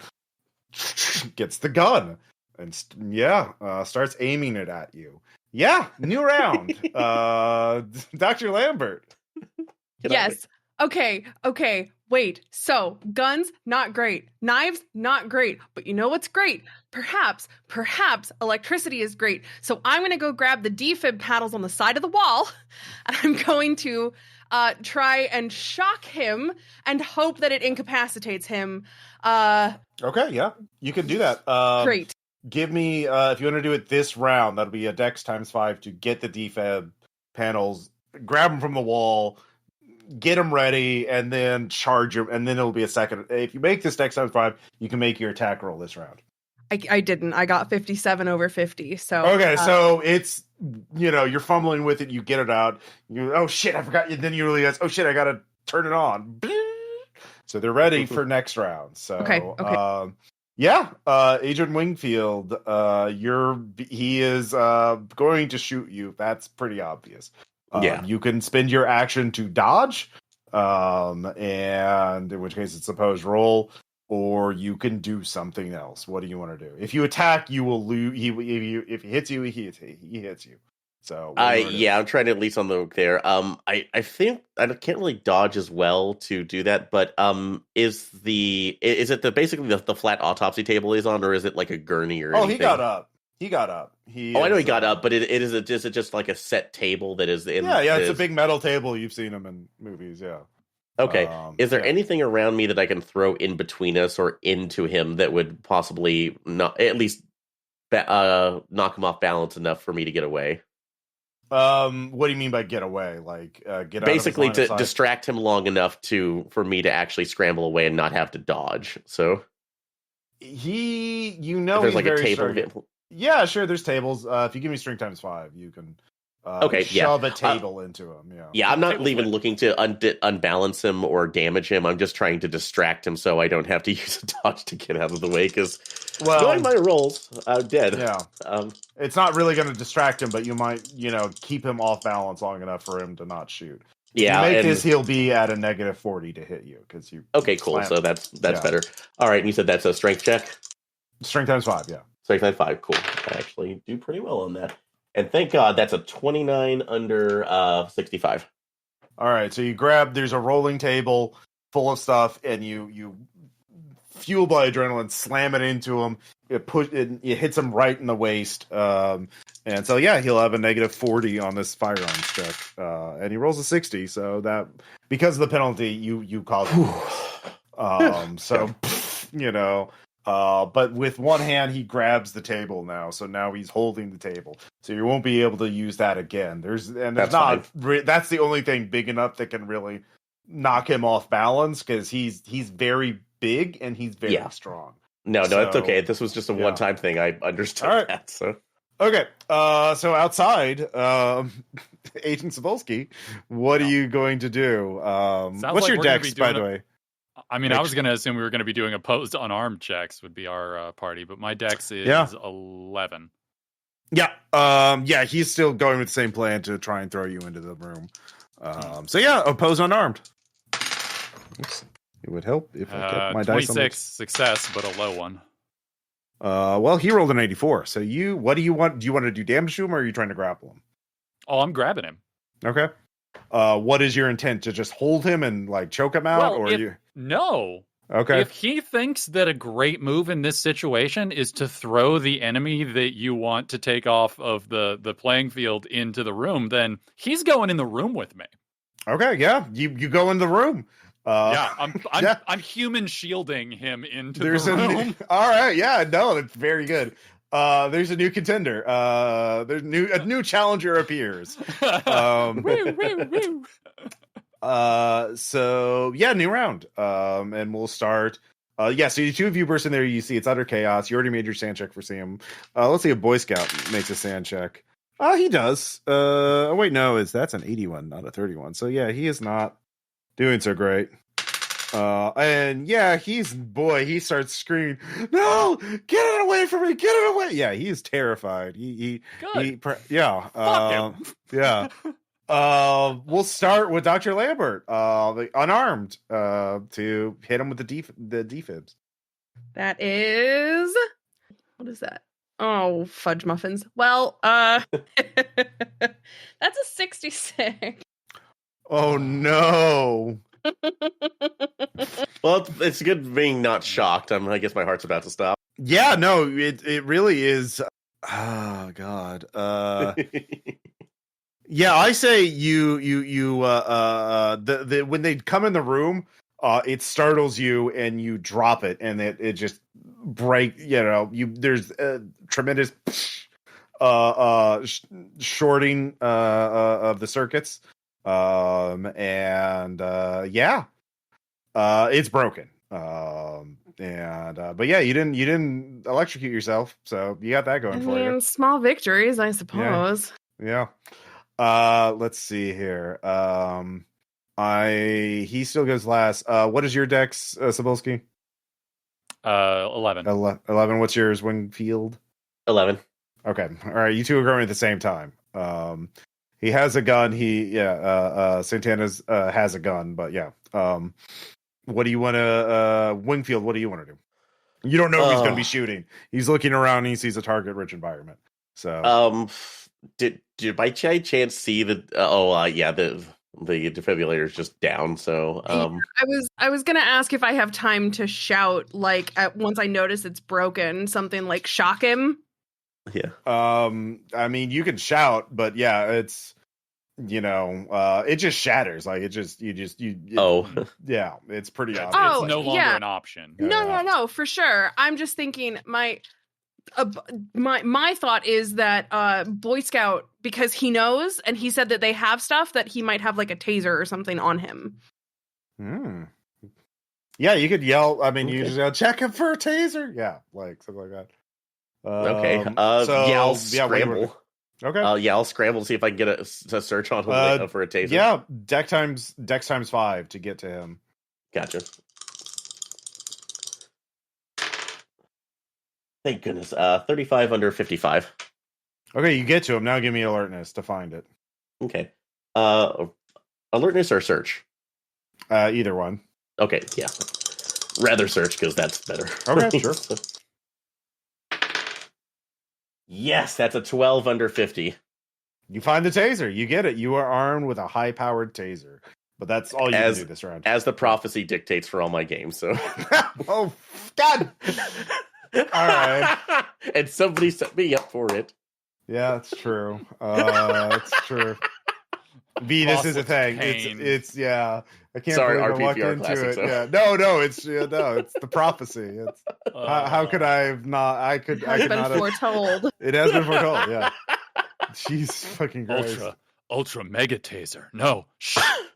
gets the gun and starts aiming it at you. Yeah, new round. Dr. Lambert. Yes. Okay. Wait. So, guns, not great. Knives, not great. But you know what's great? Perhaps electricity is great. So I'm going to go grab the defib paddles on the side of the wall, and I'm going to try and shock him and hope that it incapacitates him. Okay, yeah. You can do that. Great. Give me, if you want to do it this round, that'll be a dex times 5 to get the defib panels, grab them from the wall, get them ready, and then charge them, and then it'll be a second. If you make this dex times 5, you can make your attack roll this round. I didn't. I got 57 over 50. So okay, so it's you're fumbling with it. You get it out. Oh shit, I forgot. And then you realize, oh shit, I gotta turn it on. So they're ready for next round. So okay. Agent Wingfield, he is going to shoot you. That's pretty obvious. You can spend your action to dodge, and in which case it's opposed roll, or you can do something else. What do you want to do? If you attack, you will lose. If he hits you, he hits you. So I'm trying to at least on the hook there. I think I can't really dodge as well to do that, but is it basically the flat autopsy table is on, or is it like a gurney or anything? He got up. He got up. I know he got up, but is it just like a set table that is in? Yeah, it's a big metal table. You've seen them in movies, yeah. Okay. Is there anything around me that I can throw in between us or into him that would possibly not at least knock him off balance enough for me to get away? What do you mean by get away? Like get basically out of his line to distract him long enough for me to actually scramble away and not have to dodge. So there's like a table. Yeah, sure. There's tables. If you give me strength times 5, you can shove a table into him. Yeah, I'm not even looking to unbalance him or damage him. I'm just trying to distract him so I don't have to use a dodge to get out of the way. Because doing my rolls, I'm dead. Yeah, it's not really going to distract him, but you might, keep him off balance long enough for him to not shoot. Yeah, if you make this, he'll be at a -40 to hit you because you. Okay, cool. So that's better. All right, and you said that's a strength check. Strength times 5, yeah. Strength times 5, cool. I actually do pretty well on that. And thank God that's a 29 under 65. All right, so there's a rolling table full of stuff, and you fueled by adrenaline, slam it into him. It hits him right in the waist. And so, he'll have a -40 on this firearms check. And he rolls a 60, so that, because of the penalty, you cause but with one hand, he grabs the table now. So now he's holding the table. So you won't be able to use that again. That's the only thing big enough that can really knock him off balance, because he's very big and he's very strong. No, that's okay. This was just a one-time thing. I understood that. So okay. So outside, Agent Cybulski, what are you going to do? What's your dex, by the way? I mean, I was going to assume we were going to be doing opposed unarmed checks would be our party, but my dex is 11. Yeah. He's still going with the same plan to try and throw you into the room. Opposed unarmed. Oops. It would help if I kept my dice. 26 success, but a low one. He rolled an 84. So what do you want? Do you want to do damage to him, or are you trying to grapple him? Oh, I'm grabbing him. Okay. What is your intent? To just hold him and choke him out, No. Okay. If he thinks that a great move in this situation is to throw the enemy that you want to take off of the playing field into the room, then he's going in the room with me. Okay, yeah. You go in the room. I'm human shielding him into the room. All right, yeah, no, that's very good. There's a new contender. There's a new challenger appears. So yeah, new round. And we'll start. So you two of you burst in there. You see it's utter chaos. You already made your sand check for Sam. Let's see if Boy Scout makes a sand check. He does. Wait, no, that's an 81, not a 31. So yeah, he is not doing so great. And yeah, he starts screaming, "No, get it away from me! Get it away!" Yeah, he is terrified. Yeah. We'll start with Dr. Lambert, unarmed, to hit him with the defibs. That is, what is that? Oh, fudge muffins. Well, that's a 66. Oh no. Well, it's good being not shocked. I guess my heart's about to stop. Yeah, no, it really is. Oh God. Yeah, I say when they come in the room, it startles you and you drop it, and it just break. There's a tremendous shorting of the circuits, it's broken. But yeah, you didn't electrocute yourself, so you got that going for you. Small victories, I suppose. Yeah. Let's see here. He still goes last. What is your dex, Cybulski? 11. 11. What's yours, Wingfield? 11. Okay. All right. You two are going at the same time. He has a gun. Santana's has a gun, but yeah. What do you want to, Wingfield? What do you want to do? You don't know if he's going to be shooting. He's looking around and he sees a target-rich environment. So, did by chance see the defibrillator is just down? So, I was gonna ask if I have time to shout, like, once I notice it's broken, something like shock him. Yeah. I mean, you can shout, but yeah, it's it just shatters. Like yeah, it's pretty obvious. It's no longer an option. No, for sure. I'm just thinking my thought is that Boy Scout, because he knows and he said that they have stuff, that he might have like a taser or something on him. Yeah, you could yell. I mean, you just yell, check him for a taser. Yeah, like something like that. Okay. I'll scramble. Okay. I'll scramble to see if I can get a search on him for a taser. Yeah, dex times 5 to get to him. Gotcha. Thank goodness. 35 under 55. Okay, you get to him. Now give me alertness to find it. Okay. Alertness or search? Either one. Okay, yeah. Rather search, because that's better. Okay, sure. Yes, that's a 12 under 50. You find the taser. You get it. You are armed with a high-powered taser. But that's all you can do this round. As the prophecy dictates for all my games, so... Oh, God! All right. And somebody set me up for it. Yeah, it's true. It's true. B, this is a thing. It's yeah. I can't believe I walked into it. So. Yeah. No, it's the prophecy. It's how could I have not? I could been not foretold. It has been foretold. Yeah. Jeez, fucking Christ. Ultra mega taser. No,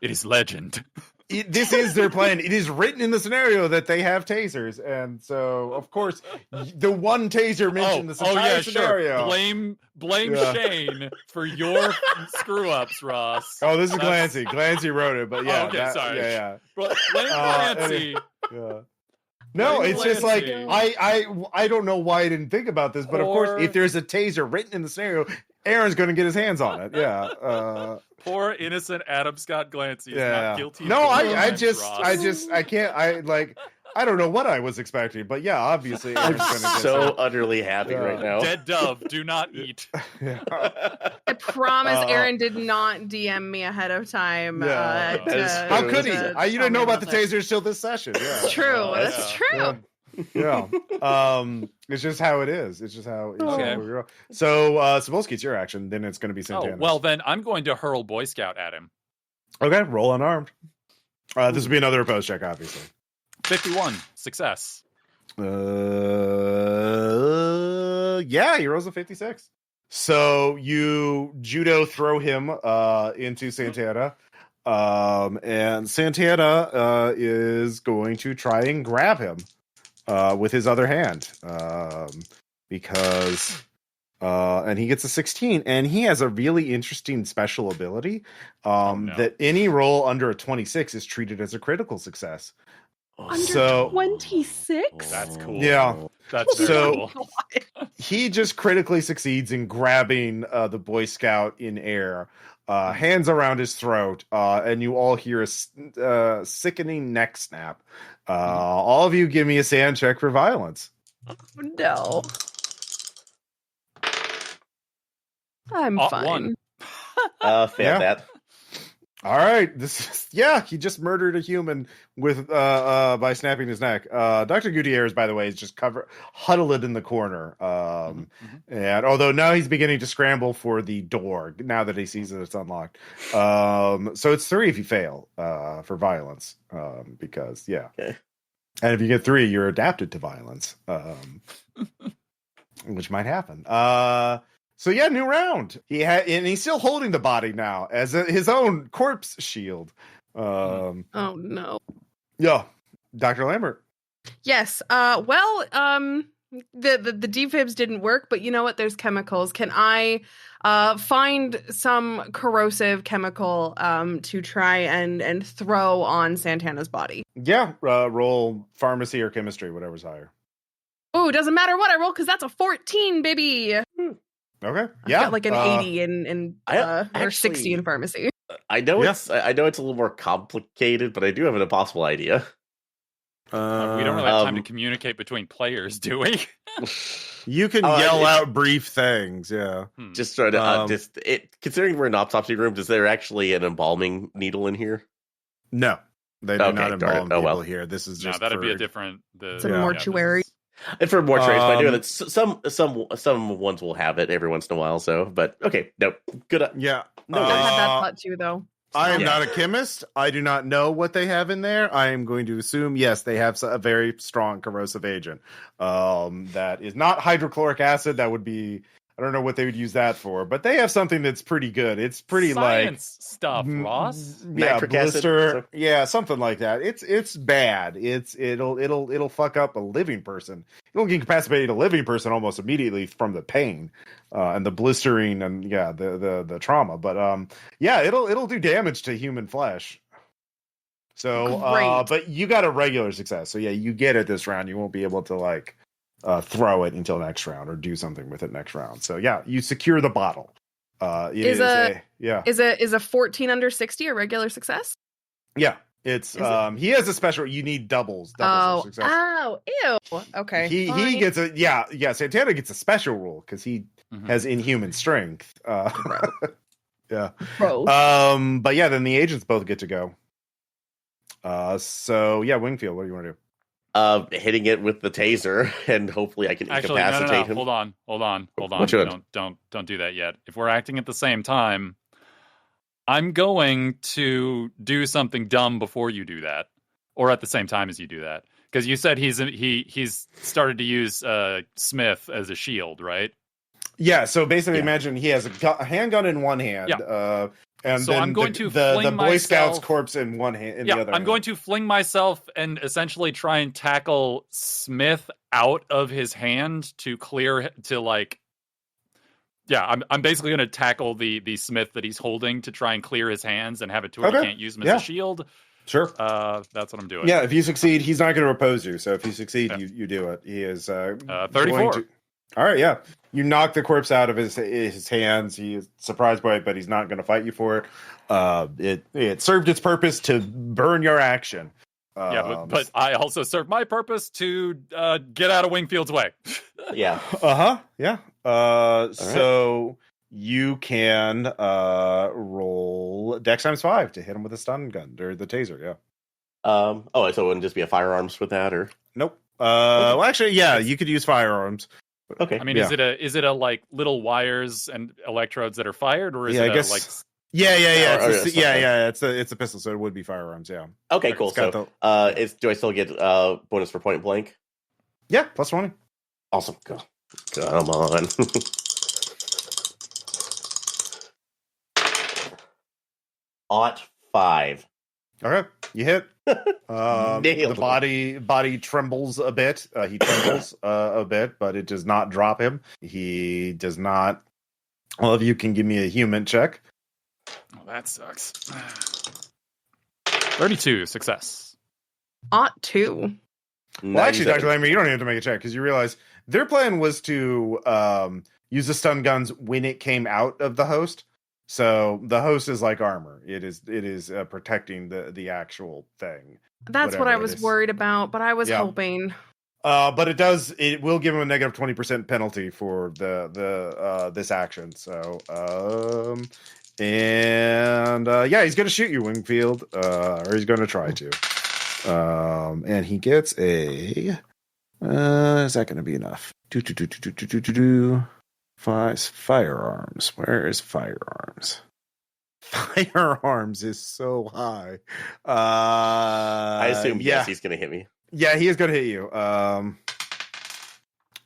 it is legend. This is their plan. It is written in the scenario that they have tasers, and so of course the one taser mentioned in this entire scenario. Sure. Blame Shane for your screw ups, Ross. Oh, this is Glancy. Glancy wrote it, but yeah. Sorry. Yeah. Blame Glancy. Yeah. No, it's just like I don't know why I didn't think about this, but of course, if there's a taser written in the scenario, Aaron's going to get his hands on it. Yeah. Poor innocent Adam Scott Glancy is not guilty. No, I can't. I don't know what I was expecting, but yeah, obviously, I'm so utterly happy right now. Dead dove, do not eat. I promise Aaron did not DM me ahead of time. How could he? You didn't know about the tasers till this session. Yeah. It's true. That's true. Yeah. It's just how it is. It's just how. Okay. So, Cybulski, it's your action. Then it's going to be Santana. Well, then I'm going to hurl Boy Scout at him. Okay, roll unarmed. This will be another opposed check, obviously. 51, success. Yeah, Yeah, he rolls a 56. So you judo throw him into Santana. And Santana is going to try and grab him with his other hand. Because and he gets a 16, and he has a really interesting special ability that any roll under a 26 is treated as a critical success. Under 26? That's cool. Yeah. That's so cool. He just critically succeeds in grabbing the Boy Scout in air, hands around his throat, and you all hear a sickening neck snap. All of you give me a sand check for violence. Oh, no. I'm fine. Failed that. All right, he just murdered a human with by snapping his neck. Dr. Gutierrez, by the way, is just huddled in the corner. And although now he's beginning to scramble for the door now that he sees that it's unlocked. So it's 3 if you fail for violence. Because okay. And if you get 3, you're adapted to violence. Which might happen. So yeah, new round. And he's still holding the body now as his own corpse shield. Oh no. Yeah, Dr. Lambert. Yes. Well, the defibs didn't work, but you know what? There's chemicals. Can I find some corrosive chemical to try and throw on Santana's body? Yeah. Roll pharmacy or chemistry, whatever's higher. Oh, doesn't matter what I roll because that's a 14, baby. Okay. Yeah. Got like an 80 or 60 in pharmacy. I know it's a little more complicated, but I do have an impossible idea. We don't really have time to communicate between players, do we? You can yell out brief things, yeah. Just try to considering we're an autopsy room, is there actually an embalming needle in here? No, they do not embalm people here. This is just that'd be a different. It's a mortuary. And for mortuaries, but I know that some ones will have it every once in a while. So, but okay, no, good. Yeah, I had that thought too, though. I am not a chemist. I do not know what they have in there. I am going to assume, yes, they have a very strong corrosive agent. That is not hydrochloric acid. That would be, I don't know what they would use that for, but they have something that's pretty good. It's pretty science stuff, Ross. Yeah, blister. Yeah, something like that. It's bad. It'll fuck up a living person. It'll incapacitate a living person almost immediately from the pain and the blistering and the trauma. But it'll do damage to human flesh. So, but you got a regular success. So yeah, you get it this round. You won't be able to throw it until next round or do something with it next round. So yeah, you secure the bottle. Is a 14 under 60 a regular success? Yeah, it's he has a special. You need doubles of success. Oh, ew. Okay, he gets a Santana gets a special rule because he has inhuman strength. Yeah. Gross. But yeah, then the agents both get to go. So yeah, Wingfield, what do you want to do? Hitting it with the taser, and hopefully I can incapacitate him. Hold on. Don't do that yet. If we're acting at the same time, I'm going to do something dumb before you do that, or at the same time as you do that, because you said he's started to use Smith as a shield, right? Yeah. So basically, imagine he has a handgun in one hand. Yeah. And so then I'm going to the Boy Scout's corpse in one hand. In the other I'm going to fling myself and essentially try and tackle Smith out of his hand to clear I'm basically going to tackle the Smith that he's holding to try and clear his hands and have it to where he can't use him as a shield. Sure. That's what I'm doing. Yeah, if you succeed, he's not going to oppose you. So if you succeed, you do it. He is 34. All right, yeah. You knock the corpse out of his hands. He is surprised by it, but he's not going to fight you for it. It served its purpose to burn your action. But I also served my purpose to get out of Wingfield's way. Yeah. Yeah. So you can roll Dex times 5 to hit him with a stun gun or the taser. Yeah. So it wouldn't just be a firearms with that, or nope. Well, actually, yeah, you could use firearms. Okay. I mean, is it a like little wires and electrodes that are fired, or is it It's a pistol, so it would be firearms. Yeah. Okay, cool. So, do I still get bonus for point blank? Yeah, plus 20. Awesome. Cool. Come on. Ought 5. Okay, you hit. The body trembles a bit. He trembles a bit, but it does not drop him. He does not. All of you can give me a human check. Oh, that sucks. 32, success. Ought 2. Well, actually, Dr. Lambert, you don't have to make a check because you realize their plan was to use the stun guns when it came out of the host. So the host is like armor. It is protecting the actual thing. That's what I was worried about, but I was hoping. But it will give him a negative 20% penalty for the this action. So he's gonna shoot you, Wingfield, or he's gonna try to. And he gets a is that gonna be enough? Firearms. Where is firearms? Firearms is so high. I assume yes, he's gonna hit me. Yeah, he is gonna hit you.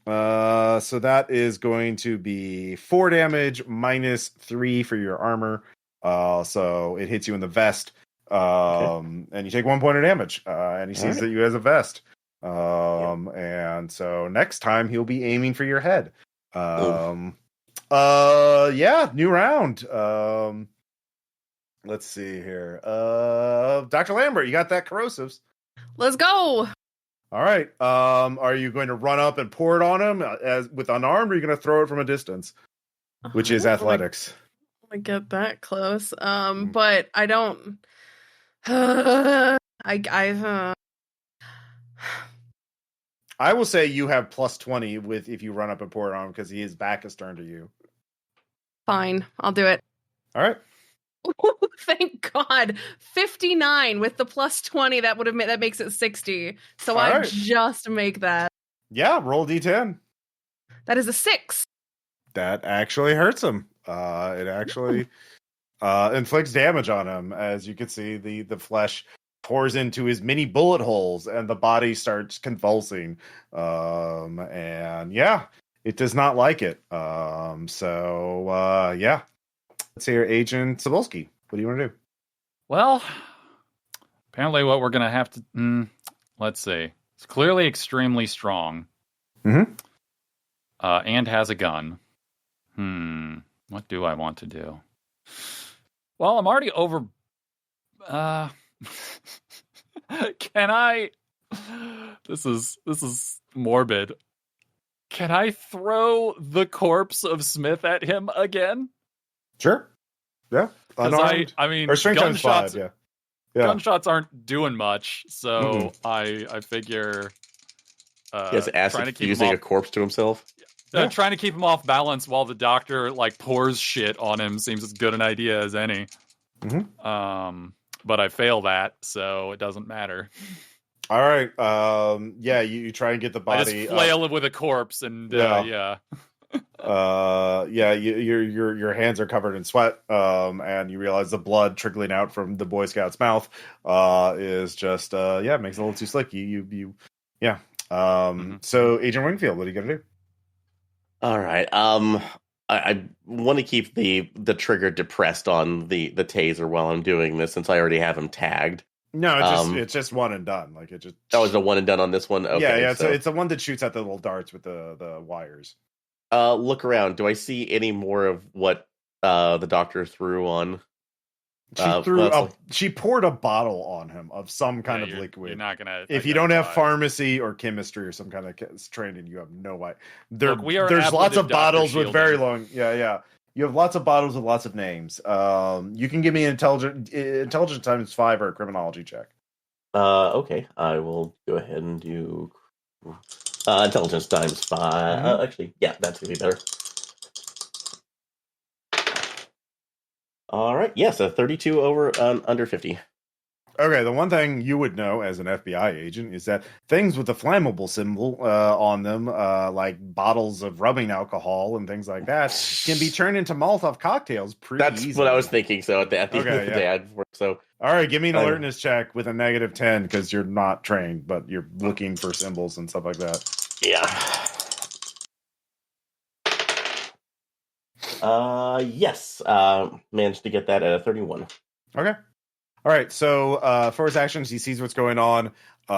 So that is going to be 4 damage minus 3 for your armor. So it hits you in the vest. And you take 1 point of damage. And he sees that you has a vest. And so next time he'll be aiming for your head. New round. Let's see here. Dr. Lambert, you got that corrosives. Let's go. All right. Are you going to run up and pour it on him as with unarmed, or are you going to throw it from a distance, which is athletics? I get that close. But I don't. I will say you have plus 20 with if you run up and pour it on him because his back is turned to you. Fine, I'll do it. All right. Thank God. 59 with the plus 20 that would have made that makes it 60. So I just make that. Yeah, roll D10. That is a 6. That actually hurts him. It actually inflicts damage on him. As you can see, the flesh pours into his many bullet holes and the body starts convulsing. It does not like it. Let's hear Agent Cybulski. What do you want to do? Well, apparently what we're going to have to... let's see. It's clearly extremely strong. Mm-hmm. And has a gun. What do I want to do? Well, I'm already over... Can I... This is morbid. Can I throw the corpse of Smith at him again? Sure. Yeah. Unarmed. I mean, or strength times 5, yeah. Gunshots aren't doing much, so I figure he has acid using a corpse to himself. Trying to keep him off balance while the doctor pours shit on him seems as good an idea as any. Mm-hmm. But I fail that, so it doesn't matter. All right. You try and get the body. I just flail with a corpse, and your hands are covered in sweat, and you realize the blood trickling out from the Boy Scout's mouth is just makes it a little too slick. So Agent Wingfield, what are you gonna do? All right. I want to keep the trigger depressed on the taser while I'm doing this, since I already have him tagged. No, it's just one and done. Like it just. Oh, it's a one and done on this one. Okay, it's the one that shoots at the little darts with the wires. Look around. Do I see any more of what the doctor threw on? She poured a bottle on him of some kind of liquid. You're not gonna. If you don't have pharmacy or chemistry or some kind of training, you have no idea. There's lots of bottles with very long. Yeah. You have lots of bottles with lots of names. You can give me an intelligence times 5 or a criminology check. Okay, I will go ahead and do intelligence times 5. Actually, yeah, that's gonna be better. All right, yes, a 32 over under 50. Okay, the one thing you would know as an FBI agent is that things with the flammable symbol on them, like bottles of rubbing alcohol and things like that, can be turned into Molotov cocktails pretty easily. That's what I was thinking. So at the end of the day, so all right, give me an alertness check with a negative 10 because you're not trained, but you're looking for symbols and stuff like that. Yeah. Yes. Managed to get that at a 31. Okay. All right. So for his actions, he sees what's going on.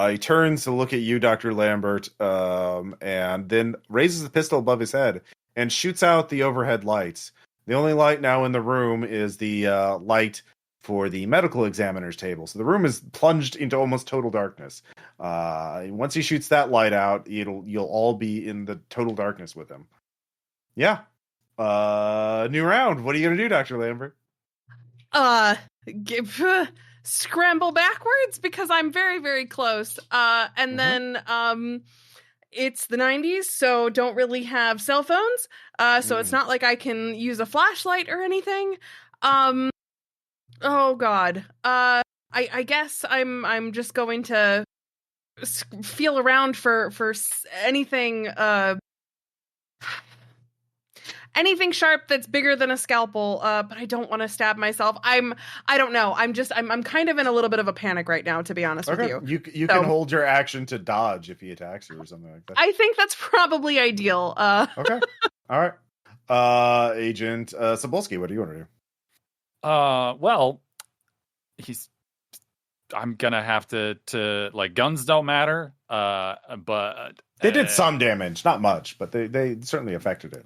He turns to look at you, Dr. Lambert, and then raises the pistol above his head and shoots out the overhead lights. The only light now in the room is the light for the medical examiner's table. So the room is plunged into almost total darkness. Once he shoots that light out, you'll all be in the total darkness with him. Yeah. New round. What are you going to do, Dr. Lambert? Scramble backwards because I'm very, very close. And then it's the 90s, so don't really have cell phones. So it's not like I can use a flashlight or anything. Oh God. I guess I'm just going to feel around for anything. Anything sharp that's bigger than a scalpel, but I don't want to stab myself. I don't know. I'm kind of in a little bit of a panic right now, to be honest with you. You can hold your action to dodge if he attacks you or something like that. I think that's probably ideal. Okay. All right. Agent Cybulski, what do you want to do? Well, I'm gonna have to like, guns don't matter. But they did some damage, not much, but they certainly affected it.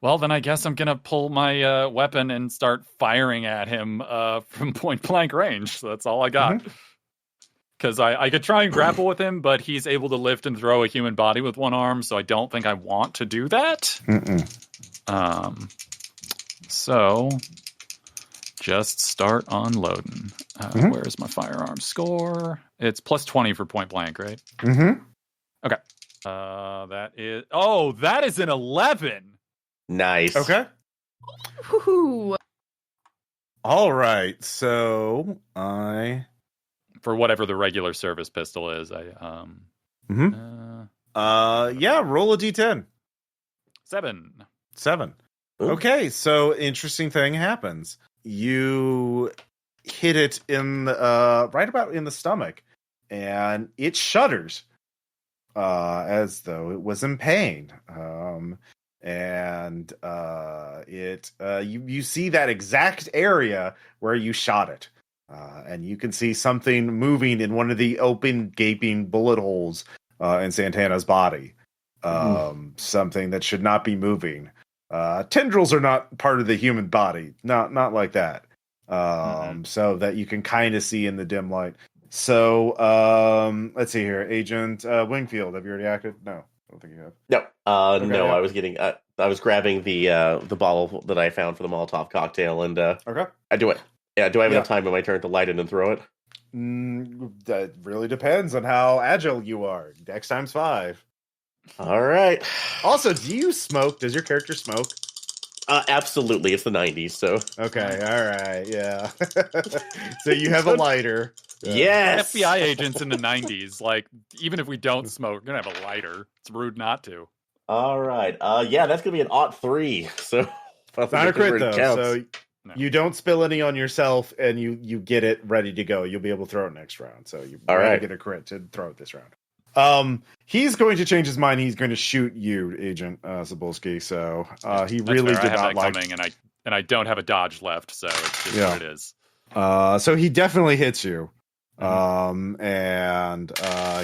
Well, then I guess I'm going to pull my weapon and start firing at him from point blank range. So that's all I got. Because I could try and grapple with him, but he's able to lift and throw a human body with one arm, so I don't think I want to do that. So just start unloading. Where's my firearm score? It's plus 20 for point blank, right? Okay. That is an 11. Nice. Okay. Woo-hoo. All right. So for whatever the regular service pistol is, roll a d10. 7. Okay, so interesting thing happens. You hit it in right about in the stomach, and it shudders as though it was in pain. And you see that exact area where you shot it, and you can see something moving in one of the open, gaping bullet holes in Santana's body. Something that should not be moving. Tendrils are not part of the human body, not like that. So that you can kind of see in the dim light. So let's see here, Agent Wingfield. Have you already acted? No. I don't think you have. No, no. I was getting. I was grabbing the bottle that I found for the Molotov cocktail, and okay, I do it. Yeah, do I have enough time in my turn to light it and throw it? That really depends on how agile you are. Dex times 5. All right. Also, do you smoke? Does your character smoke? Absolutely. It's the 90s, so. Okay. All right. Yeah. So you have a lighter. Yes. FBI agents in the 90s, like, even if we don't smoke, we're gonna have a lighter. It's rude not to. All right. Yeah, that's gonna be an +3. So not a crit though. So you don't spill any on yourself, and you get it ready to go. You'll be able to throw it next round. So you get a crit to throw it this round. He's going to change his mind. He's going to shoot you, Agent Cybulski. So he really did not like coming, and I don't have a dodge left, so it's just what it is. So he definitely hits you. And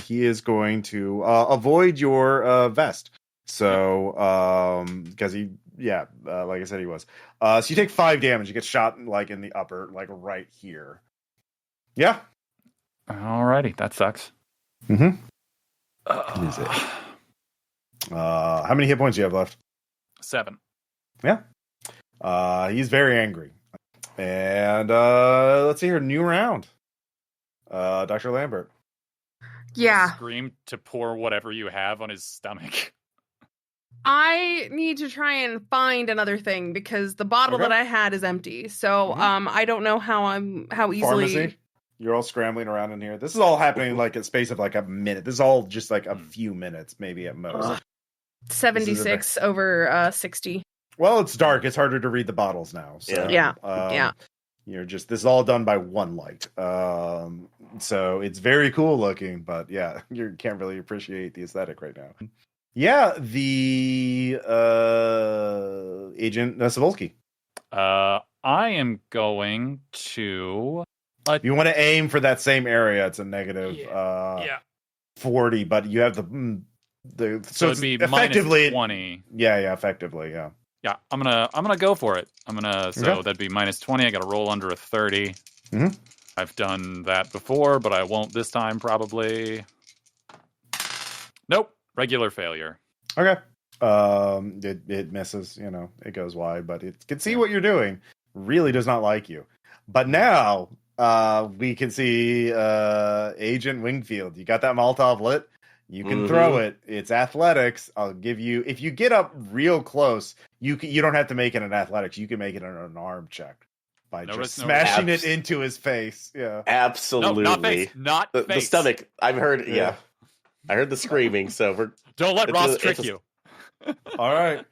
he is going to avoid your vest. So because like I said, he was. So you take 5 damage. You get shot like in the upper, like right here. Yeah. Alrighty, that sucks. How many hit points do you have left? 7. Yeah. He's very angry. And let's see here. New round. Dr. Lambert. Yeah. Scream to pour whatever you have on his stomach. I need to try and find another thing because the bottle that I had is empty. So I don't know how easily. Pharmacy? You're all scrambling around in here. This is all happening like a space of like a minute. This is all just like a few minutes, maybe at most. 76 over 60. Well, it's dark. It's harder to read the bottles now. So, yeah. You're just, this is all done by one light. So it's very cool looking, but yeah, you can't really appreciate the aesthetic right now. Yeah, the Agent Cybulski. I am going to. If you want to aim for that same area, it's a negative 40, but you have the so it'd be effectively -20. Yeah, effectively, yeah. Yeah, I'm gonna go for it. That'd be -20. I got to roll under a 30. Mm-hmm. I've done that before, but I won't this time probably. Nope, regular failure. Okay. It misses. It goes wide, but it can see what you're doing. Really does not like you. But now we can see Agent Wingfield. You got that Molotov lit. You can throw it. It's athletics. I'll give you, if you get up real close, you don't have to make it an athletics. You can make it an arm check by smashing it into his face. Yeah, absolutely. No, not face. Not the stomach. I've heard. Yeah, I heard the screaming. So don't let Ross trick you. All right.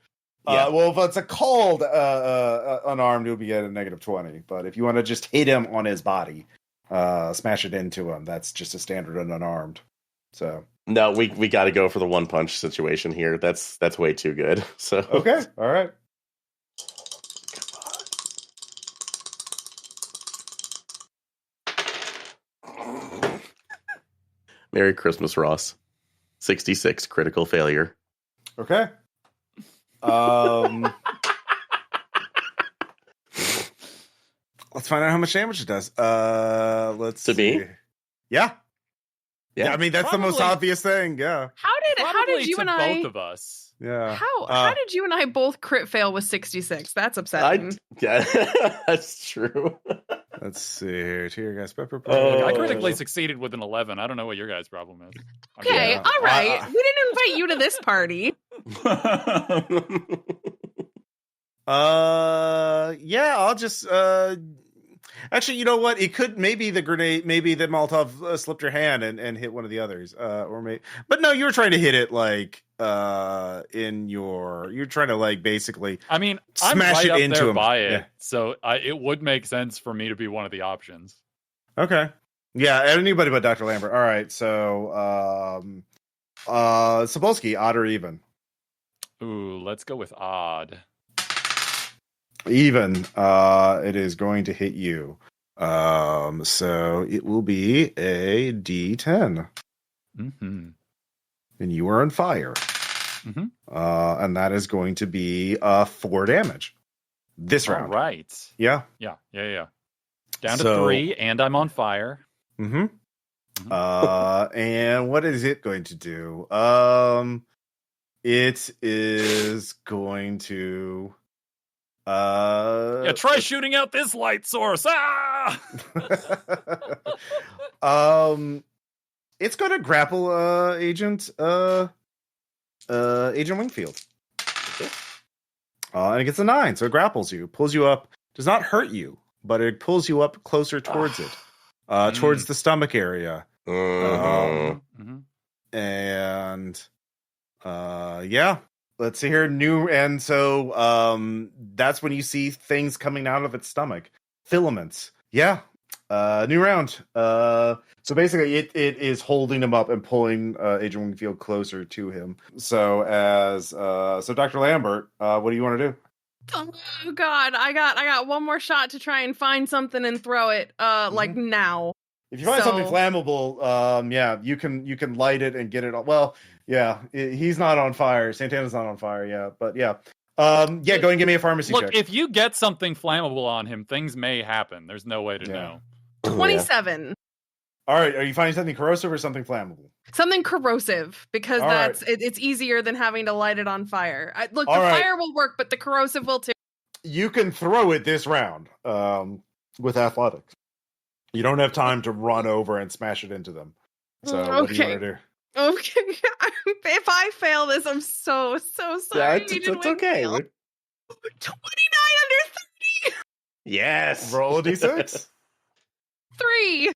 Yeah. Well, if it's a cold unarmed, you'll be at a -20. But if you want to just hit him on his body, smash it into him, that's just a standard unarmed. So no, we got to go for the one punch situation here. That's way too good. So okay, all right. Merry Christmas, Ross. 66 critical failure. Okay. Let's find out how much damage it does. Let's to see. Me? Yeah. I mean, that's probably the most obvious thing. Yeah. How did you and I, both of us? Yeah. How did you and I both crit fail with 66? That's upsetting. That's true. Let's see here. Tear gas, pepper. I critically succeeded with an 11. I don't know what your guys' problem is. Okay, all right. We didn't invite you to this party. I'll just actually, you know what? It could maybe the Molotov slipped your hand and hit one of the others, but no, you were trying to hit it like you're trying to like basically. I mean, smash I'm right it up into there him. by it, so it would make sense for me to be one of the options. Okay, yeah, anybody but Dr. Lambert. All right, so Cybulski, odd or even? Ooh, let's go with odd. Even. It is going to hit you. So it will be a D10. Mm-hmm. And you are on fire. Mm-hmm. And that is going to be 4 damage this round. All right. Yeah. Down to 3, and I'm on fire. Mm-hmm. And what is it going to do? It is going to try shooting out this light source. It's going to grapple Agent Wingfield. And it gets a 9, so it grapples you, pulls you up, does not hurt you, but it pulls you up closer towards it, towards the stomach area. And let's see here. And so that's when you see things coming out of its stomach, filaments. New round. So basically it is holding him up and pulling Agent Wingfield closer to him. So Dr. Lambert, what do you want to do? Oh God, I got one more shot to try and find something and throw it like now. If you find something flammable, you can light it and get it. Well, he's not on fire. Santana's not on fire, but go and give me a pharmacy check. Look, if you get something flammable on him, things may happen. There's no way to know. 27. All right, are you finding something corrosive or something flammable? Something corrosive, because it's easier than having to light it on fire. Fire will work, but the corrosive will too. You can throw it this round with athletics. You don't have time to run over and smash it into them. So what do you want to do? Okay, if I fail this, I'm so sorry. Yeah, it's okay. 29 under 30. Yes. Roll a d6. 3.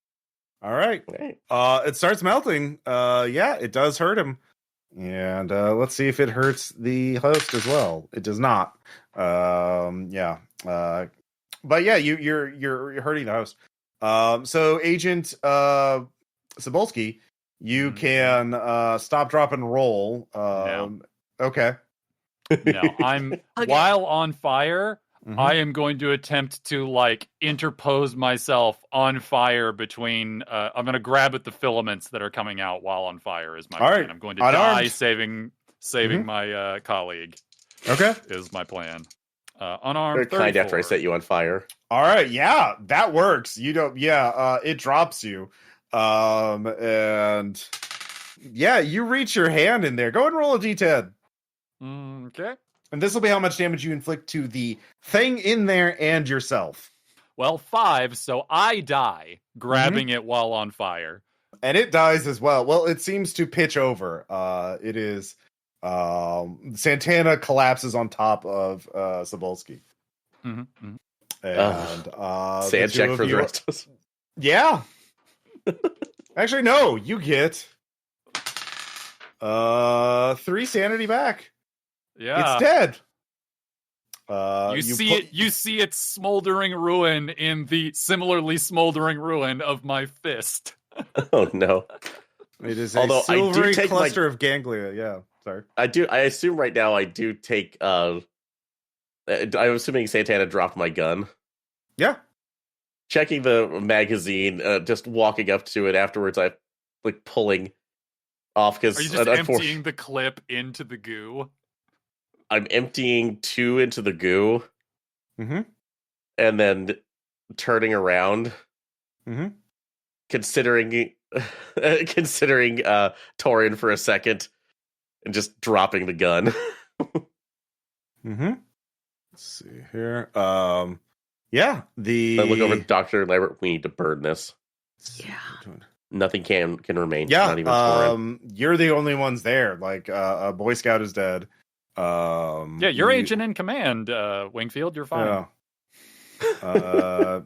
All right. It starts melting. It does hurt him. And let's see if it hurts the host as well. It does not. But you're hurting the host. So Agent Cybulski, You can stop, drop, and roll. No. Okay. No, while on fire, I am going to attempt to like interpose myself on fire between. I'm going to grab at the filaments that are coming out while on fire. Is my plan. Right. I'm going to die saving my colleague. Okay, is my plan. Unarmed. Very kind after I set you on fire. All right, yeah, that works. You don't. Yeah, it drops you, and yeah, you reach your hand in there. Go ahead and roll a d10. Okay. And this will be how much damage you inflict to the thing in there and yourself. Well, 5, so I die grabbing it while on fire. And it dies as well. Well, it seems to pitch over. It is Santana collapses on top of Cybulski. And sad check for the rest of us. Yeah. Actually, no, you get 3 sanity back. Yeah, it's dead. You see its smoldering ruin in the similarly smoldering ruin of my fist. Oh no! It is a silvery cluster of ganglia. Yeah, sorry. I assume right now I do take. I'm assuming Santana dropped my gun. Yeah. Checking the magazine, just walking up to it afterwards. I like pulling off because are you just emptying the clip into the goo? I'm emptying 2 into the goo, and then turning around, considering Taurean for a second, and just dropping the gun. Let's see here. Yeah, I look over to Dr. Lambert. We need to burn this. Yeah. Nothing can remain. Yeah, not even Taurean. You're the only ones there. Like a Boy Scout is dead. You're agent in command, Wingfield. You're fine.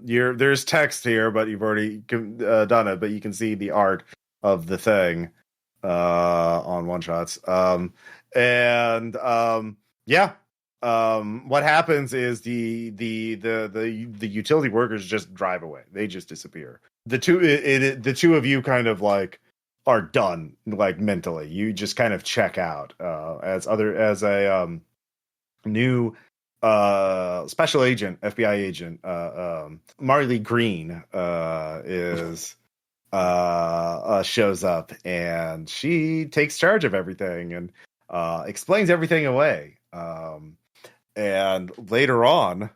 There's text here, but you've already done it. But you can see the art of the thing on one shots. What happens is the utility workers just drive away. They just disappear. The two of you kind of like are done, like mentally. You just kind of check out as a new special agent, FBI agent, Marley Green shows up, and she takes charge of everything and explains everything away. And later on,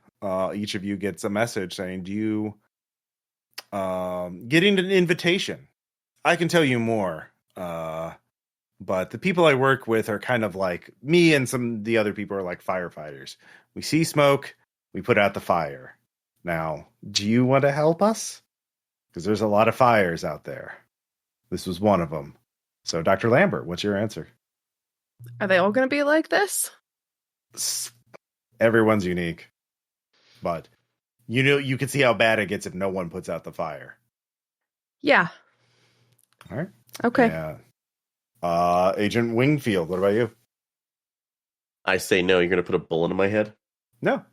each of you gets a message saying, "Do you getting an invitation? I can tell you more, but the people I work with are kind of like me, and some of the other people are like firefighters. We see smoke, we put out the fire. Now, do you want to help us? Because there's a lot of fires out there. This was one of them. So, Dr. Lambert, what's your answer? Are they all going to be like this? Everyone's unique, but you can see how bad it gets if no one puts out the fire. Yeah. All right. Okay. Yeah. Agent Wingfield, what about you? I say no. You're going to put a bullet in my head? No.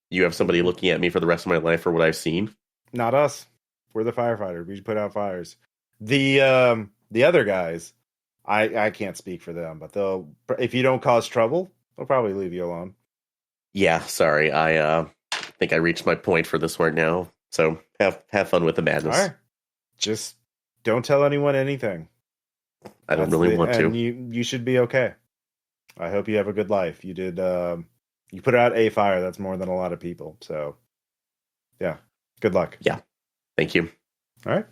You have somebody looking at me for the rest of my life for what I've seen? Not us. We're the firefighters. We put out fires. The other guys, I can't speak for them, but if you don't cause trouble, they'll probably leave you alone. Yeah, sorry. I think I reached my point for this right now. So have fun with the madness. All right. Just don't tell anyone anything. I don't really want to. You should be okay. I hope you have a good life. You did. You put out a fire. That's more than a lot of people. So, yeah. Good luck. Yeah. Thank you. All right.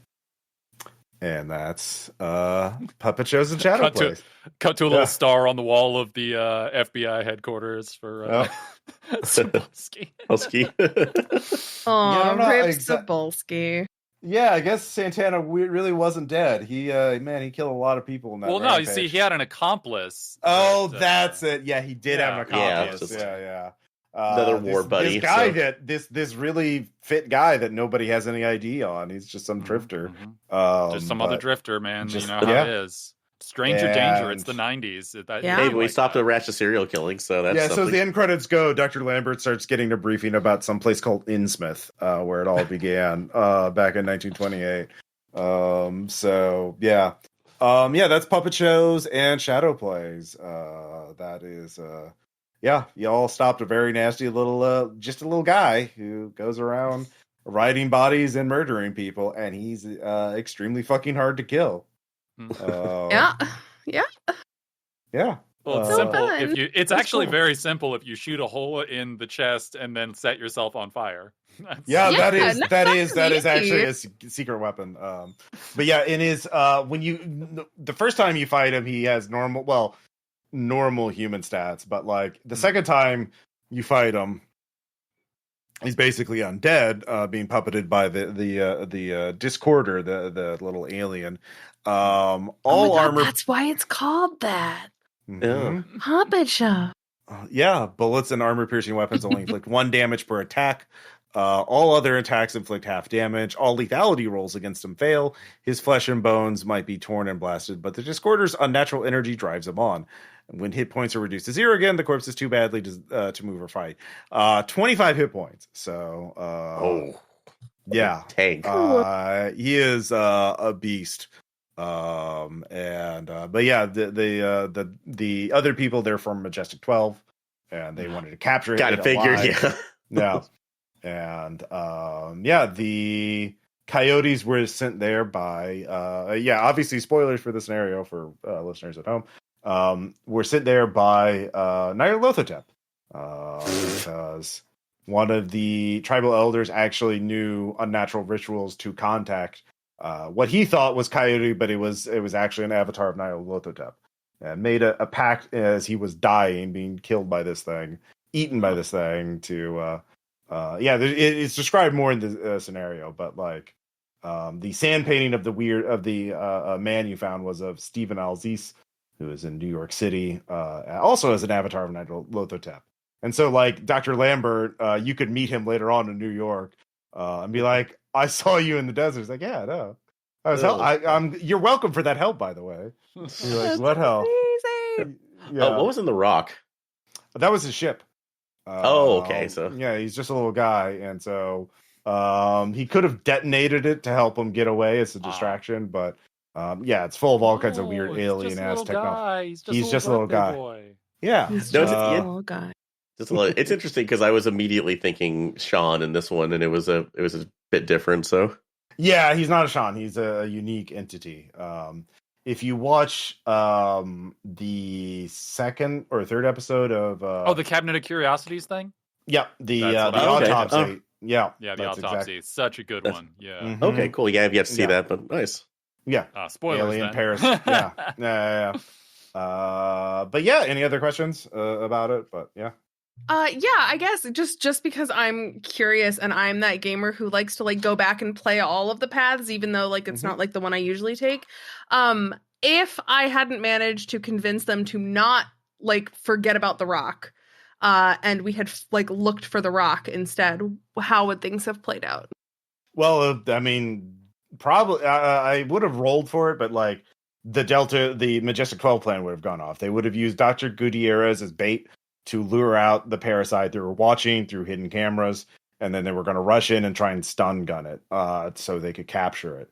And that's Puppet Shows and Shadow Plays. Cut to a little star on the wall of the FBI headquarters for Cybulski. Rip Cybulski. Yeah, I guess Santana really wasn't dead. He killed a lot of people in that. Well, no, you see, he had an accomplice. Oh, that's it. Yeah, he did have an accomplice. Yeah. Another war buddy. This guy this really fit guy that nobody has any ID on. He's just some drifter. Just some other drifter, man. You know how it is. Stranger danger. It's the 90s. Hey, we stopped a rash of serial killing, so that's something. So as the end credits go, Dr. Lambert starts getting a briefing about some place called Innsmouth, where it all began back in 1928. So yeah, Yeah, that's puppet shows and shadow plays. That is, yeah, y'all stopped a very nasty little, just a little guy who goes around riding bodies and murdering people, and he's extremely fucking hard to kill. Yeah. Well, it's simple. It's actually very simple if you shoot a hole in the chest and then set yourself on fire. That is actually a secret weapon. But yeah, it is when the first time you fight him, he has normal human stats, but like the second time you fight him, he's basically undead, being puppeted by the Discorder, the little alien. Armor. That's why it's called that. Mm-hmm. Puppet show. Bullets and armor-piercing weapons only inflict 1 damage per attack. All other attacks inflict half damage. All lethality rolls against him fail. His flesh and bones might be torn and blasted, but the Discorder's unnatural energy drives him on. When hit points are reduced to 0 again, the corpse is too badly to move or fight. 25 hit points. So, yeah, tank. He is a beast. But yeah, the other people, they're from Majestic 12, and they wanted to capture it. Gotta figure, yeah. And the coyotes were sent there by obviously spoilers for the scenario for listeners at home. Were sent there by Nyarlathotep, because one of the tribal elders actually knew unnatural rituals to contact what he thought was coyote, but it was actually an avatar of Nyarlathotep, and made a pact as he was dying, being killed by this thing, eaten by this thing, to it's described more in the scenario, but like the sand painting of the man you found was of Stephen Alzis, who is in New York City, also as an avatar of Nyarlathotep. And so, like, Dr. Lambert, you could meet him later on in New York and be like, "I saw you in the desert." He's like, "Yeah, no, I was you're welcome for that help, by the way." You're like, "What help?" Yeah. What was in the rock? That was his ship. Okay. So yeah, he's just a little guy, and so he could have detonated it to help him get away as a distraction, but it's full of all kinds of weird alien ass technology. He's just a little guy. Boy. Yeah, he's just a little guy. It's interesting because I was immediately thinking Sean in this one, and it was a bit different. So yeah, he's not a Sean. He's a unique entity. If you watch the second or third episode of the Cabinet of Curiosities thing, the autopsy, the autopsy, such a good one. Yeah. Mm-hmm. Okay, cool. Yeah, I've yet to see that, but nice. Yeah. Spoilers. Alien Paris. Yeah. But yeah, any other questions about it? But yeah. I guess just because I'm curious and I'm that gamer who likes to like go back and play all of the paths, even though like it's not like the one I usually take. If I hadn't managed to convince them to not like forget about the rock, and we had like looked for the rock instead, how would things have played out? Well, I mean, probably I would have rolled for it, but like the Majestic 12 plan would have gone off. They would have used Dr. Gutierrez as bait to lure out the parasite. They were watching through hidden cameras, and then they were going to rush in and try and stun gun it so they could capture it.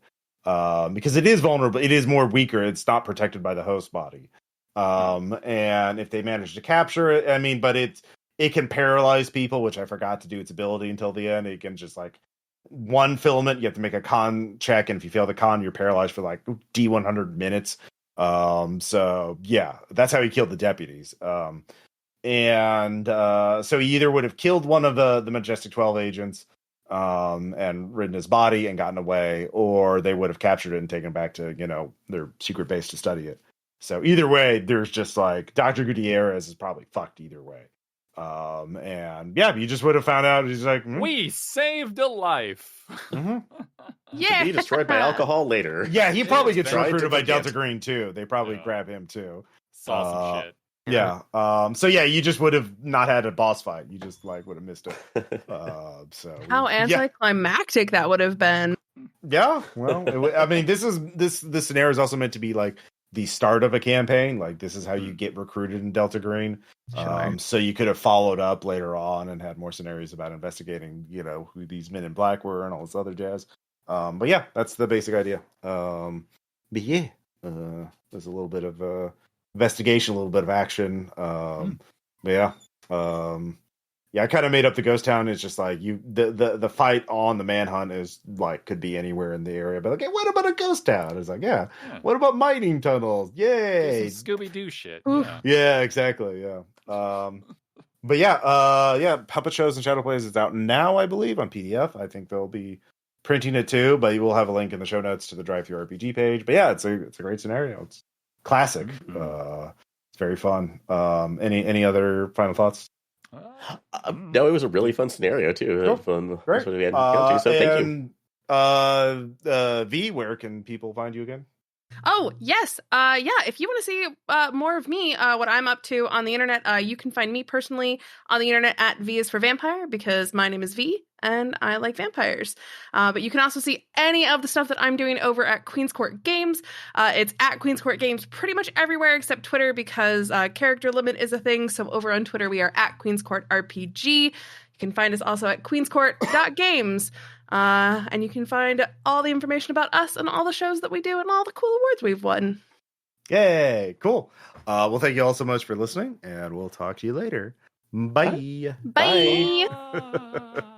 Because it is vulnerable. It is more weaker. It's not protected by the host body. And if they manage to capture it, I mean, but it can paralyze people, which I forgot to do its ability until the end. It can just like one filament, you have to make a con check, and if you fail the con, you're paralyzed for like D100 minutes. So yeah, that's how he killed the deputies. So he either would have killed one of the Majestic 12 agents and ridden his body and gotten away, or they would have captured it and taken it back to, their secret base to study it. So either way, there's just like Dr. Gutierrez is probably fucked either way. And yeah, you just would have found out. He's like, we saved a life. Yeah, to be destroyed by alcohol later. Yeah, he probably gets recruited by Delta Green too. They probably grab him too. Saw some shit. Yeah. So yeah, you just would have not had a boss fight. You just like would have missed it. So how anticlimactic that would have been. Yeah. Well, I mean, this scenario is also meant to be like the start of a campaign. Like this is how you get recruited in Delta Green. Sure. So you could have followed up later on and had more scenarios about investigating, who these men in black were and all this other jazz. But yeah, that's the basic idea. But yeah. There's a little bit of investigation, a little bit of action. Yeah. Yeah, I kind of made up the ghost town. It's just like the fight on the manhunt is like could be anywhere in the area. But like, what about a ghost town? It's like, yeah. What about mining tunnels? Yay! Scooby Doo shit. Yeah, exactly. Yeah. But yeah, Puppet Shows and Shadow Plays is out now, I believe, on PDF. I think they'll be printing it too, but we'll have a link in the show notes to the Drive-Thru RPG page. But yeah, it's a great scenario. It's classic. It's very fun. Any other final thoughts? No, it was a really fun scenario too. Cool. Fun. Great. That's what we had to go to, so thank you. V, where can people find you again? Oh, yes. If you want to see more of me, what I'm up to on the internet, you can find me personally on the internet at V is for Vampire, because my name is V and I like vampires. But you can also see any of the stuff that I'm doing over at Queen's Court Games. It's at Queen's Court Games pretty much everywhere except Twitter, because character limit is a thing. So over on Twitter, we are at Queen's Court RPG. You can find us also at queenscourt.games. And you can find all the information about us and all the shows that we do and all the cool awards we've won. Yay, cool. Well, thank you all so much for listening, and we'll talk to you later. Bye. Bye.